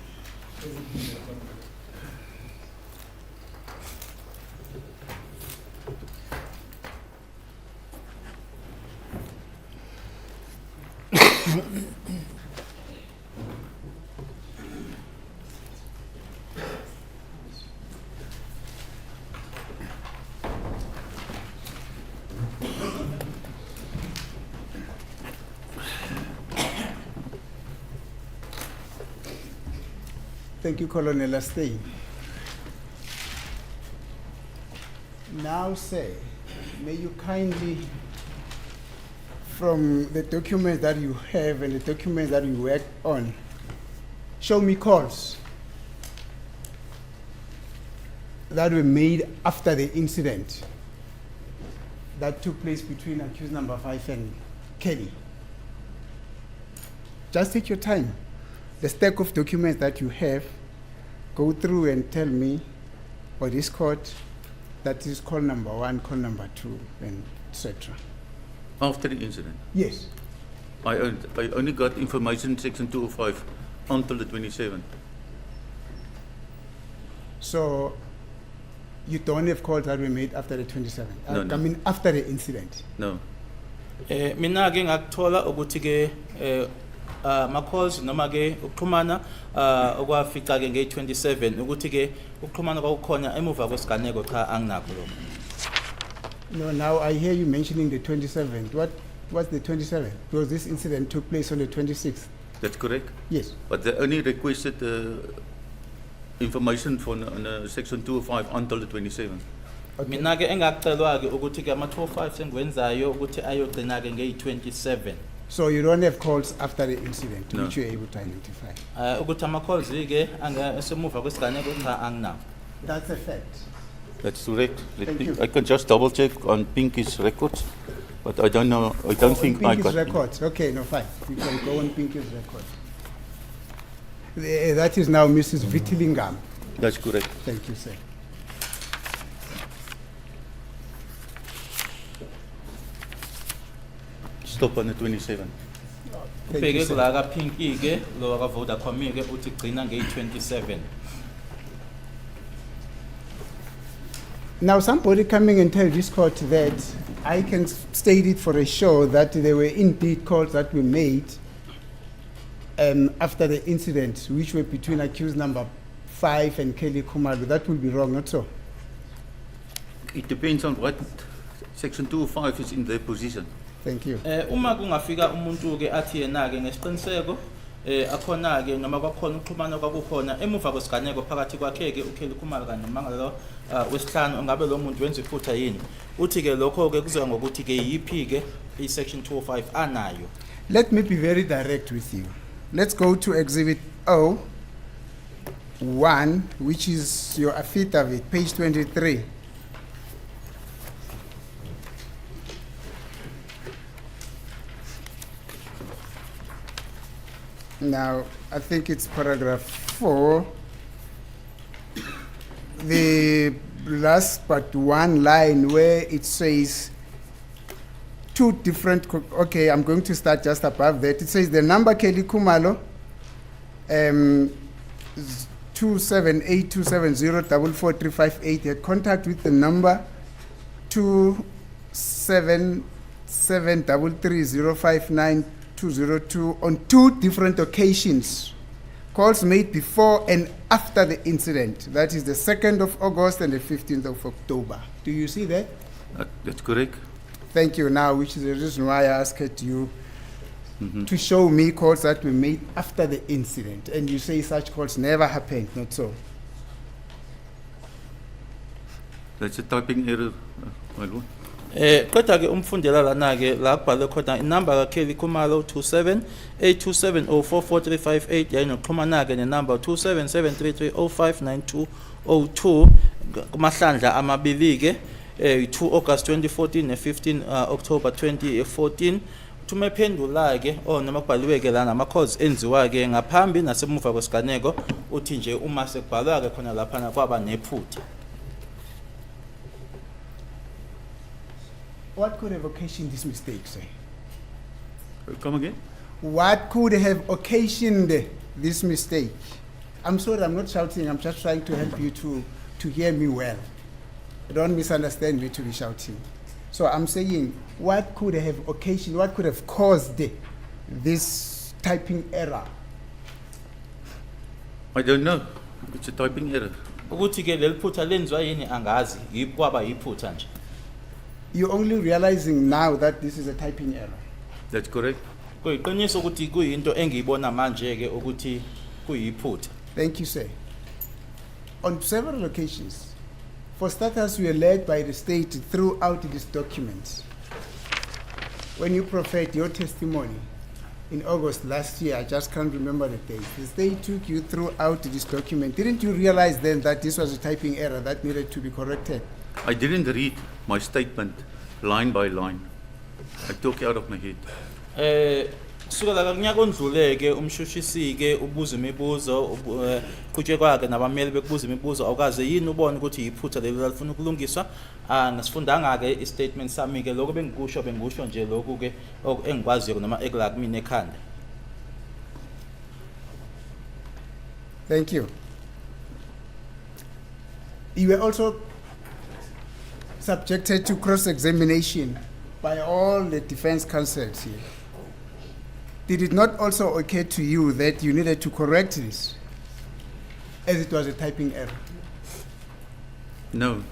Thank you, Colonel Astain. Now, sir, may you kindly from the documents that you have and the documents that you worked on, show me calls that were made after the incident that took place between accused number 5 and Kelly. Just take your time. The stack of documents that you have, go through and tell me, or this court, that is call number 1, call number 2, and etc. After the incident, Yes. I only got information section 205 until the 27th. So you don't have calls that were made after the 27th? No, no. I mean, after the incident? No. Mina ke ngakuthola ukuthi ke ma calls noma ke ukuxhumana okwafica ke nge27 ukuthi ke ukuxhumana kwakukhona emuva kwesiganeko cha anginakho lokho. No, now I hear you mentioning the 27th. What's the 27th? Because this incident took place on the 26th. That's correct. Yes. But they only requested information from section 205 until the 27th. Okay. Mina ke engakucelwa ke ukuthi ke ama 205 sengwenzayo ukuthi ayogcina ke nge27. So you don't have calls after the incident, No. which you're able to identify? Ukuthi ama calls ke esemuva kwesiganeko cha anginawo. That's a fact. That's correct. Thank you. I can just double check on Pinky's records, but I don't know. I don't think I Pinky's got. records. Okay, no, fine. You can go on Pinky's record. That is now Mrs. Vitilingam. That's correct. Thank you, sir. Stop on the 27th. Thank you, Ubheke sir. kula ka Pinky ke lo ka Vodacom ke uthi gcina nge27. Now, somebody coming and tell this court that I can state it for a show that there were indeed calls that were made after the incident, which were between accused number 5 and Kelly Kumalu. That would be wrong, not so? It depends on what section 205 is in their position. Thank you. Uma kungafika umuntu ke athi yena ke ngesiqiniseko akhona ke noma kwakhona ukuxhumana kwakukhona emuva kwesiganeko phakathi kwakhe ke uKelly Khumalo kanye nomangalo wesihlanu ngabe lo muntu wenza iphutha yini uthi ke lokho ke kuzoya ngokuthi ke yipi ke isection 205 anayo. Let me be very direct with you. Let's go to Exhibit O1, which is your affidavit, page 23. Now, I think it's paragraph 4. The last but one line where it says two different, okay, I'm going to start just above that. It says the number Kelly Khumalo, 27827044358 had contact with the number 27733059202 on two different occasions. Calls made before and after the incident. That is the 2nd of August and the 15th of October. Do you see that? That's correct. Thank you. Now, which is the reason why I asked you to show me calls that were made after the incident. And you say such calls never happened, not so? That's a typing error, my lord. Kodwa ke umfundela lana ke la kubhalwe khona inamba ka Kelly Khumalo 2782704458 yayi noxhumana ke nenamba 2773305902 kumahlandla amabili ke 2 August 2014 ne 15 October 2014 thume phendula ke noma kubhaliwe ke lana ama calls enziwa ke ngaphambi nasemuva kwesiganeko uthi nje uma sekubhalwa ke khona lapha kwaba nephutha. What could have occasioned this mistake, sir? Come again? What could have occasioned this mistake? I'm sorry, I'm not shouting. I'm just trying to help you to hear me well. Don't misunderstand me to be shouting. So I'm saying, what could have occasioned, what could have caused this typing error? I don't know. It's a typing error. Ukuthi ke leliphutha lenziwa yini angazi yikwaba yiphutha nje. You're only realizing now that this is a typing error. That's correct. Kuyiqiniso ukuthi kuyinto engiyibona manje ke ukuthi kuyiphutha. Thank you, sir. On several occasions, for starters, we are led by the state throughout these documents when you proffered your testimony in August last year, I just can't remember the date, the state took you throughout this document. Didn't you realize then that this was a typing error that needed to be corrected? I didn't read my statement line by line. I took it out of my head. Kusukela kunyaka ondluleke umshushisi-ke ubuza imibuzo qhutshwe kwakhe nabameli bekubuza imibuzo awukaze yini ubone ukuthi yiphutha leli lalifuna ukulungiswa ngasifundanga-ke i-statement sami-ke lokho bengikusho nje lokhu-ke engikwaziyo noma ekula kumina ekhanda. Thank you. You were also subjected to cross-examination by all the defense counsels here. Did it not also occur to you that you needed to correct this, as it was a typing error? No.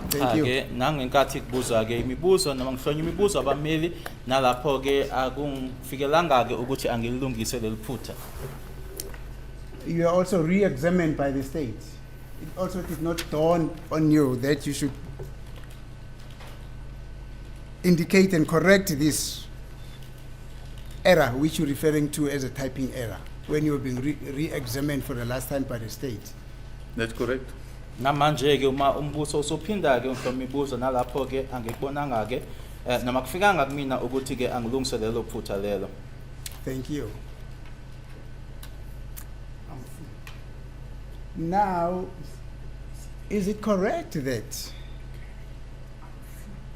Thank you. Ke nangenkathi kubuzwa-ke imibuzo noma ngihlonya imibuzo abameli nalapho-ke akungifikelanga-ke ukuthi angilungise leli phutha. You were also re-examined by the state. It also did not dawn on you that you should indicate and correct this error which you're referring to as a typing error when you were being re-examined for the last time by the state. That's correct. Namanje-ke uma umbuso usuphinda-ke ngihloma imibuzo nalapho-ke angikubonanga-ke noma kufikanga kumina ukuthi-ke angilungise lelo phutha lelo. Thank you. Now, is it correct that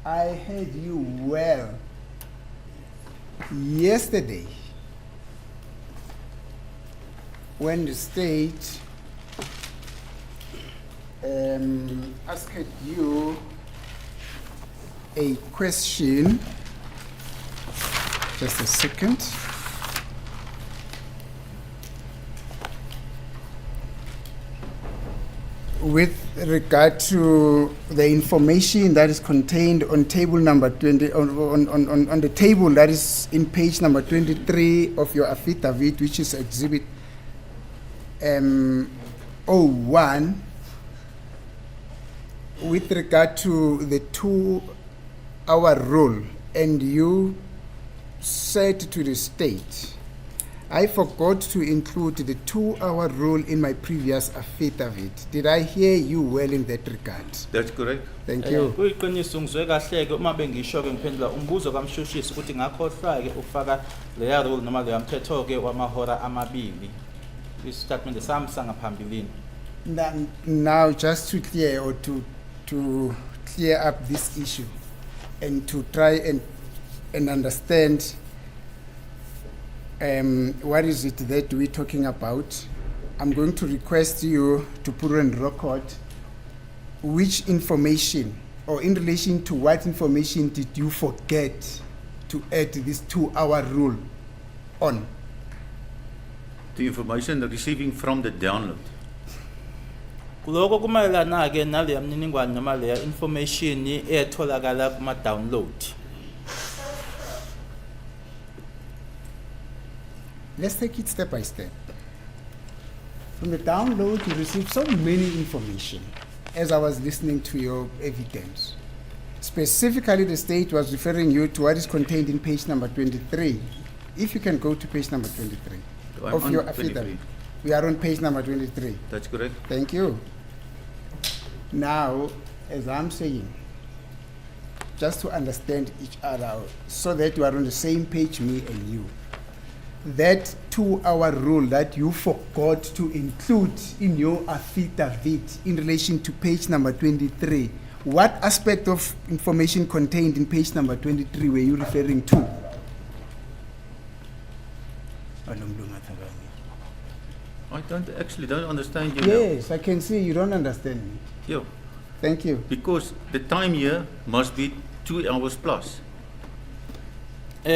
I heard you well yesterday when the state asked you a question? Just a second. With regard to the information that is contained on table number 20, on the table that is in page number 23 of your affidavit, which is exhibit 01, with regard to the 2-hour rule, and you said to the state, I forgot to include the 2-hour rule in my previous affidavit. Did I hear you well in that regard? That's correct. Thank you. Kuyiqiniso ngizwe kahle-ke uma bengisho-ke ngiphendula umbuzo kamshushisi ukuthi ngakhohlwa-ke ukufaka leya rule noma leya mthetho-ke wamahora amabili kwistatement sami sangaphambilini. Now, just to clear or to clear up this issue and to try and understand what is it that we're talking about, I'm going to request you to put on record which information or in relation to what information did you forget to add this 2-hour rule on? The information receiving from the download. Kuloko kumayelana-ke naleya mniningwane noma leya information etholakala kuma-download. Let's take it step by step. From the download, you received so many information as I was listening to your evidence. Specifically, the state was referring you to what is contained in page number 23. If you can go to page number 23 I'm of on your 23. affidavit. We are on page number 23. That's correct. Thank you. Now, as I'm saying, just to understand each other so that you are on the same page, me and you. That 2-hour rule that you forgot to include in your affidavit in relation to page number 23, what aspect of information contained in page number 23 were you referring to? I don't understand you now. Yes, I can see you don't understand me. Yeah, Thank you. because the time here must be 2 hours plus.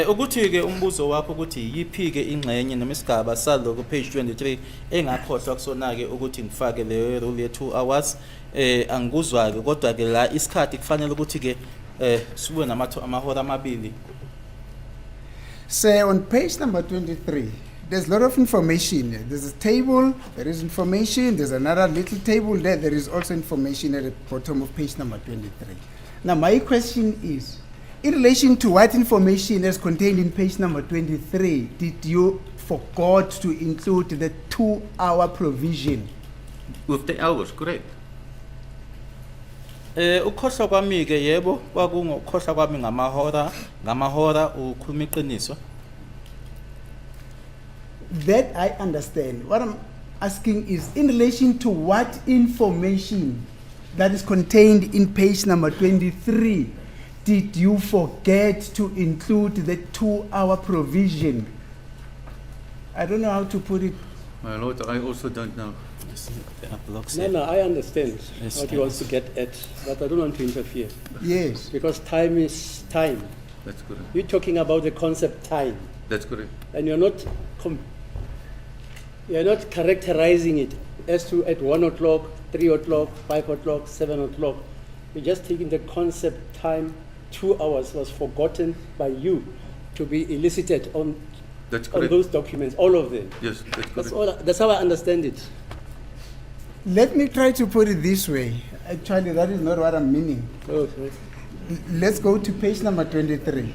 Ukuthi-ke umbuzo wakho ukuthi yiphi-ke ingxenye noma isigaba saloko page 23 engakhohlwa kusona-ke ukuthi ngifake leyo rule ye-2 hours angikuzwa-ke kodwa-ke la isikhathi kufanele ukuthi-ke sibe amahora amabili. Say on page number 23, there's a lot of information. There's a table, there is information, there's another little table there, there is also information at the bottom of page number 23. Now my question is, In relation to what information is contained in page number 23, did you forgot to include the 2-hour provision? With the hours, correct? Ukhohlwa kwami ke yebo kwakungukhohlwa kwami ngamahora ukhuluma iqiniso. That I understand. What I'm asking is in relation to what information that is contained in page number 23, did you forget to include the 2-hour provision? I don't know how to put it. My lord, I also don't know. No, I understand Yes, what he wants to get at, but I don't want to interfere. Yes. Because time is time. That's correct. You're talking about the concept time, That's correct. and you're not characterizing it as to at 1 o'clock, 3 o'clock, 5 o'clock, 7 o'clock. You're just taking the concept time. 2 hours was forgotten by you to be elicited on That's on correct. those documents, all of them. Yes, that's That's correct. that's how I understand it. Let me try to put it this way. Actually, that is not what I'm meaning. Oh, sorry. Let's go to page number 23.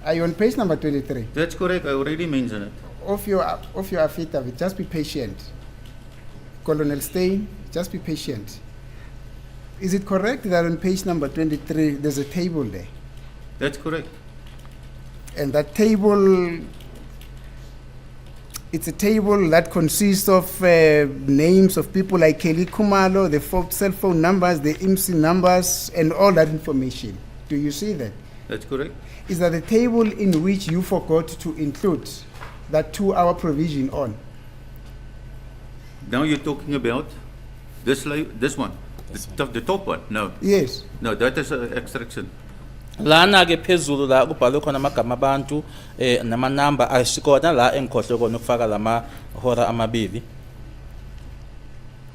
Are you on page number 23? That's correct. I already mentioned it. Of your affidavit, just be patient. Colonel Stein, just be patient. Is it correct that on page number 23 there's a table there? That's correct. And that table, it's a table that consists of names of people like Kelly Kumalo, the cell phone numbers, the IMSI numbers, and all that information. Do you see that? That's correct. Is that the table in which you forgot to include that 2-hour provision on? Now you're talking about this one, the top one. No, Yes. no, that is extraction. Lana ke phezulu la kubhalwe khona amagama abantu namanamba asikona la engikhohle kona ukufaka lama hora amabili.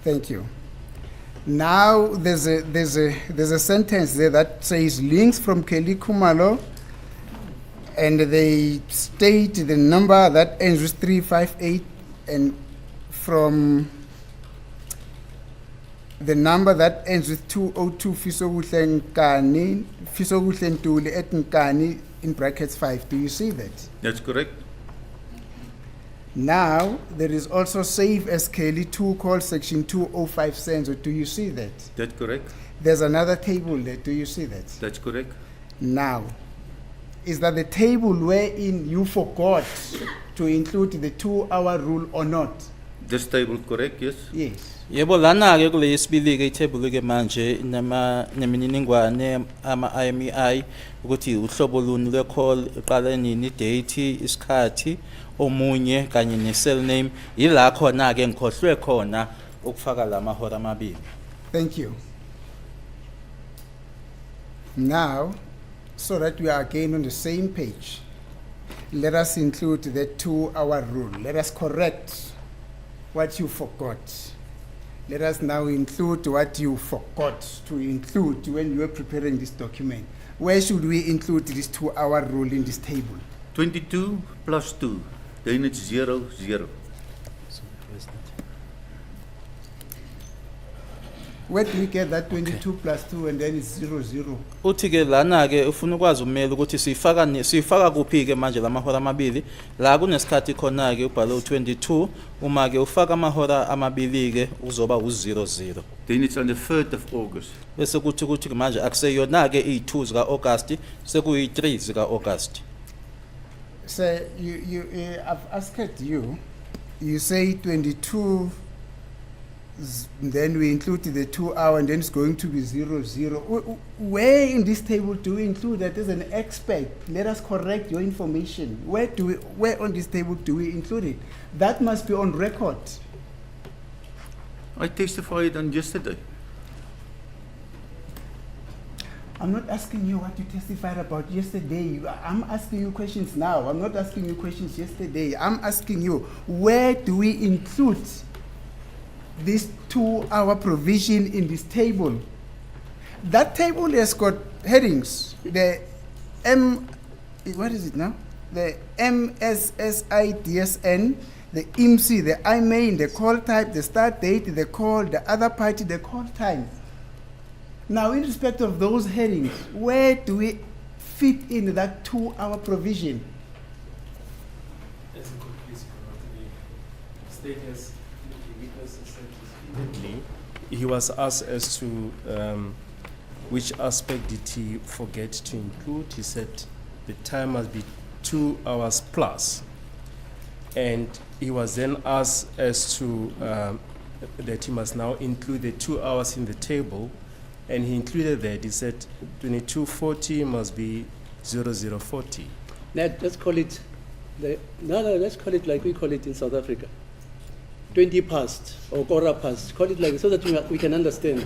Thank you. Now there's a sentence there that says links from Kelly Kumalo, and they state the number that ends with 358, and from the number that ends with 202 Fisoguhle Ntuli at Nkani in brackets 5. Do you see that? That's correct. Now there is also save as Kelly 2 call section 205 Senzo. Do you see that? That's correct. There's another table there. Do you see that? That's correct. Now, is that the table wherein you forgot to include the 2-hour rule or not? This table correct, yes? Yes. Yebo lana ke kule yesibili ke ithebulu ke manje nemininingwane ama IMEI ukuthi uhlobo luni lwe call iqala nini, date, isikhathi, omunye kanye ne cell name, yila khona ke ngikhohlwe khona ukufaka lamahora amabili. Thank you. Now, so that we are again on the same page, let us include the 2-hour rule. Let us correct what you forgot. Let us now include what you forgot to include when you were preparing this document. Where should we include this 2-hour rule in this table? 22 plus 2, then it's 0, 0. Where do we get that 22 plus 2 and then it's 0, 0? Uthi ke lana ke ufuna ukwazi umeli ukuthi sifaka kuphi ke manje lamahora amabili la kunesikhathi khona ke ubhale u22 uma ke ufaka amahora amabili ke uzoba u00 Then it's on the 3rd of August. bese kuthi ke manje akuseyona ke i2 zika August sekuyi3 zika August. So I've asked you, you say 22, then we include the 2-hour and then it's going to be 0, 0. Where in this table do we include that as an expert? Let us correct your information. Where on this table do we include it? That must be on record. I testified on yesterday. I'm not asking you what you testified about yesterday. I'm asking you questions now. I'm not asking you questions yesterday. I'm asking you, where do we include this 2-hour provision in this table? That table has got headings. The what is it now? The MSSIDSN, the IMSI, the IMAIN, the call type, the start date, the call, the other party, the call time. Now, in respect of those headings, where do we fit in that 2-hour provision? As a conclusion, the state has the witnesses said repeatedly. He was asked as to which aspect did he forget to include. He said the time must be 2 hours plus. And he was then asked as to that he must now include the 2 hours in the table. And he included that. He said 2240 must be 0040. Let's call it, let's call it like we call it in South Africa. 20 past or quarter past. Call it like so that we can understand.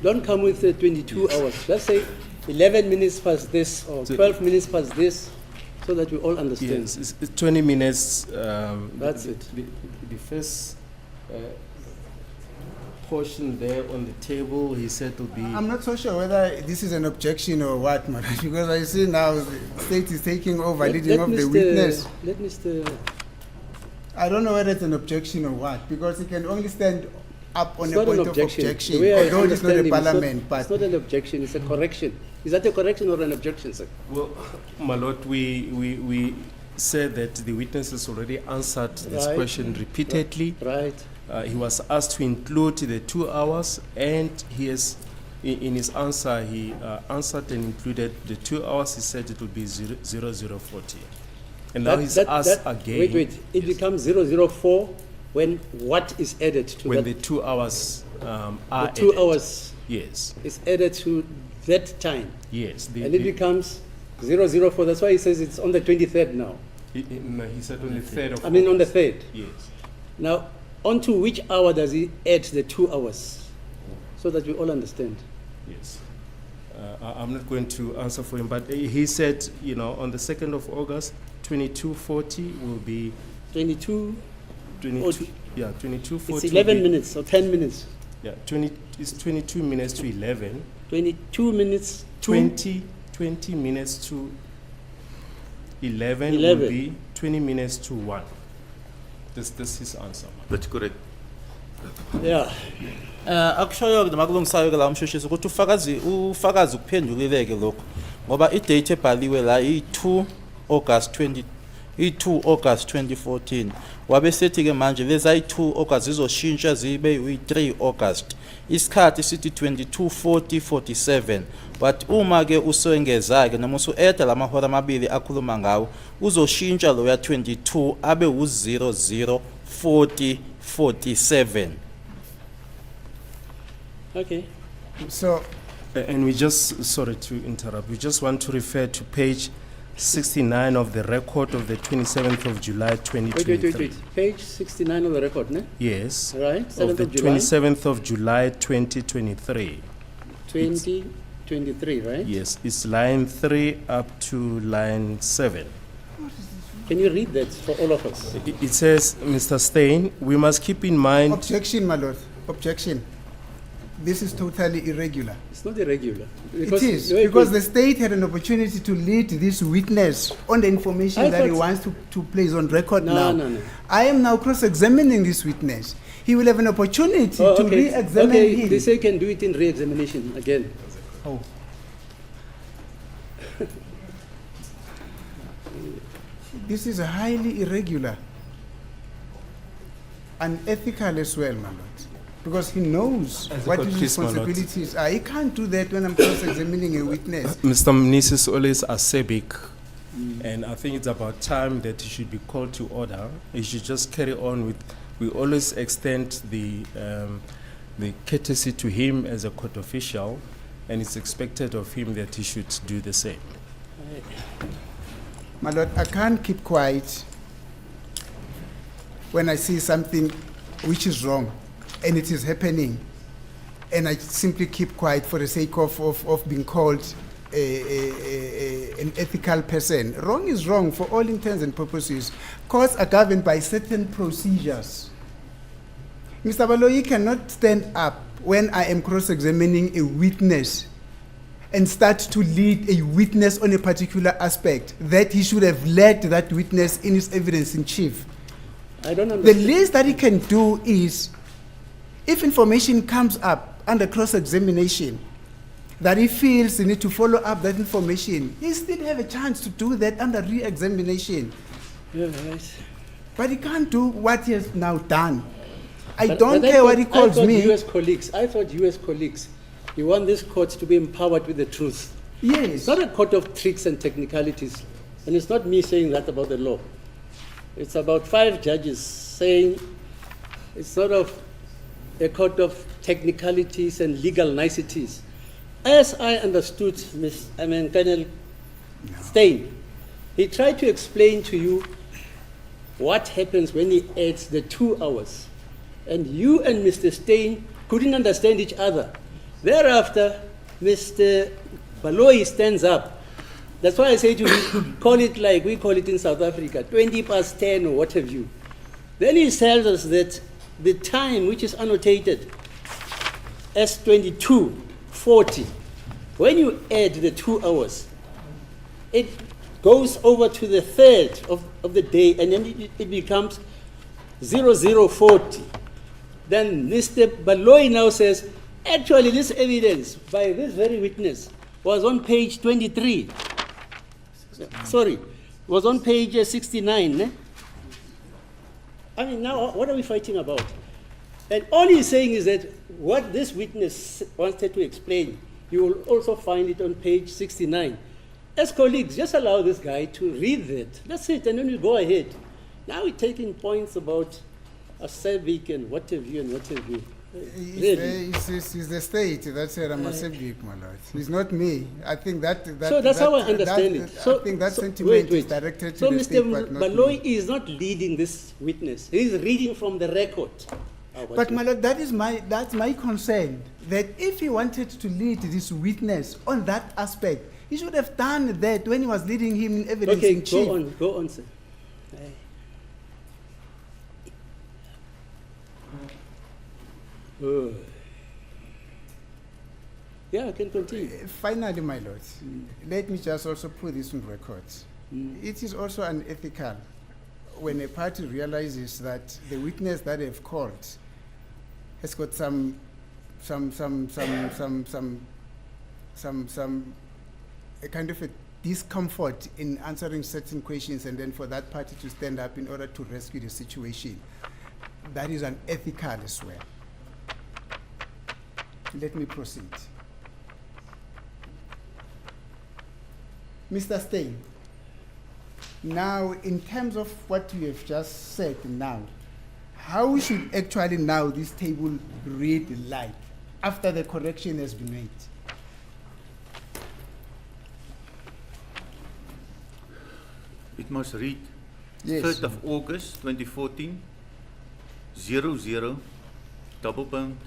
Don't come with 22 hours. Let's say 11 minutes past this or 12 minutes past this, so that we all understand. Yes, it's 20 minutes. That's it. The first portion there on the table, he said will be. I'm not so sure whether this is an objection or what, man, because I see now the state is taking over, leading off the witness. Let Mr. I don't know whether it's an objection or what, because he can only stand up on It's a not an point of objection. objection, The way I although it's not understand a him, parliament, it's but not an objection, it's a correction. Is that a correction or an objection, sir? Well, my lord, we said that the witnesses already answered this Right. question repeatedly. Right. He was asked to include the 2 hours, and he has, in his answer, he answered and included the 2 hours. He said it would be 0040. And now he's asked again. Wait. It becomes 004 when what is added to when that? the 2 hours are The 2 added. hours Yes, is added to that time. yes. The, And it becomes 004. That's why he says it's on the 23rd now. no, he said on the 3rd of I mean on the August. 3rd. Yes. Now, onto which hour does he add the 2 hours? So that we all understand. Yes. I'm not going to answer for him, but he said, on the 2nd of August, 2240 will be 22, 22. Yeah, 2240. it's will 11 be- minutes or 10 minutes. Yeah, 20. It's 22 minutes to 11. 22 minutes to 20 minutes to 11 will 11. be 20 minutes to 1. This is his answer. That's correct. Yeah. Akushoyo ke makulungisayo ke la umshushisi ukuthi ufakazi kuphendulileke lokho ngoba idate ebhaliwe la i2 August 2014 wabe sethi ke manje lezi ayi2 August zizoshintsha zibe uyi3 August isikhathi sithi 22:40:47 but uma ke usengeza ke noma usu-add lamahora amabili akhuluma ngawo uzoshintsha lo ya 22 abe u00:40:47. Okay. so And we just, sorry to interrupt, we just want to refer to page 69 of the record of the 27th of July 2023. Wait. Page 69 of the record, ne? Yes. Right, 7th Of the of July. 27th of July 2023. 2023, right? Yes, it's line 3 up to line 7. Can you read that for all of us? It says, Mr. Stein, we must keep in mind. objection, my lord, objection. This is totally irregular. It's not irregular. It is, wait, because wait. the state had an opportunity to lead this witness on the information I that he thought- wants to place on record No, now. no. I am now cross-examining this witness. He will have an opportunity Oh, to okay. re-examine Okay, him. they say can do it in re-examination again. Oh. This is highly irregular, unethical as well, my lord, because he knows As a what his conclusion, my lord. responsibilities are. He can't do that when I'm cross-examining a witness. Mr. Mnis is always acerbic, and I think it's about time that he should be called to order. He should just carry on with. We always extend the courtesy to him as a court official, and it's expected of him that he should do the same. My lord, I can't keep quiet when I see something which is wrong and it is happening, and I simply keep quiet for the sake of being called an ethical person. Wrong is wrong for all intents and purposes. Courts are governed by certain procedures. Mr. Baloyi cannot stand up when I am cross-examining a witness and start to lead a witness on a particular aspect that he should have led that witness in his evidence in chief. I don't The understand. least that he can do is, if information comes up under cross-examination that he feels he need to follow up that information, he still have a chance to do that under re-examination. Yeah, right. But he can't do what he has now done. I But- don't but care what he I calls thought me. US colleagues, I thought US colleagues, you want this court to be empowered with the truth. Yes. It's not a court of tricks and technicalities. And it's not me saying that about the law. It's about 5 judges saying it's sort of a court of technicalities and legal niceties. As I understood Colonel Steyn, he tried to explain to you what happens when he adds the 2 hours. And you and Mr. Steyn couldn't understand each other. Thereafter, Mr. Baloyi stands up. That's why I say to you, call it like we call it in South Africa, 20 past 10 or what have you. Then he tells us that the time which is annotated as 22:40, when you add the 2 hours, it goes over to the third of the day, and then it becomes 00:40. Then Mr. Baloyi now says, actually this evidence by this very witness was on page 23. Sorry, was on page 69. Eh? I mean, now what are we fighting about? And all he's saying is that what this witness wanted to explain, you will also find it on page 69. As colleagues, just allow this guy to read that. That's it, and then we go ahead. Now we're taking points about a SABC and what have you and what have you. Really? It's the state that said I'm a subject, my lord. It's not me. I think that So that's how I understand it. So, I think that so- sentiment wait. is directed to so the Mr. state, but not Baloyi me. is not leading this witness. He's reading from the record. But my lord, that's my concern. That if he wanted to lead this witness on that aspect, he should have done that when he was leading him in evidence Okay, in chief. go on, sir. Aye. Oh. Yeah, I can continue. Finally, my lord, let me just also put this on record. It is also unethical when a party realizes that the witness that they've called has got some a kind of a discomfort in answering certain questions, and then for that party to stand up in order to rescue the situation. That is unethical as well. Let me proceed. Mr. Steyn, now in terms of what you have just said now, how should actually now this table read like after the correction has been made? It must read Yes. 3rd of August 2014, 00, double point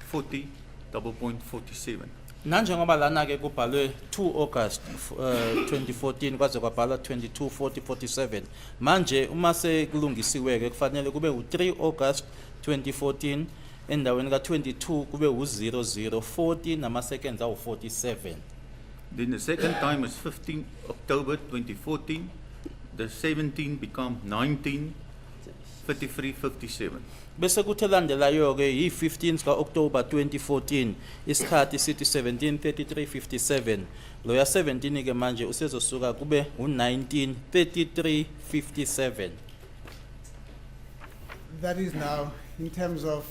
40, double point 47. Nanjengoba lana ke kubhalwe 2 August 2014 kwaze kwabhala 22:40:47. Manje uma sekulungisiwe ke kufanele kube u3 August 2014 endaweni ka22 kube u00:40 nama seconds awu 47. Then the second time is 15 October 2014. The 17 become 19, 33:57. Bese kuthi landelayo ke yi15 ka October 2014 isikhathi sithi 17:33:57. Lo ya 17 ke manje usezosuka kube u19:33:57. That is now in terms of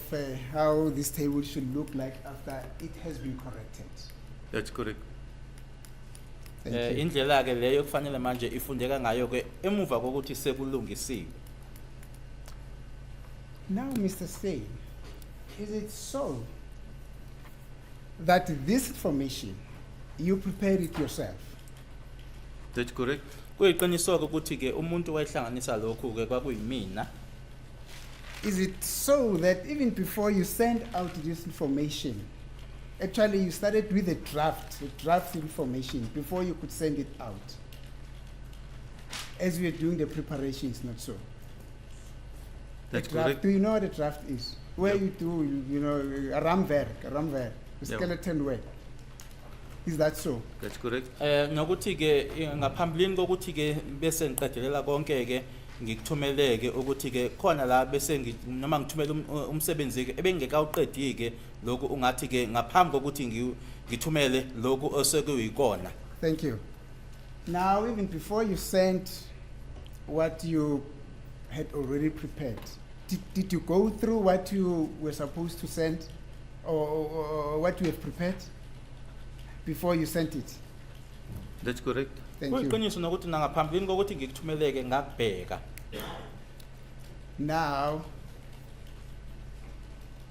how this table should look like after it has been corrected. That's correct. Thank you. Indlela ke leyo kufanele manje ifundeka ngayo ke emuva kokuthi sekulungisiwe. Now, Mr. Steyn, is it so that this information, you prepared it yourself? That's correct. Kuyiqiniso ukuthi ke umuntu wayehlanganisa lokhu ke kwakuyimina. Is it so that even before you sent out this information, actually you started with a draft information before you could send it out? As we were doing the preparations, not so. That's The draft, correct. do you know what a draft is? Where Yep. you do, a ramwerk, a Yep. skeleton work. Is that so? That's correct. Nokuthi ke ngaphambilini kokuthi ke bese ngiqedelela konke ke ngikuthumeleke ukuthi ke khona la bese noma ngithumela umsebenzi ke ebengekawuqedi ke lokhu ungathi ke ngaphambi kokuthi ngithumele lokhu osekuyikona. Thank you. Now, even before you sent what you had already prepared, did you go through what you were supposed to send or what you have prepared before you sent it? That's correct. Thank you. Kuyiqiniso nokuthi nangaphambilini kokuthi ngikuthumeleke ngakubheka. Now,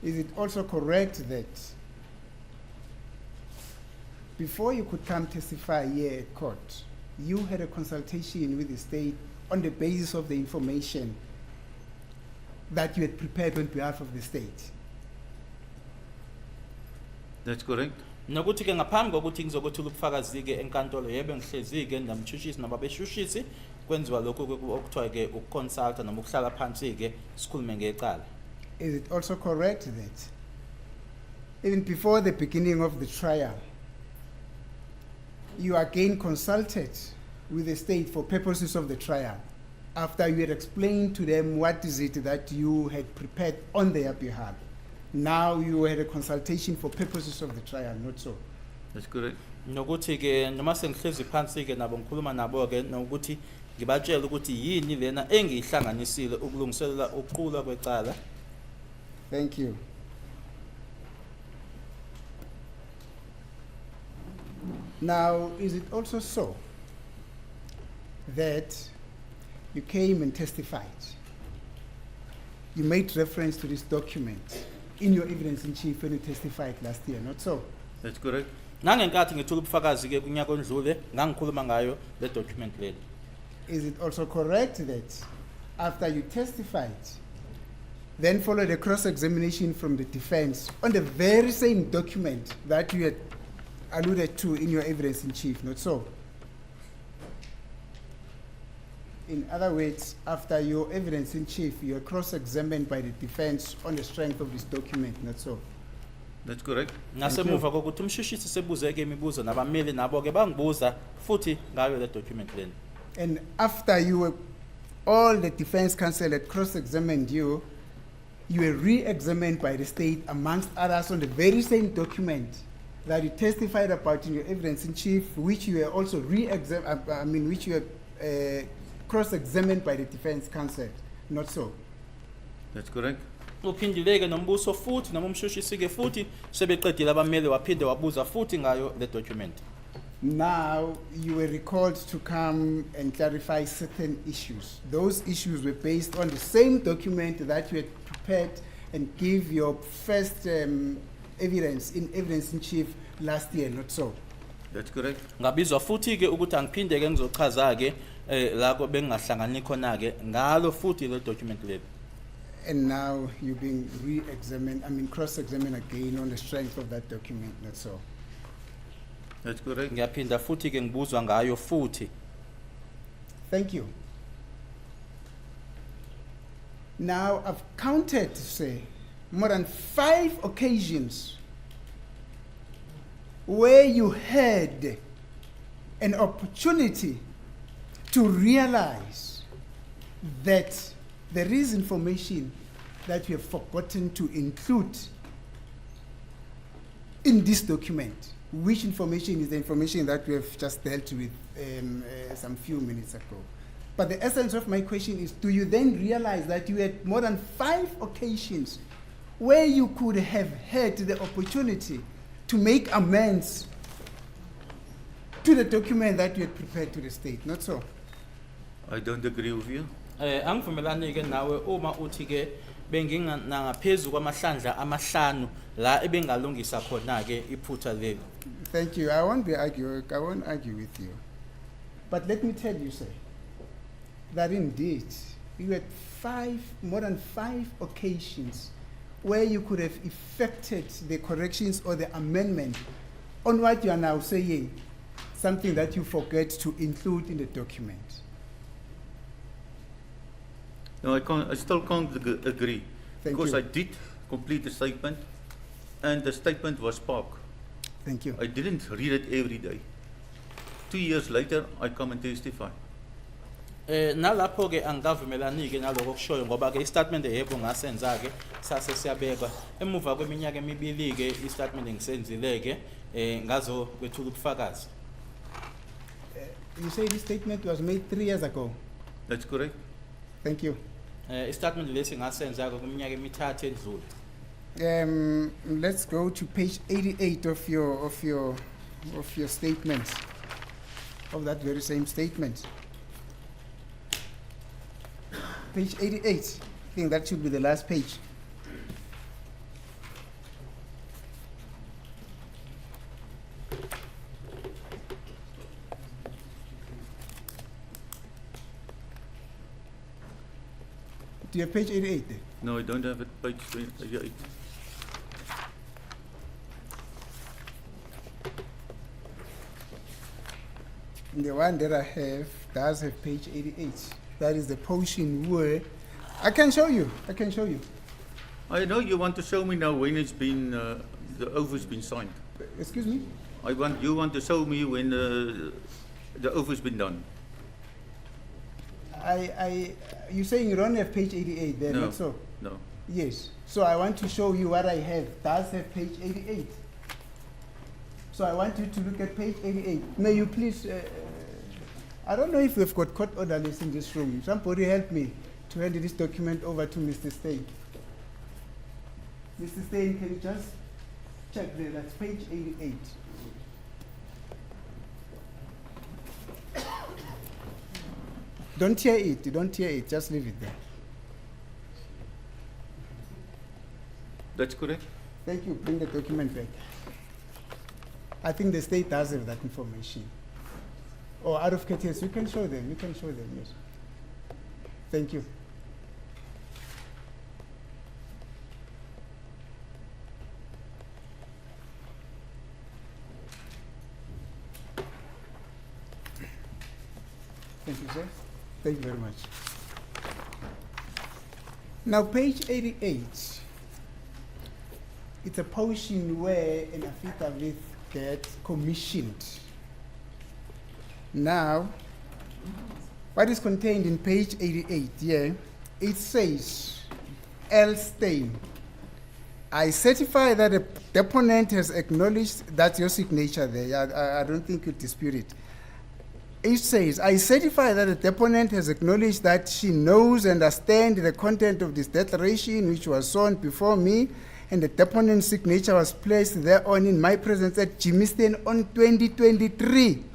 is it also correct that before you could come testify here at court, you had a consultation with the state on the basis of the information that you had prepared on behalf of the state? That's correct. Nokuthi ke ngaphambi kokuthi ngizokuthula ubufakazi ke enkantolo yebo ngihlezi ke namthushisi nababeshushisi kwenziwa lokho okuthiwa ke ukuconsulta noma ukuhlala phansi ke sikhulume ngecala. Is it also correct that even before the beginning of the trial, you again consulted with the state for purposes of the trial after you had explained to them what is it that you had prepared on their behalf? Now you had a consultation for purposes of the trial, not so? That's correct. Nokuthi ke noma sengihlezi phansi ke nabo ngikhuluma nabo ke nokuthi ngibatshela ukuthi yini lena engihlanganisile ukulungiselela uqhula kwecala. Thank you. Now, is it also so that you came and testified? You made reference to this document in your evidence in chief when you testified last year, not so? That's correct. Nangenkathi ngithula ubufakazi ke kunyaka ondlule ngangikhuluma ngayo le document leli. Is it also correct that after you testified, then followed a cross-examination from the defense on the very same document that you had alluded to in your evidence in chief, not so? In other words, after your evidence in chief, you were cross-examined by the defense on the strength of this document, not so? That's correct. Ngasemuva kokuthi umshushisi sebuze ke imibuzo nabameli nabo ke bangibuza futhi ngayo le document leli. And after you were, all the defense counsel had cross-examined you, you were re-examined by the state, amongst others, on the very same document that you testified about in your evidence in chief, which you were also which you were cross-examined by the defense counsel, not so? That's correct. Uphindile ke nombuso futhi noma umshushisi ke futhi sebeqedile abameli waphinde wabuza futhi ngayo le document. Now you were recalled to come and clarify certain issues. Those issues were based on the same document that you had prepared and give your first evidence in chief last year, not so? That's correct. Ngabizwa futhi ke ukuthi angiphinde ke ngizochaza ke la ko bengahlangani khona ke ngalo futhi le document leli. And now you're being re-examined, cross-examined again on the strength of that document, not so? That's correct. Ngiyaphinda futhi ke ngibuzwa ngayo futhi. Thank you. Now I've counted, say, more than 5 occasions where you had an opportunity to realize that there is information that you have forgotten to include in this document. Which information is the information that we have just dealt with some few minutes ago? But the essence of my question is, do you then realize that you had more than 5 occasions where you could have had the opportunity to make amends to the document that you had prepared to the state, not so? I don't agree with you. Angivumelani ke nawe uma uthi ke bengingangaphezulu kwamahlandla amahlanu la ebengalungisa khona ke iphutha leli. Thank you. I won't argue with you. But let me tell you, sir, that indeed you had more than 5 occasions where you could have effected the corrections or the amendment on what you are now saying, something that you forget to include in the document. No, I still can't agree. Thank because you. I did complete the statement, and the statement was park. Thank you. I didn't read it every day. 2 years later, I come and testify. Nalapho ke angikavumelani ke naloko kushoyo ngoba ke istatement yebo ngasenza ke sase siyabeka emuva kweminyaka emibili ke istatement ngisenzile ke ngazo kwethula ubufakazi. You say this statement was made 3 years ago. That's correct. Thank you. Istatement lesi ngasenza kweminyaka emithathu edlule. Let's go to page 88 of your statement, of that very same statement. Page 88. I think that should be the last page. Do you have page 88 there? No, I don't have it, page 88. The one that I have does have page 88. That is the portion where I can show you. I can show you. I know you want to show me now when it's been, the oath's been signed. Excuse me? You want to show me when the oath's been done. You're saying you don't have page 88 there, No. not so? No. Yes. So I want to show you what I have. Does have page 88. So I want you to look at page 88. May you please, I don't know if we've got court orderlies in this room. Somebody help me to hand this document over to Mr. Stein. Mr. Stein, can you just check there? That's page 88. Don't tear it. Don't tear it. Just leave it there. That's correct. Thank you. Bring the document back. I think the state does have that information. Or out of courtesy, you can show them. You can show them, yes. Thank you. Thank you, sir. Thank you very much. Now, page 88. It's a portion where an affidavit gets commissioned. Now, what is contained in page 88 here, it says, L. Stein, I certify that the deponent has acknowledged, that's your signature there, I don't think you dispute it. It says, I certify that the deponent has acknowledged that she knows and understands the content of this declaration which was sworn before me, and the deponent's signature was placed thereon in my presence at Jimiston on 2023.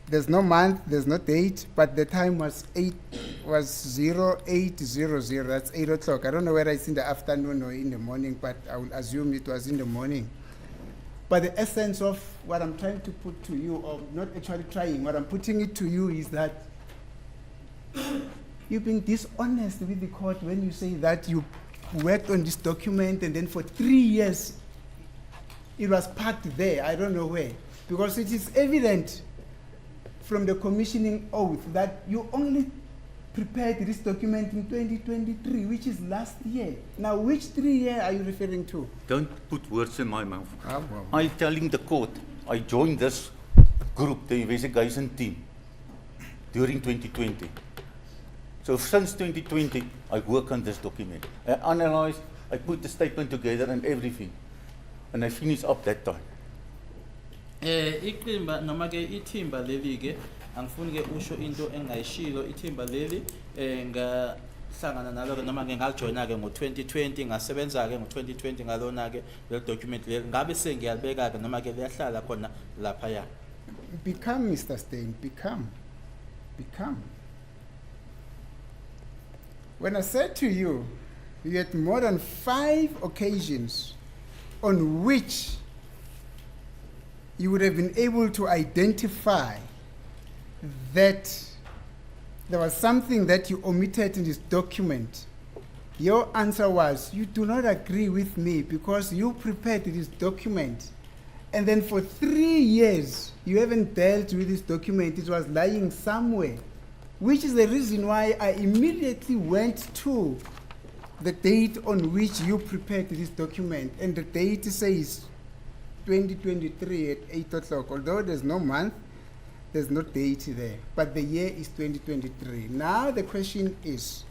There's no month, there's no date, but the time was 0800. That's 8 o'clock. I don't know whether it's in the afternoon or in the morning, but I will assume it was in the morning. But the essence of what I'm trying to put to you, or not actually trying, what I'm putting it to you is that you've been dishonest with the court when you say that you worked on this document and then for 3 years it was parked there, I don't know where. Because it is evident from the commissioning oath that you only prepared this document in 2023, which is last year. Now, which 3 years are you referring to? Don't put words in my mouth. Ah, well. I'm telling the court, I joined this group, the investigation team, during 2020. So since 2020, I work on this document. I analyzed, I put the statement together and everything. And I finished up that time. Iqemba noma ke ithimba leli ke angifuni ke usho into engayishilo ithimba leli ngahlangana nalo noma ke ngalijoina ke ngo2020 ngasebenza ke ngo2020 ngalona ke le document leli ngabe sengiyalibeka ke noma ke liyahlala khona lapha ya. Become, Mr. Stein, become. When I said to you, you had more than 5 occasions on which you would have been able to identify that there was something that you omitted in this document. Your answer was, you do not agree with me because you prepared this document. And then for 3 years, you haven't dealt with this document. It was lying somewhere, which is the reason why I immediately went to the date on which you prepared this document. And the date says 2023 at 8 o'clock. Although there's no month, there's no date there. But the year is 2023. Now the question is,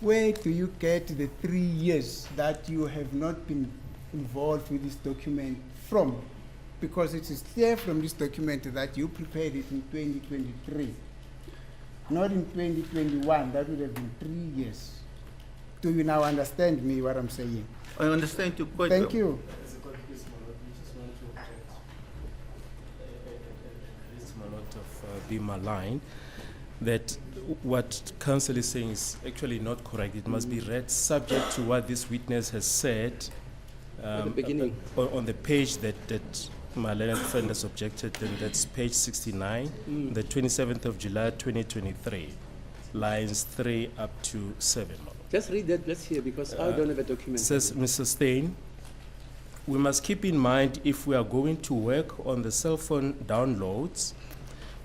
where do you get the 3 years that you have not been involved with this document from? because it is clear from this document that you prepared it in 2023, not in 2021. That would have been 3 years. Do you now understand me what I'm saying? I understand you quite Thank well. you. This may not be maligned, that what counsel is saying is actually not correct. It must be read subject to what this witness has said At the beginning. on the page that my learned friend has objected, and that's page 69, the 27th of July 2023, lines 3 up to 7. Just read that, let's hear, because I don't have a document. Says Mr. Stein, we must keep in mind if we are going to work on the cell phone downloads,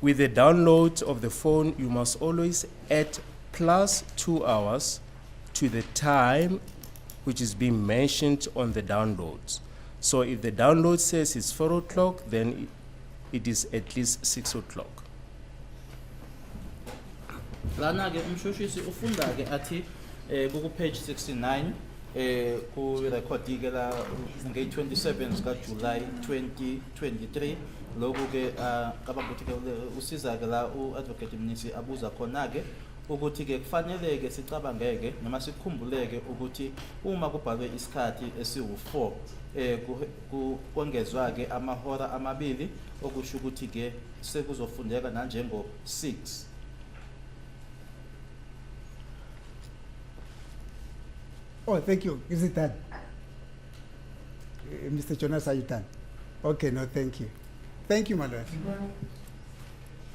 with the download of the phone, you must always add plus 2 hours to the time which is being mentioned on the downloads. So if the download says it's 4 o'clock, then it is at least 6 o'clock. Lana ke umshushisi ufunda ke athi ku page 69 ku record ke la nge 27 ka July 2023 lokho ke kaba ukuthi ke usiza ke la uadvocate Mnisi abuza khona ke ukuthi ke kufanele ke sicabangeke noma sikhumbuleke ukuthi uma kubhalwe isikhathi esi4 kongezwa ke amahora amabili okusho ukuthi ke sekuzofundeka nanjengo 6. Oh, thank you. Is it done? Mr. Jonas, are you done? Okay, no, thank you. Thank you, my lord.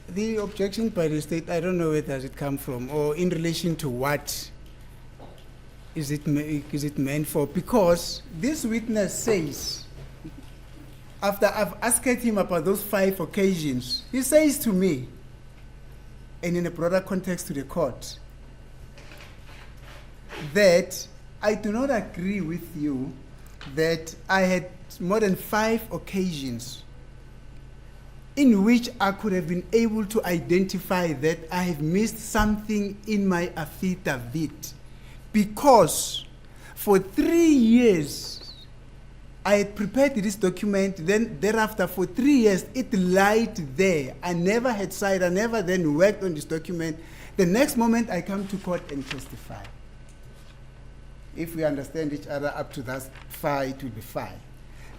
The objection by the state, I don't know where does it come from, or in relation to what is it meant for? Because this witness says, after I've asked him about those 5 occasions, he says to me, and in a broader context to the court, that I do not agree with you that I had more than 5 occasions in which I could have been able to identify that I have missed something in my affidavit, because for 3 years I had prepared this document, then thereafter for 3 years it lied there. I never had signed, I never then worked on this document. The next moment I come to court and testify. If we understand each other up to that far, it will be fine.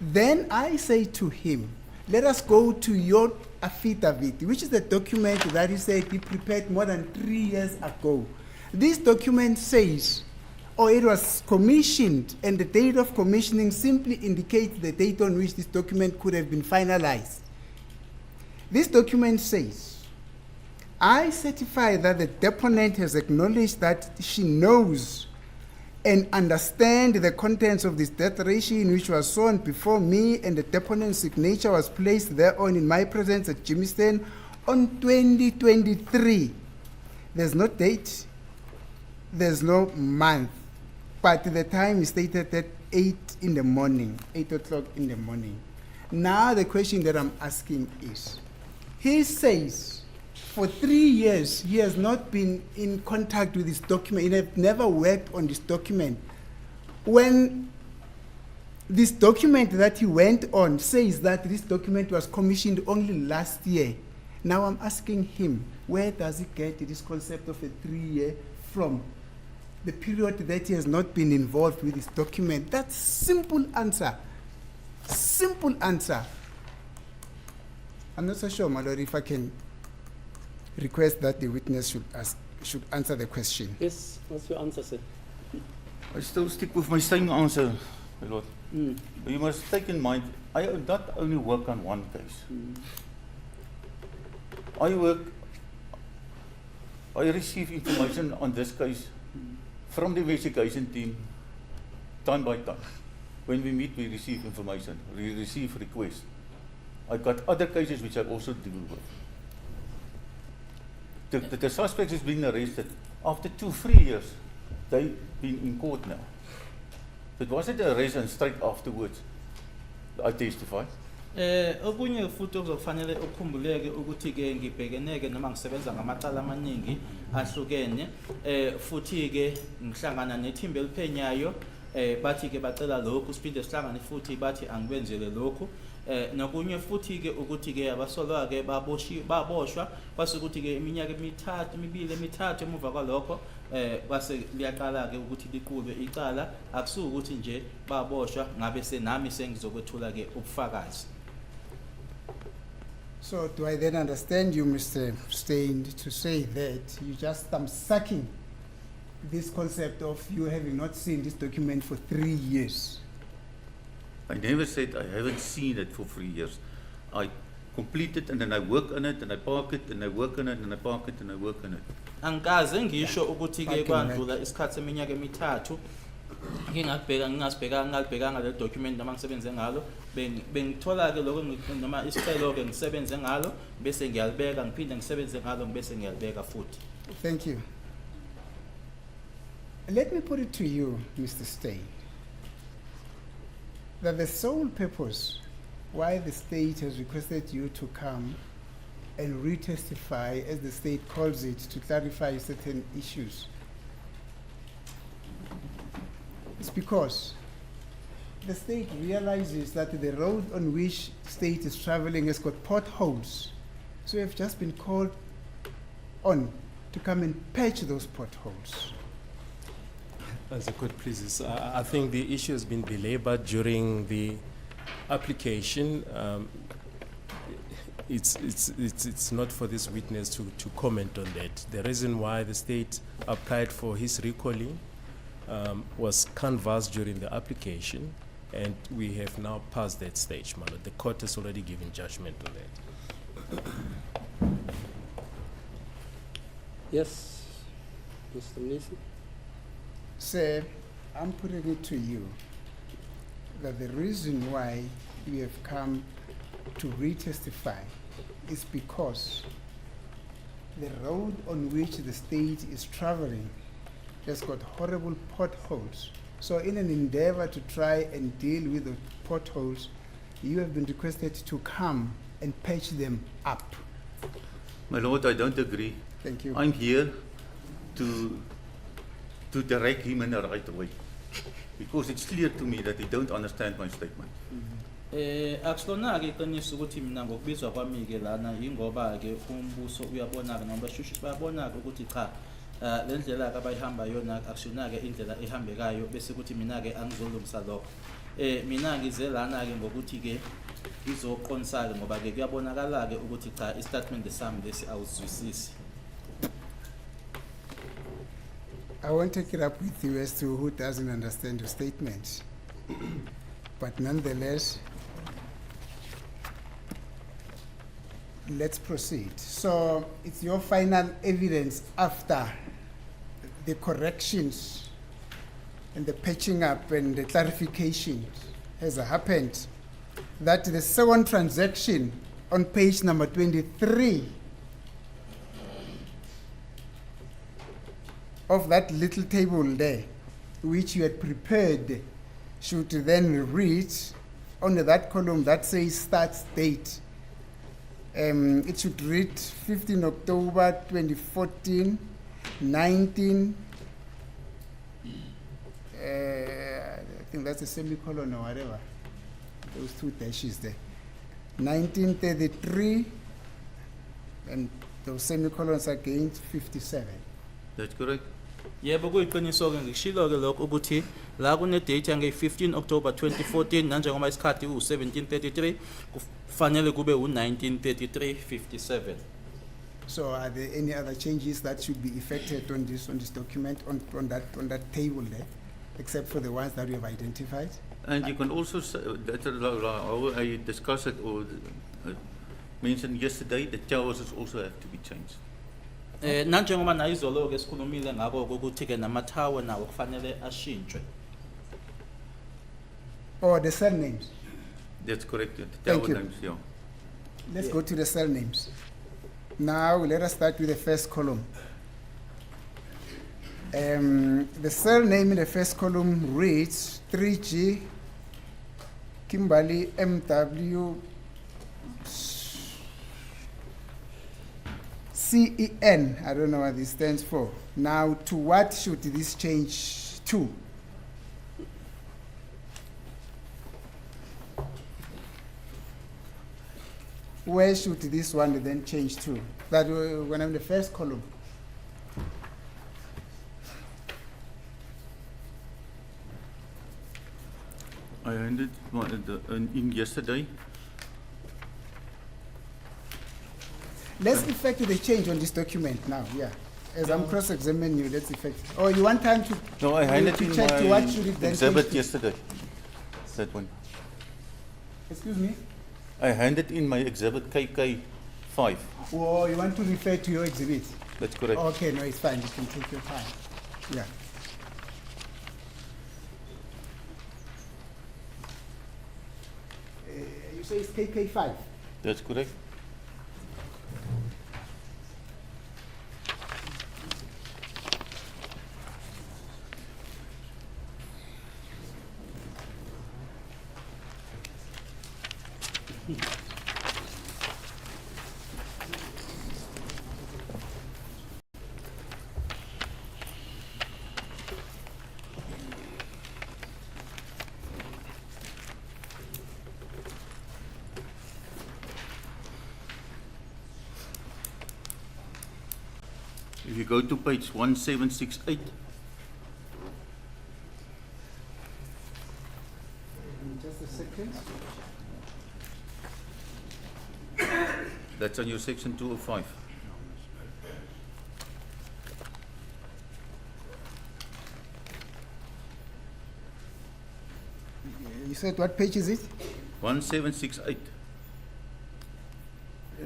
Then I say to him, let us go to your affidavit, which is the document that he said he prepared more than 3 years ago. This document says, or it was commissioned, and the date of commissioning simply indicates the date on which this document could have been finalized. This document says, I certify that the deponent has acknowledged that she knows and understand the contents of this declaration, which was sworn before me, and the deponent's signature was placed thereon in my presence at Jimiston on 2023. There's no date, there's no month, but the time is stated at 8 in the morning, 8 o'clock in the morning. Now the question that I'm asking is, he says for 3 years he has not been in contact with this document, he has never worked on this document. When this document that he went on says that this document was commissioned only last year, now I'm asking him, where does he get this concept of a 3-year from? The period that he has not been involved with this document. That's simple answer. Simple answer. I'm not so sure, my lord, if I can request that the witness should answer the question. Yes, what's your answer, sir? I still stick with my same answer, my lord. You must take in mind, I not only work on one case. I receive information on this case from the investigation team time by time. When we meet, we receive information, we receive requests. I've got other cases which I also deal with. The suspect has been arrested. After 2-3 years, they've been in court now. It wasn't an arrest and straight afterwards I testified. Okunye futhi okuzofanele ukukhumbuleke ukuthi ke ngibhekeneke noma ngisebenza ngamacala amaningi ahlukene futhi ke ngihlangana nethimba eliphenyayo bathi ke bacela lokhu siphinde sihlangane futhi bathi angibenzele lokhu Nokunye futhi ke ukuthi ke abasolwa ke baboshwa kwase ukuthi ke iminyaka emibili emithathu emuva kwalokho kwase liyaqala ke ukuthi liqulwe icala akusuka ukuthi nje baboshwa ngabe senami sengizokwethula ke ubufakazi. So do I then understand you, Mr. Stained, to say that you just sucking this concept of you having not seen this document for 3 years? I never said I haven't seen it for 3 years. I complete it and then I work on it and I park it and I work on it and I park it and I work on it. Angikaze ngisho ukuthi ke Parking kwandlula isikhathi seminyaka emithathu ngalibhekanga le document noma ngisebenze ngalo bengithola ke lokho noma isicelo ke ngisebenze ngalo bese ngiyalibeka ngiphinde ngisebenze ngalo bese ngiyalibeka futhi. Thank you. Let me put it to you, Mr. Stain, that the sole purpose why the state has requested you to come and re-testify, as the state calls it, to clarify certain issues, is because the state realizes that the road on which the state is traveling has got potholes. So we've just been called on to come and patch those potholes. As a court pleases, I think the issue has been belabored during the application. It's not for this witness to comment on that. The reason why the state applied for his recalling was canvassed during the application, and we have now passed that stage, my lord. The court has already given judgment on that. Yes, Mr. Mnisi? Sir, I'm putting it to you that the reason why we have come to re-testify is because the road on which the state is traveling has got horrible potholes. So in an endeavor to try and deal with the potholes, you have been requested to come and patch them up. My lord, I don't agree. Thank you. I'm here to direct him in the right way, because it's clear to me that he don't understand my statement. Akusona ke iqiniso ukuthi mina ngokubizwa kwami ke lana ingoba ke umbuso uyabona ke noma bashushu bayabona ukuthi cha le ndlela ke abayihamba yona akusona ke indlela ehambekayo bese ukuthi mina ke angizolungisa lokho. Mina ngize lana ke ngokuthi ke izoqonisa ke ngoba ke kuyabonakala ke ukuthi cha istatement sami lesi awuzwisisi. I won't take it up with you as to who doesn't understand your statement. But nonetheless, let's proceed. So it's your final evidence after the corrections and the patching up and the clarifications has happened that the second transaction on page number 23 of that little table there, which you had prepared, should then read on that column that says start date. It should read 15 October 2014, 19, I think that's a semicolon or whatever, those two dashes there. 1933, and those semicolons again, 57. That's correct. Yebo kuyiqiniso ke ngishilo ke lokho ukuthi la kune date yange 15 October 2014 nanjengoba isikhathi u1733 kufanele kube u1933:57. So are there any other changes that should be effected on this document on that table there, except for the ones that we have identified? And you can also say that how I discussed it or mentioned yesterday, the towers also have to be changed. Nanjengoba na izolo ke sikhulumile ngako ukuthi ke namathawa nawo kufanele ashintshwe. Or the cell names? That's correct. The Thank tower you. names, yeah. Let's go to the cell names. Now let us start with the first column. The cell name in the first column reads 3G Kimberley MW CEN. I don't know what this stands for. Now, to what should this change to? where should this one then change to? That when I'm in the first column. I handed in yesterday. Let's effect the change on this document now, yeah. As I'm cross-examining you, let's effect. Oh, you want time to? No, I handed to in check to what should it my then exhibit change to? yesterday. That one. Excuse me? I handed in my exhibit KK5. Oh, you want to refer to your exhibit? That's correct. Okay, no, it's fine, you can take your time. Yeah. You say it's KK5? That's correct. If you go to page 1768, Just a second. that's on your section 205. You said what page is it? 1768.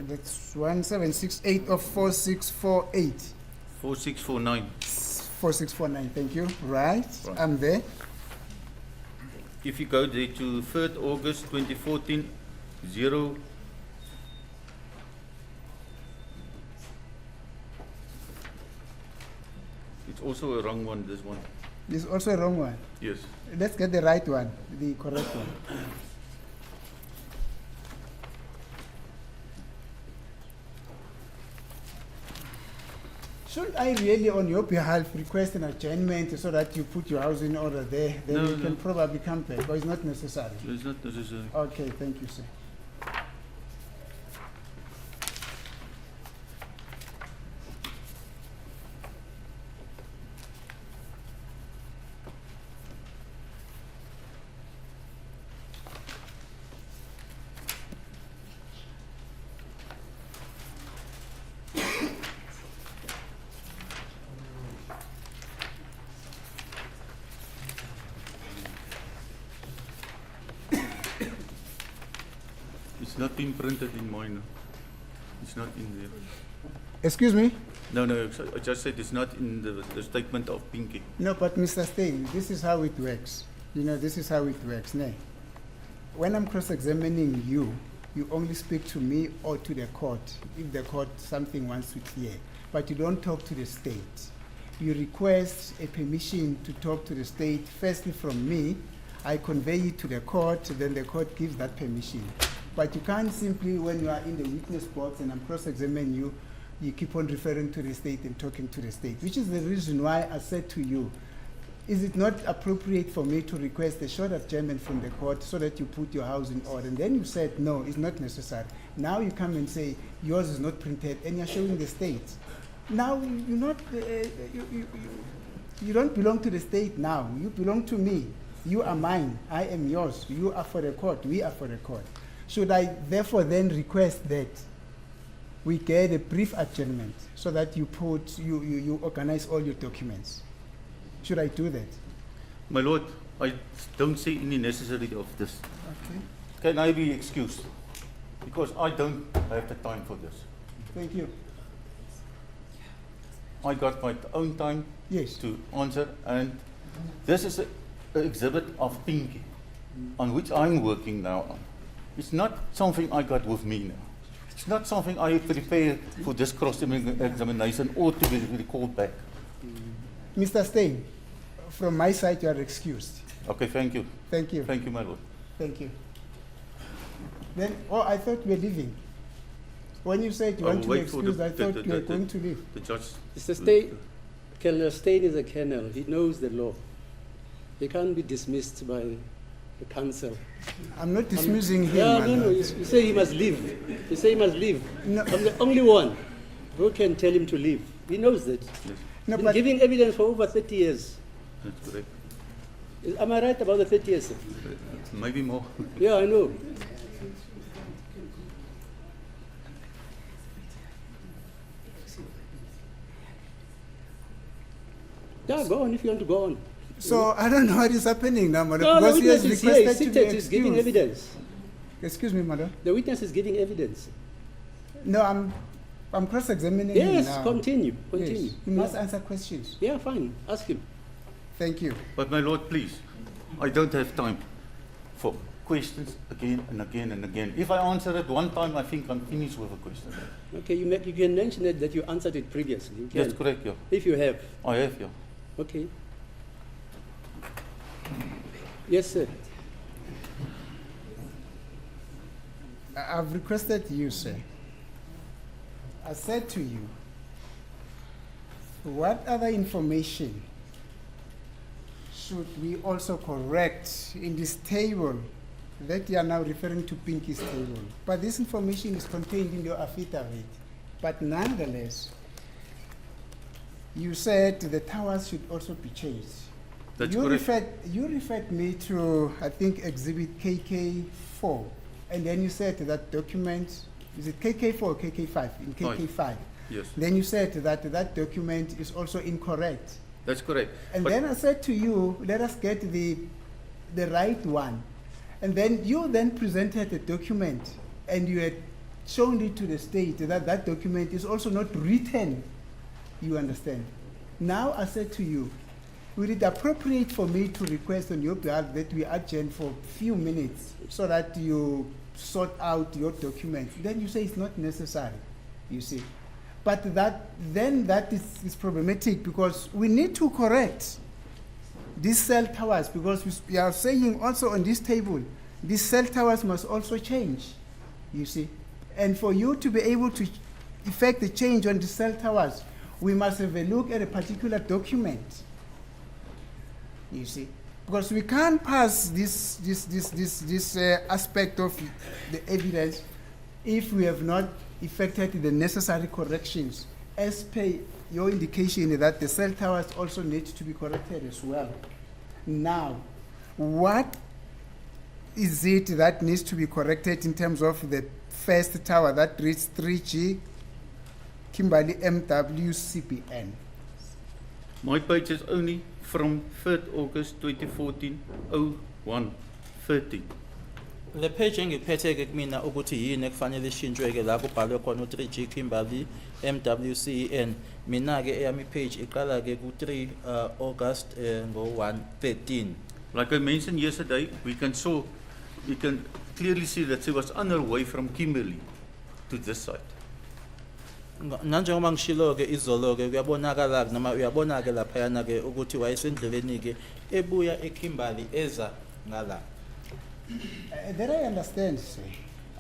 That's 1768 of 4648. 4649. 4649, thank you. Right, Right. I'm there. If you go there to 3rd August 2014, 0. It's also a wrong one, this one. This is also a wrong one. Yes. Let's get the right one, the correct one. Should I really, on your behalf, request an adjournment so that you put your house in order there? Then No, you no. can probably come back, or it's not necessary? It's not necessary. Okay, thank you, sir. It's not been printed in mine. It's not in there. Excuse me? No, I just said it's not in the statement of Pinky. No, but Mr. Stein, this is how it works. You know, this is how it works. Nay. When I'm cross-examining you, you only speak to me or to the court if the court something wants to clear. But you don't talk to the state. You request a permission to talk to the state, firstly from me. I convey it to the court, then the court gives that permission. But you can't simply, when you are in the witness box and I'm cross-examining you, you keep on referring to the state and talking to the state, which is the reason why I said to you, is it not appropriate for me to request a short adjournment from the court so that you put your house in order? And then you said, no, it's not necessary. Now you come and say, yours is not printed, and you're showing the state. Now, you're not, you don't belong to the state now. You belong to me. You are mine. I am yours. You are for the court. We are for the court. Should I therefore then request that we get a brief adjournment so that you organize all your documents? Should I do that? My lord, I don't see any necessity of this. Okay. Can I be excused? Because I don't have the time for this. Thank you. I got my own time Yes. to answer, and this is an exhibit of Pinky on which I'm working now on. It's not something I got with me now. It's not something I prepared for this cross-examination or to be recalled back. Mr. Stein, from my side, you are excused. Okay, thank you. Thank you. Thank you, my lord. Thank you. Then, oh, I thought you were leaving. When you said you I want will to be wait for excused, I thought you were going to leave. The judge. Mr. Stein, Colonel Stein is a colonel. He knows the law. He can't be dismissed by the council. I'm not dismissing him. Yeah, my no, lord. you say he must leave. You say he must leave. No. I'm the only one who can tell him to leave. He knows that. No, Been but giving evidence for over 30 years. That's correct. Am I right about the 30 years? Sir? Maybe more. Yeah, I know. Yeah, go on if you want to go on. so I don't know what is happening now, madam. No, the because he has witness is here. He's requested to be seated. He's giving excused. evidence. Excuse me, madam. The witness is giving evidence. No, I'm cross-examining him Yes, now. continue. Continue. Yes, he must answer questions. Yeah, fine. Ask him. Thank you. But my lord, please, I don't have time for questions again and again and again. If I answer it one time, I think I'm finished with the question. Okay, you can mention it that you answered it previously. You can, That's correct, yeah. if you have. I have, yeah. Okay. Yes, sir. I've requested you, sir. I said to you, what other information should we also correct in this table that you are now referring to Pinky's table? But this information is contained in your affidavit. But nonetheless, you said the towers should also be changed. That's you correct. you referred me to, I think, exhibit KK4, and then you said that document, is it KK4 or KK5? In KK5. Yes, Then you said that that document is also incorrect. that's correct. And But- then I said to you, let us get the right one. And then you then presented a document, and you had shown it to the state that that document is also not written, you understand. Now I said to you, would it appropriate for me to request on your behalf that we adjourn for a few minutes so that you sort out your documents? Then you say it's not necessary, you see. But that is problematic because we need to correct these cell towers, because we are saying also on this table, these cell towers must also change, you see. And for you to be able to effect the change on the cell towers, we must have a look at a particular document, you see. Because we can't pass this aspect of the evidence if we have not effected the necessary corrections, as per your indication that the cell towers also need to be corrected as well. Now, what is it that needs to be corrected in terms of the first tower that reads 3G Kimberley MWCPN? My page is only from 3rd August 2014, 01:13. Le page engiphethe-ke kumina ukuthi yini ekufanele ishintshwe-ke la kubhalwe khona u-3G Kimberley MWCEN. Mina-ke eyami page iqala-ke ku-3 August ngo-1:13. Like I mentioned yesterday, we can clearly see that she was on her way from Kimberley to this site. Nanjengoba ngishilo-ke izolo-ke kuyabonakala noma uyabona-ke laphayana-ke ukuthi wayesendleleni-ke ebuya eKimberley eza ngala. That I understand, sir.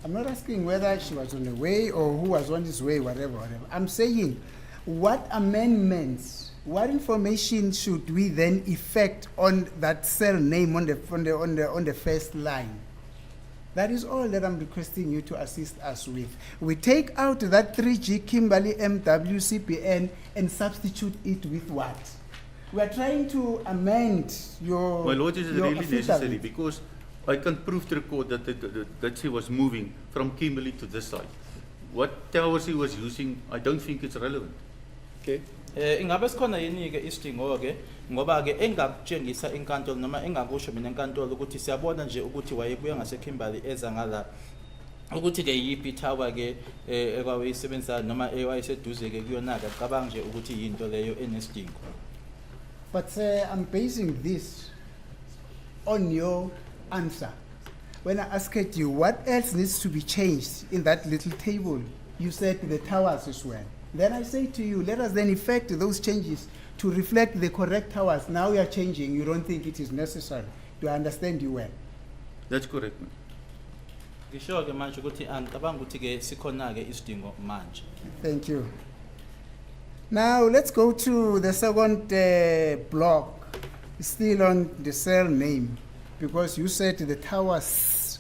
I'm not asking whether she was on the way or who was on his way, whatever. I'm saying, what amendments, what information should we then effect on that cell name on the first line? That is all that I'm requesting you to assist us with. We take out that 3G Kimberley MWCPN and substitute it with what? We are trying to amend your. My lord, is it your really affidavit. necessary? Because I can prove to the court that she was moving from Kimberley to this site. What towers he was using, I don't think it's relevant. Okay. Ingabe sikhona yini-ke isidingo-ke ngoba-ke engakutshengisa inkantolo noma engakusho mina enkantolo ukuthi siyabona nje ukuthi wayebuya ngaseKimberley eza ngala ukuthi-ke yiphi itower-ke ekwayisebenzisa noma ewayeseduze-ke kuyona-ke cabanga nje ukuthi yinto leyo enesidingo. But I'm basing this on your answer. When I asked you what else needs to be changed in that little table, you said the towers as well. Then I say to you, let us then effect those changes to reflect the correct towers. Now we are changing, you don't think it is necessary. Do I understand you well? That's correct, ma'am. Ngisho-ke manje ukuthi angicabanga ukuthi-ke sikhona-ke isidingo manje. Thank you. Now let's go to the second block, still on the cell name. because you said the towers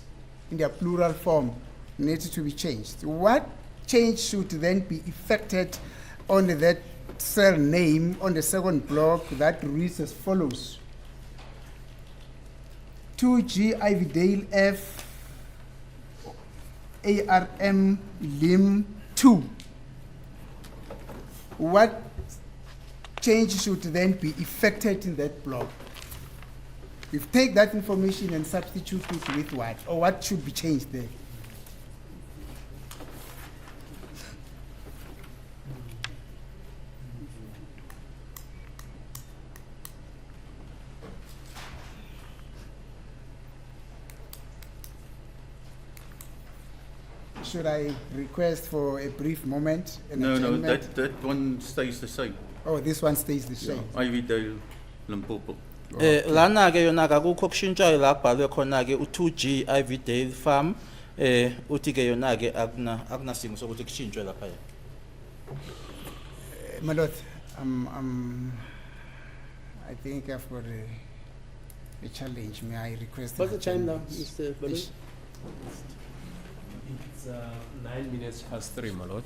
in their plural form needed to be changed. What change should then be effected on that cell name on the second block that reads as follows? 2G Ividale F ARM Lim 2. What change should then be effected in that block? You take that information and substitute it with what? Or what should be changed there? Should I request for a brief moment? An No, adjournment? that one stays the same. Oh, this one stays the same. Ividale, Limpopo. Lana ke yona akukho kushintshwayo la kubhalwe khona ke u2G Ividale Farm uthi ke yona ke akunasidingo sokuthi kushintshwe lapha. My lord, I think I've got a challenge. May I request? What's the an time now, adjournment? Mr. Baloi? It's 9 minutes past 3, my lord.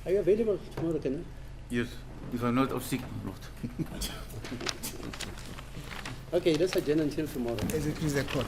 Are you available tomorrow, can you? Yes, if I'm not off sick, Lord. Okay, let's adjourn until tomorrow. As it is a court.